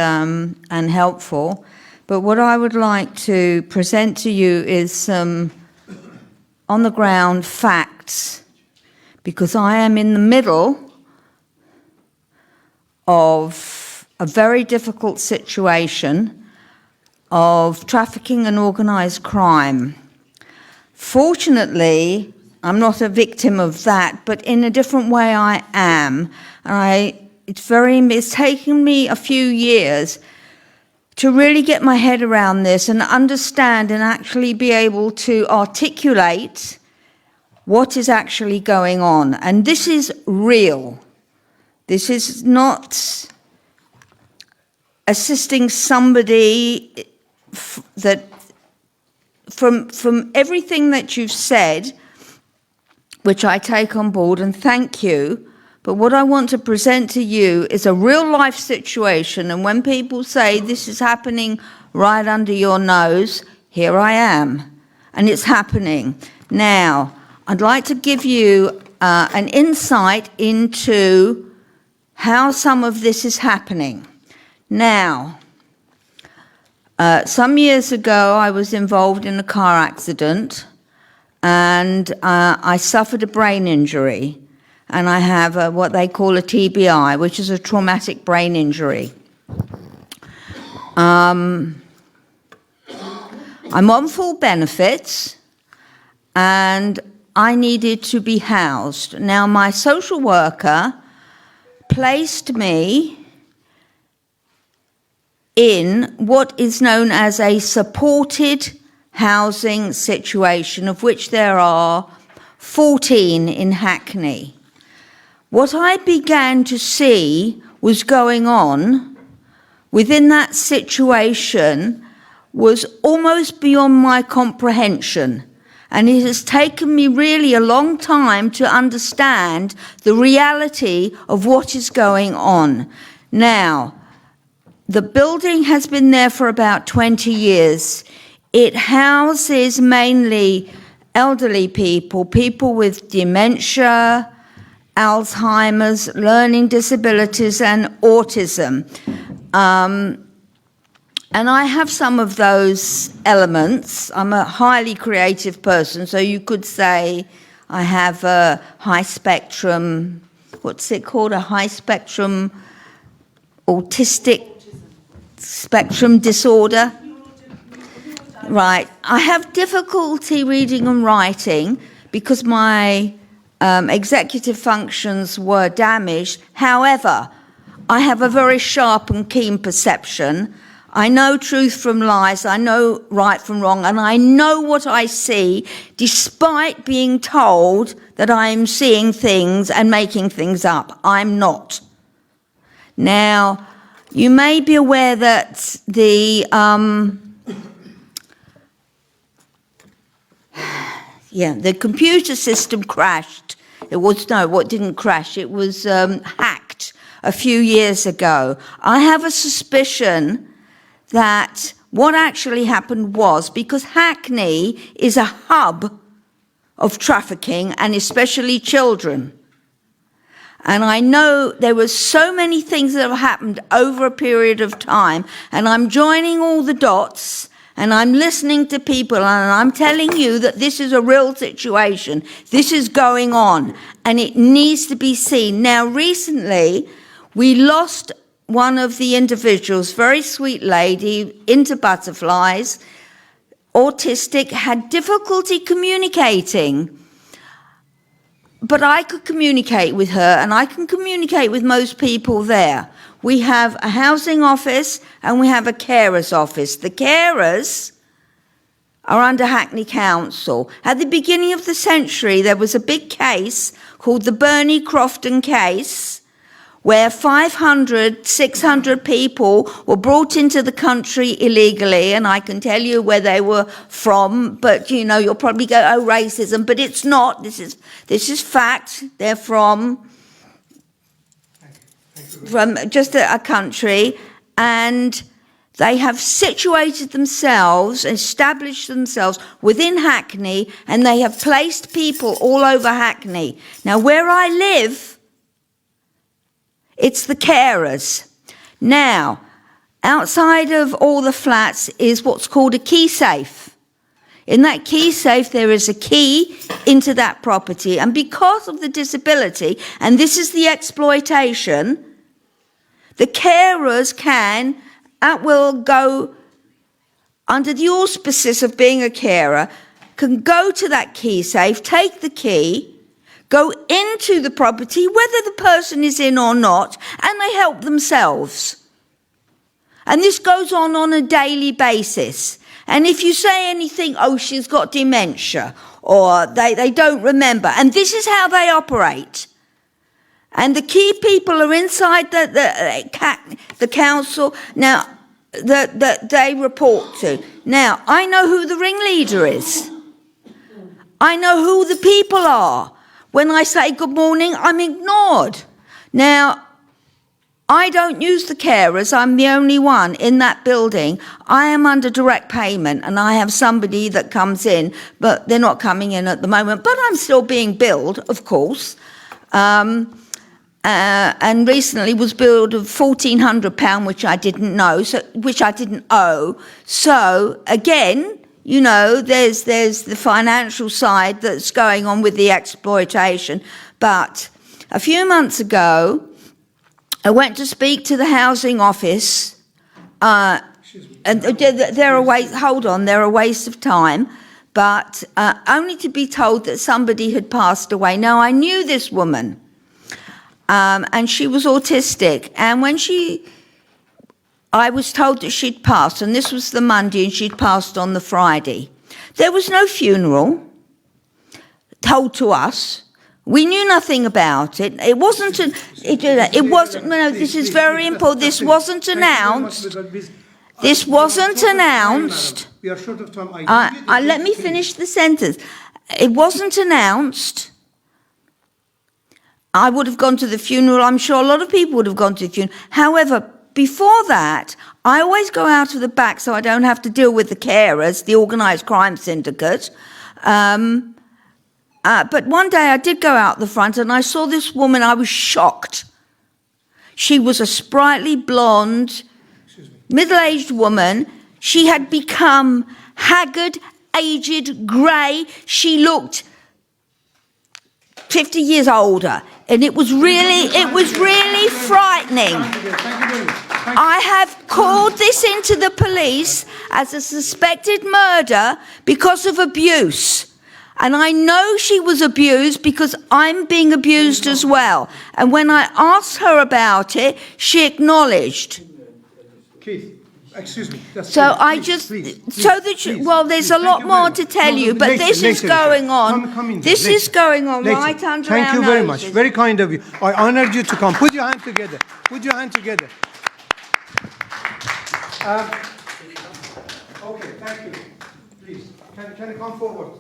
helpful. But what I would like to present to you is some on-the-ground facts, because I am in the middle of a very difficult situation of trafficking and organised crime. Fortunately, I'm not a victim of that, but in a different way I am. And it's taken me a few years to really get my head around this and understand and actually be able to articulate what is actually going on. And this is real. This is not assisting somebody that from everything that you've said, which I take on board and thank you, but what I want to present to you is a real life situation, and when people say this is happening right under your nose, here I am, and it's happening. Now, I'd like to give you an insight into how some of this is happening. Now, some years ago, I was involved in a car accident, and I suffered a brain injury, and I have what they call a TBI, which is a traumatic brain injury. I'm on full benefits, and I needed to be housed. Now, my social worker placed me in what is known as a supported housing situation, of which there are 14 in Hackney. What I began to see was going on within that situation was almost beyond my comprehension. And it has taken me really a long time to understand the reality of what is going on. Now, the building has been there for about 20 years. It houses mainly elderly people, people with dementia, Alzheimer's, learning disabilities, and autism. And I have some of those elements. I'm a highly creative person, so you could say I have a high spectrum, what's it called, a high spectrum autistic spectrum disorder. Right. I have difficulty reading and writing because my executive functions were damaged. However, I have a very sharp and keen perception. I know truth from lies, I know right from wrong, and I know what I see, despite being told that I am seeing things and making things up. I'm not. Now, you may be aware that the computer system crashed. What didn't crash? It was hacked a few years ago. I have a suspicion that what actually happened was, because Hackney is a hub of trafficking, and especially children. And I know there were so many things that have happened over a period of time, and I'm joining all the dots, and I'm listening to people, and I'm telling you that this is a real situation. This is going on, and it needs to be seen. Now, recently, we lost one of the individuals, very sweet lady, into butterflies, autistic, had difficulty communicating. But I could communicate with her, and I can communicate with most people there. We have a housing office and we have a carers office. The carers are under Hackney Council. At the beginning of the century, there was a big case called the Bernie Crofton case, where 500, 600 people were brought into the country illegally, and I can tell you where they were from, but you'll probably go, oh, racism, but it's not. This is fact. They're from just a country, and they have situated themselves, established themselves within Hackney, and they have placed people all over Hackney. Now, where I live, it's the carers. Now, outside of all the flats is what's called a key safe. In that key safe, there is a key into that property. And because of the disability, and this is the exploitation, the carers can, at will, go under the auspices of being a carer, can go to that key safe, take the key, go into the property, whether the person is in or not, and they help themselves. And this goes on a daily basis. And if you say anything, oh, she's got dementia, or they don't remember. And this is how they operate. And the key people are inside the council now that they report to. Now, I know who the ringleader is. I know who the people are. When I say good morning, I'm ignored. Now, I don't use the carers. I'm the only one in that building. I am under direct payment, and I have somebody that comes in, but they're not coming in at the moment. But I'm still being billed, of course. And recently was billed of £1,400, which I didn't know, which I didn't owe. So again, you know, there's the financial side that's going on with the exploitation. But a few months ago, I went to speak to the housing office, and they're a waste of time, but only to be told that somebody had passed away. Now, I knew this woman, and she was autistic, and when I was told that she'd passed, and this was the Monday, and she'd passed on the Friday. There was no funeral told to us. We knew nothing about it. It wasn't. It wasn't. No, this is very important. This wasn't announced. This wasn't announced. We are short of time. Let me finish the sentence. It wasn't announced. I would have gone to the funeral. I'm sure a lot of people would have gone to the funeral. However, before that, I always go out of the back so I don't have to deal with the carers, the organised crime syndicate. But one day I did go out the front and I saw this woman. I was shocked. She was a sprightly, blonde, middle-aged woman. She had become haggard, aged, grey. She looked 50 years older. And it was really frightening. I have called this into the police as a suspected murder because of abuse. And I know she was abused because I'm being abused as well. And when I asked her about it, she acknowledged. Keith, excuse me. So I just, so that, well, there's a lot more to tell you, but this is going on. This is going on right under our noses. Thank you very much. Very kind of you. I honored you to come. Put your hand together. Put your hand together. Okay, thank you. Please, can you come forward?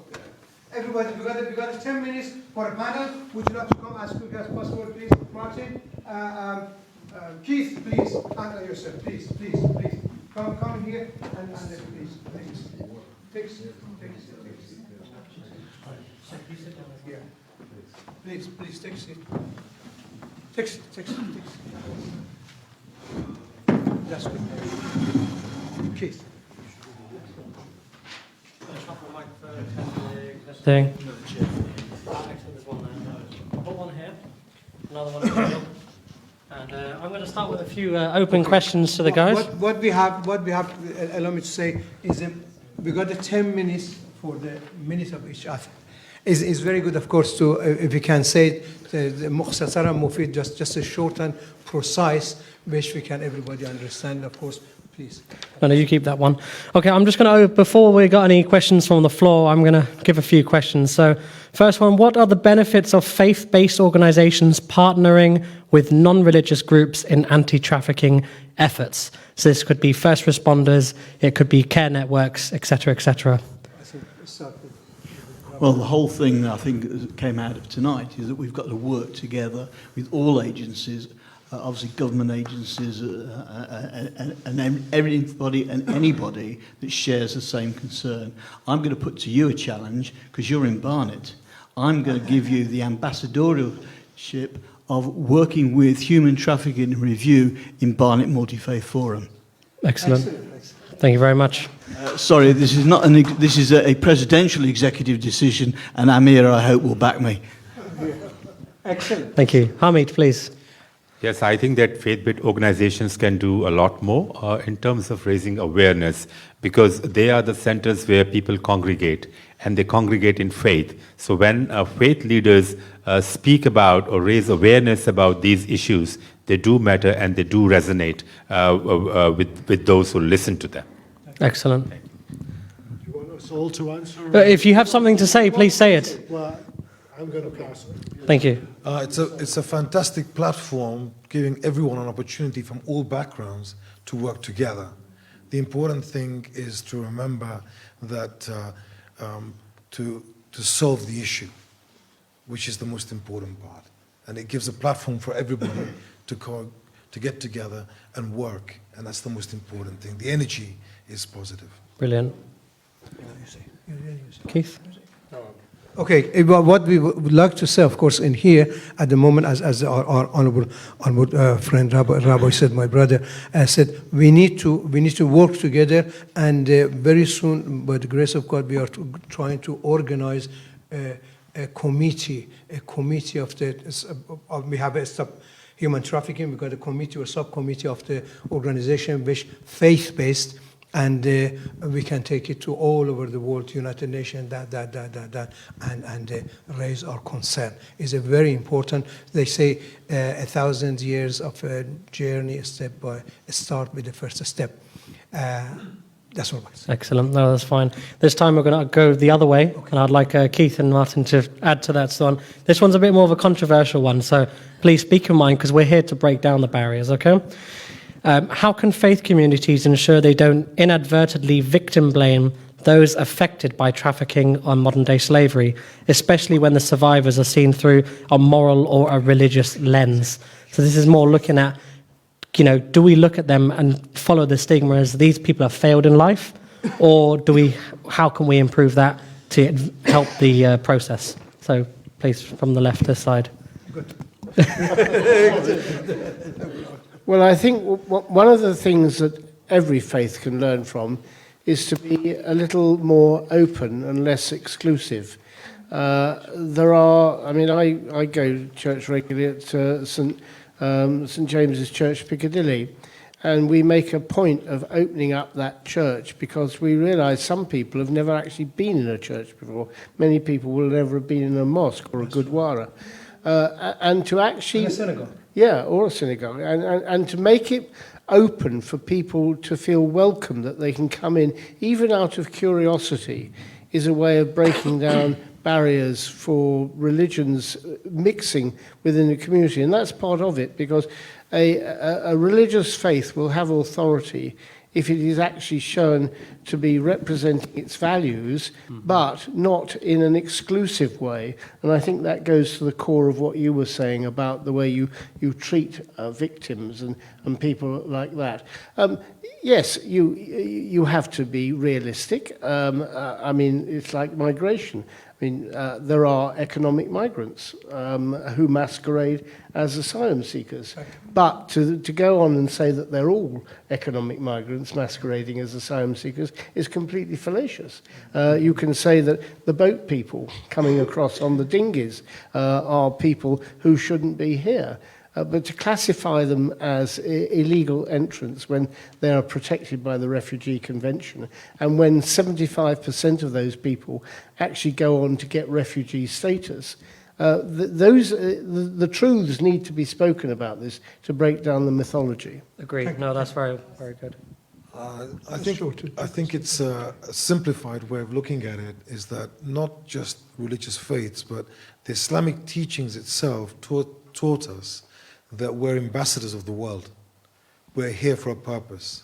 Everybody, we got 10 minutes for a panel. Would you like to come as quick as possible, please? Martin, Keith, please, handle yourself, please. Come here and please. Take a seat. Yeah. Please, take a seat. Take a seat. That's good. Keith. Thing. There's one there. I'll put one here, another one here. And I'm going to start with a few open questions to the guys. What we have, allow me to say, is we got the 10 minutes for the minutes of each other. Is very good, of course, to, if we can say, مختصرا مفيد, just a short and precise, which we can everybody understand, of course. Please. No, you keep that one. Okay, I'm just going to, before we got any questions from the floor, I'm going to give a few questions. So, first one, what are the benefits of faith-based organizations partnering with non-religious groups in anti-trafficking efforts? So this could be first responders, it could be care networks, etc., etc. Well, the whole thing, I think, that came out of tonight is that we've got to work together with all agencies, obviously government agencies and everybody and anybody that shares the same concern. I'm going to put to you a challenge, because you're in Barnet. I'm going to give you the ambassadorship of working with Human Trafficking Review in Barnet Multi-Faith Forum. Excellent. Thank you very much. Sorry, this is not this is a presidential executive decision, and Amir, I hope, will back me. Excellent. Thank you. Hamid, please. Yes, I think that faith-based organizations can do a lot more in terms of raising awareness, because they are the centers where people congregate, and they congregate in faith. So when faith leaders speak about or raise awareness about these issues, they do matter and they do resonate with those who listen to them. Excellent. Do you want us It's all to answer. If you have something to say, please say it. Well, I'm going to pass it. Thank you. It's a fantastic platform giving everyone an opportunity from all backgrounds to work together. The important thing is to remember that to solve the issue, which is the most important part. And it gives a platform for everybody to get together and work, and that's the most important thing. The energy is positive. Brilliant. Keith? Okay, what we would like to say, of course, in here at the moment, as our honorable friend Rabbi said, my brother said, we need to work together, and very soon, by the grace of God, we are trying to organize a committee of the. We have a human trafficking. We got a committee or subcommittee of the organization, which faith-based. And we can take it to all over the world, United Nations, and raise our concern. It's a very important. They say 1,000 years of a journey, start with the first step. That's all. Excellent. No, that's fine. This time we're going to go the other way, and I'd like Keith and Martin to add to that. So this one's a bit more of a controversial one, so please speak your mind, because we're here to break down the barriers, okay? How can faith communities ensure they don't inadvertently victim blame those affected by trafficking or modern-day slavery, especially when the survivors are seen through a moral or a religious lens? So this is more looking at, do we look at them and follow the stigma as these people have failed in life, or how can we improve that to help the process? So please, from the left this side. Good. Well, I think one of the things that every faith can learn from is to be a little more open and less exclusive. I go to church regularly at St James's Church, Piccadilly, and we make a point of opening up that church because we realise some people have never actually been in a church before. Many people will never have been in a mosque or a gurdwara. And to actually... In a synagogue. Yeah, or a synagogue. And to make it open for people to feel welcome, that they can come in, even out of curiosity, is a way of breaking down barriers for religions mixing within the community. And that's part of it, because a religious faith will have authority if it is actually shown to be representing its values, but not in an exclusive way. And I think that goes to the core of what you were saying about the way you treat victims and people like that. Yes, you have to be realistic. It's like migration. There are economic migrants who masquerade as asylum seekers. But to go on and say that they're all economic migrants masquerading as asylum seekers is completely fallacious. You can say that the boat people coming across on the dinghies are people who shouldn't be here. But to classify them as illegal entrants when they are protected by the Refugee Convention, and when 75% of those people actually go on to get refugee status, the truths need to be spoken about this to break down the mythology. Agreed. No, that's very, very good. I think it's a simplified way of looking at it is that not just religious faiths, but the Islamic teachings itself taught us that we're ambassadors of the world. We're here for a purpose.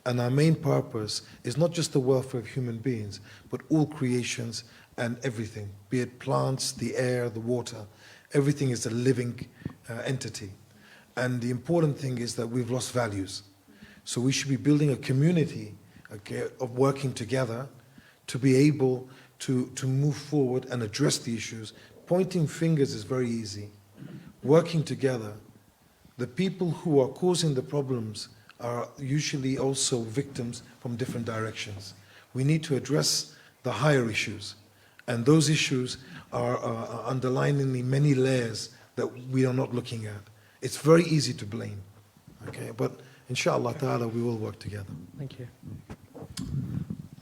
And our main purpose is not just the welfare of human beings, but all creations and everything, be it plants, the air, the water. Everything is a living entity. And the important thing is that we've lost values. So we should be building a community of working together to be able to move forward and address the issues. Pointing fingers is very easy. Working together, the people who are causing the problems are usually also victims from different directions. We need to address the higher issues, and those issues are underlining many layers that we are not looking at. It's very easy to blame, okay? But inshallah ta'ala, we will work together. Thank you.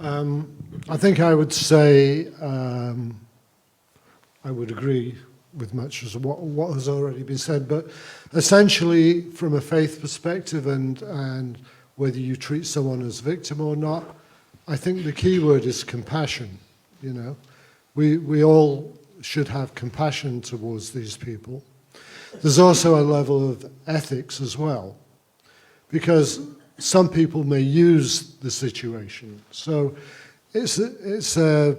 I think I would say I would agree with much as what has already been said, but essentially from a faith perspective and whether you treat someone as victim or not, I think the key word is compassion, you know. We all should have compassion towards these people. There's also a level of ethics as well, because some people may use the situation. So it's a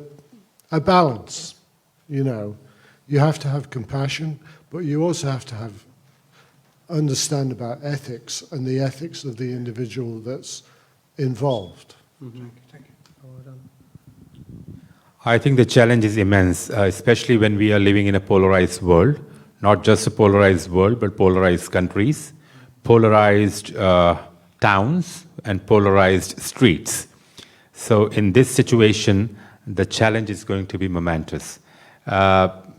balance, you know. You have to have compassion, but you also have to understand about ethics and the ethics of the individual that's involved. Mm-hmm. I think the challenge is immense, especially when we are living in a polarized world, not just a polarized world, but polarized countries, polarized towns, and polarized streets. So in this situation, the challenge is going to be momentous.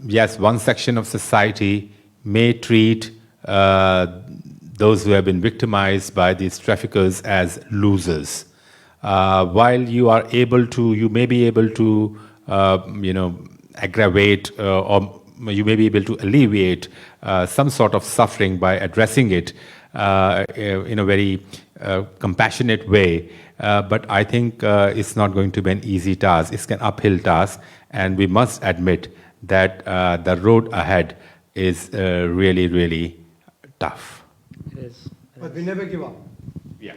Yes, one section of society may treat those who have been victimized by these traffickers as losers. While you may be able to aggravate or you may be able to alleviate some sort of suffering by addressing it in a very compassionate way. But I think it's not going to be an easy task. It's an uphill task, and we must admit that the road ahead is really, really tough. It is. But we never give up. Yeah.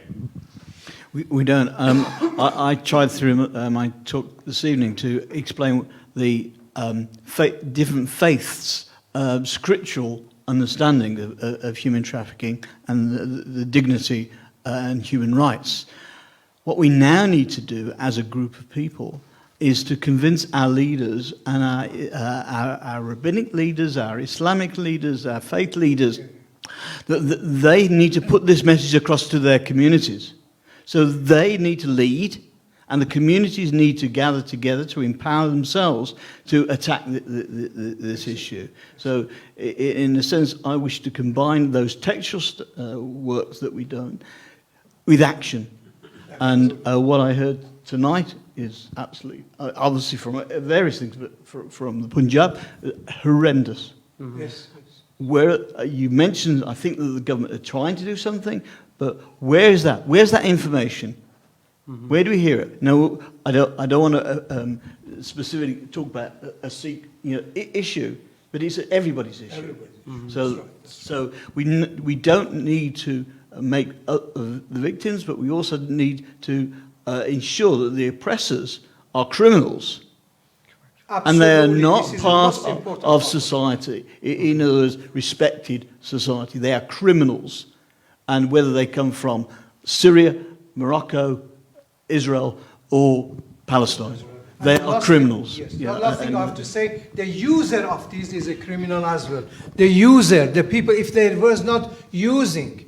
We don't. I tried through my talk this evening to explain the different faiths' scriptural understanding of human trafficking and the dignity and human rights. What we now need to do as a group of people is to convince our leaders and our rabbinic leaders, our Islamic leaders, our faith leaders, that they need to put this message across to their communities. So they need to lead, and the communities need to gather together to empower themselves to attack this issue. So in a sense, I wish to combine those textual works that we've done with action. And what I heard tonight is absolutely, obviously from various things, but from the Punjab, horrendous. Mm-hmm. Yes. Where you mentioned, I think that the government are trying to do something, but where is that? Where's that information? Mm-hmm. Where do we hear it? No, I don't want to specifically talk about a Sikh issue, but it's everybody's issue. Mm-hmm. So we don't need to make the victims, but we also need to ensure that the oppressors are criminals. Absolutely. And they are not part of society, in other words, respected society. They are criminals. And whether they come from Syria, Morocco, Israel, or Palestine, they are criminals. Yes. Yeah. The last thing I have to say, the user of this is a criminal as well. The user, the people, if they was not using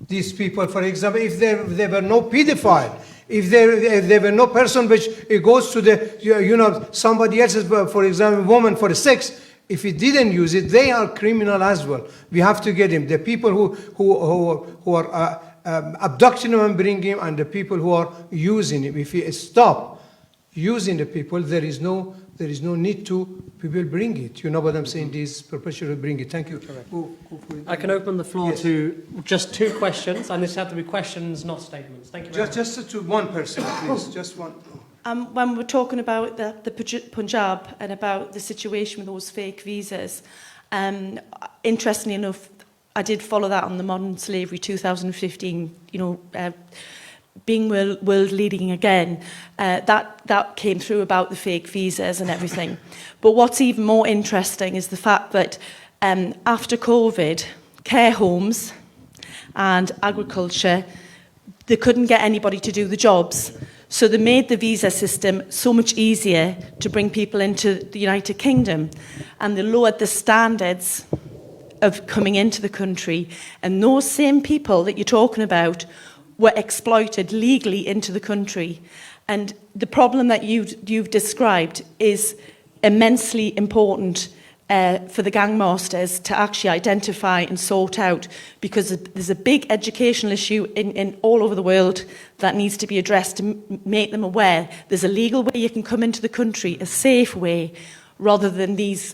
these people, for example, if there were no pedophile, if there were no person which goes to the, somebody else's, for example, woman for sex, if he didn't use it, they are criminal as well. We have to get him. The people who are abducting him and bringing him, and the people who are using him. If we stop using the people, there is no need to people bring it. You know what I'm saying? These perpetually bring it. Thank you. I can open the floor to just 2 questions, and this have to be questions, not statements. Thank you very much. Just to one person, please. Just one. When we're talking about the Punjab and about the situation with those fake visas, interestingly enough, I did follow that on the Modern Slavery 2015, being world leading again. That came through about the fake visas and everything. But what's even more interesting is the fact that after COVID, care homes and agriculture, they couldn't get anybody to do the jobs. So they made the visa system so much easier to bring people into the United Kingdom, and they lowered the standards of coming into the country. And those same people that you're talking about were exploited legally into the country. And the problem that you've described is immensely important for the gangmasters to actually identify and sort out, because there's a big educational issue in all over the world that needs to be addressed to make them aware there's a legal way you can come into the country, a safe way, rather than these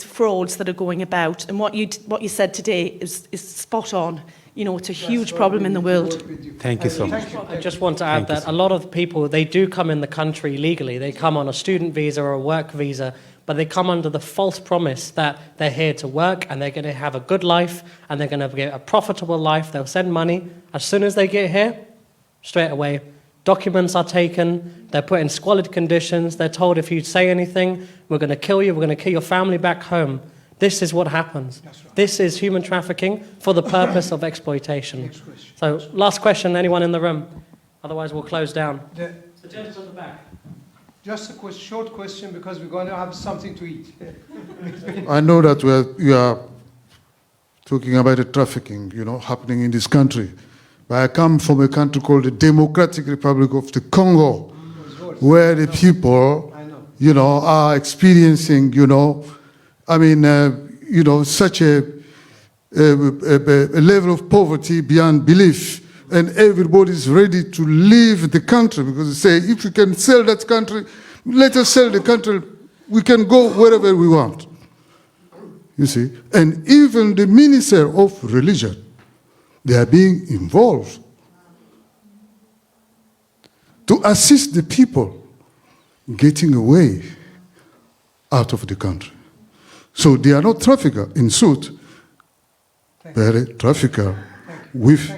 frauds that are going about. And what you said today is spot on. You know, it's a huge problem in the world. Thank you so much. I just want to add that a lot of people, they do come in the country legally. They come on a student visa or a work visa, but they come under the false promise that they're here to work and they're going to have a good life and they're going to get a profitable life. They'll send money. As soon as they get here, straight away, documents are taken, they're put in squalid conditions, they're told if you say anything, we're going to kill you, we're going to kill your family back home. This is what happens. Right. This is human trafficking for the purpose of exploitation. So, last question, anyone in the room? Otherwise, we'll close down. The gentleman at the back. Just a short question, because we're going to have something to eat. I know that you are talking about the trafficking, happening in this country. But I come from a country called the Democratic Republic of the Congo, where the people, are experiencing, such a level of poverty beyond belief. And everybody's ready to leave the country because they say, if we can sell that country, let us sell the country. We can go wherever we want. You see? And even the minister of religion, they are being involved to assist the people getting away out of the country. So they are not trafficker in suit. They are a trafficker with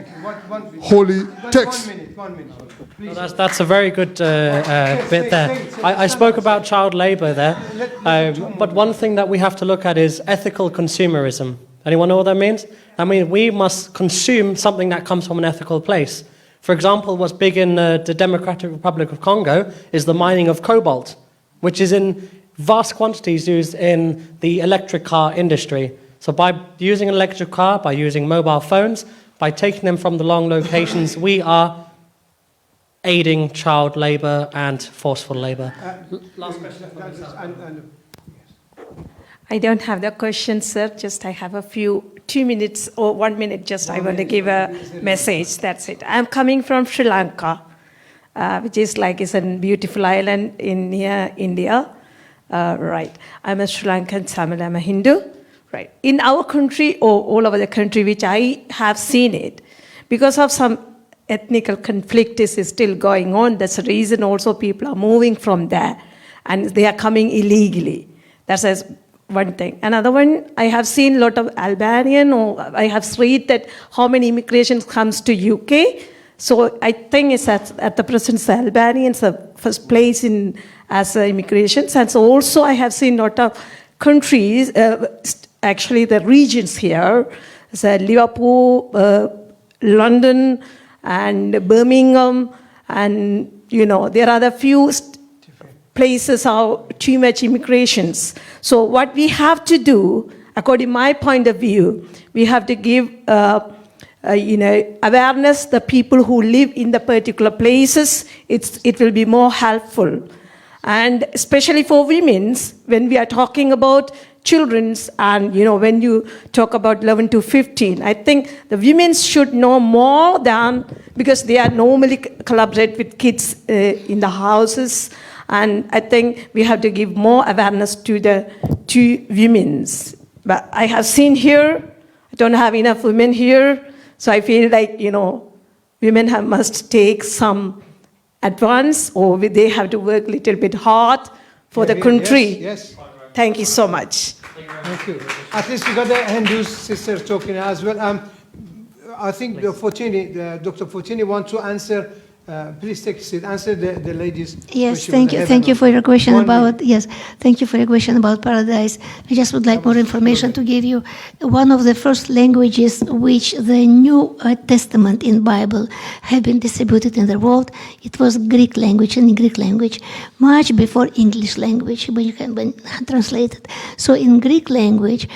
holy text. 1 minute. Please. Well, that's a very good bit there. I spoke about child labour there, but one thing that we have to look at is ethical consumerism. Anyone know what that means? I mean, we must consume something that comes from an ethical place. For example, what's big in the Democratic Republic of Congo is the mining of cobalt, which is in vast quantities used in the electric car industry. So by using an electric car, by using mobile phones, by taking them from the long locations, we are aiding child labour and forceful labour. Last question. I don't have the question, sir. Just I have 2 minutes or 1 minute. Just I want to give a message. That's it. I'm coming from Sri Lanka, which is it's a beautiful island in near India. Right. I'm a Sri Lankan Tamil. I'm a Hindu. Right. In our country or all over the country, which I have seen it, because of some ethnic conflict is still going on. That's the reason also people are moving from there and they are coming illegally. That's one thing. Another one, I have seen a lot of Albanian, or I have read that how many immigrations comes to UK. So I think it's at the present Albanians are first place in as immigrations. And so also I have seen a lot of countries, actually the regions here, so Liverpool, London, and Birmingham, and there are the few places are too much immigrations. So what we have to do, according to my point of view, we have to give awareness the people who live in the particular places. It will be more helpful, and especially for women when we are talking about children's, and when you talk about 11 to 15, I think the women should know more than, because they are normally collaborate with kids in the houses, and I think we have to give more awareness to women. But I have seen here, I don't have enough women here, so I feel like women must take some advance, or they have to work a little bit hard for the country. Yes. Thank you so much. Thank you. At least we got the Hindu sister talking as well. I think Dr. Fortini wants to answer. Please take a seat. Answer the ladies. Yes, thank you. Thank you for your question Thank you for your question about paradise. I just would like more information to give you. One of the first languages which the New Testament in Bible have been distributed in the world, it was Greek language, and in Greek language, much before English language, when you have been translated. So in Greek language,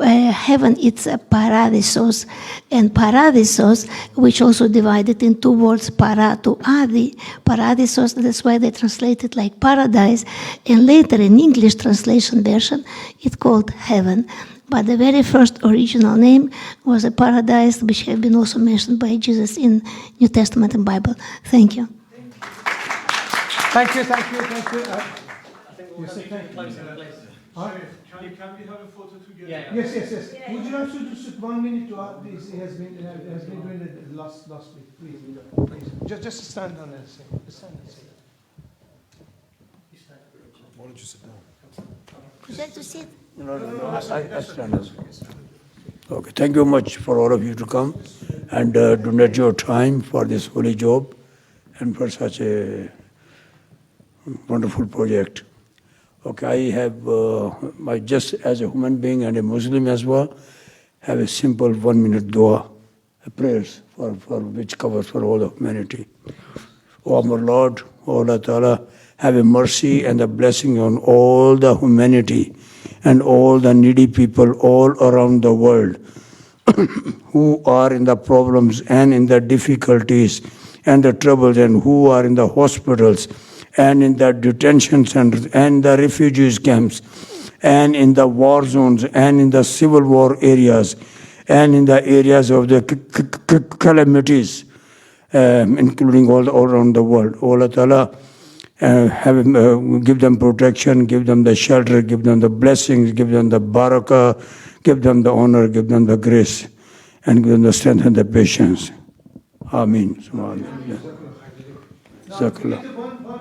heaven it's a paradisos, and paradisos, which also divided in two words, para to adi, paradisos, that's why they translate it like paradise, and later in English translation version, it's called heaven. But the very first original name was a paradise, which have been also mentioned by Jesus in New Testament and Bible. Thank you. Thank you. I think we'll Can we have a photo together? Yes. Would you like to just 1 minute to this? He has been doing it last week. Please. Just stand on and say. Stand and say. Why don't you sit down? Would you like to sit? No, I stand up. Okay, thank you much for all of you to come and donate your time for this holy job and for such a wonderful project. Okay, I have, I just as a human being and a Muslim as well, have a simple 1 minute dua, a prayers for which covers for all of humanity. O our Lord, O Allah Ta'ala, have a mercy and a blessing on all the humanity and all the needy people all around the world who are in the problems and in the difficulties and the troubles and who are in the hospitals and in the detention centers and the refugees camps and in the war zones and in the civil war areas and in the areas of the calamities, including all around the world. Allah Ta'ala, give them protection, give them the shelter, give them the blessings, give them the barakah, give them the honor, give them the grace, and give them the strength and the patience. Ameen. One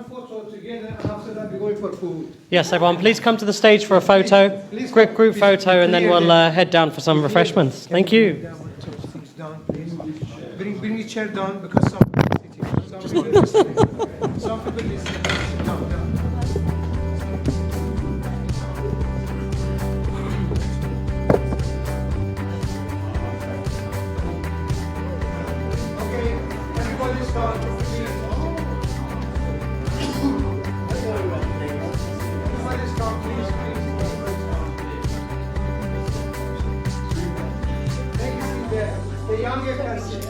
photo together, and after that we're going for food. Yes, everyone, please come to the stage for a photo, quick group photo, and then we'll head down for some refreshments. Thank you. Bring your chair down because some people listening. Some people listening. Down. Okay, everybody's gone. The younger can sit.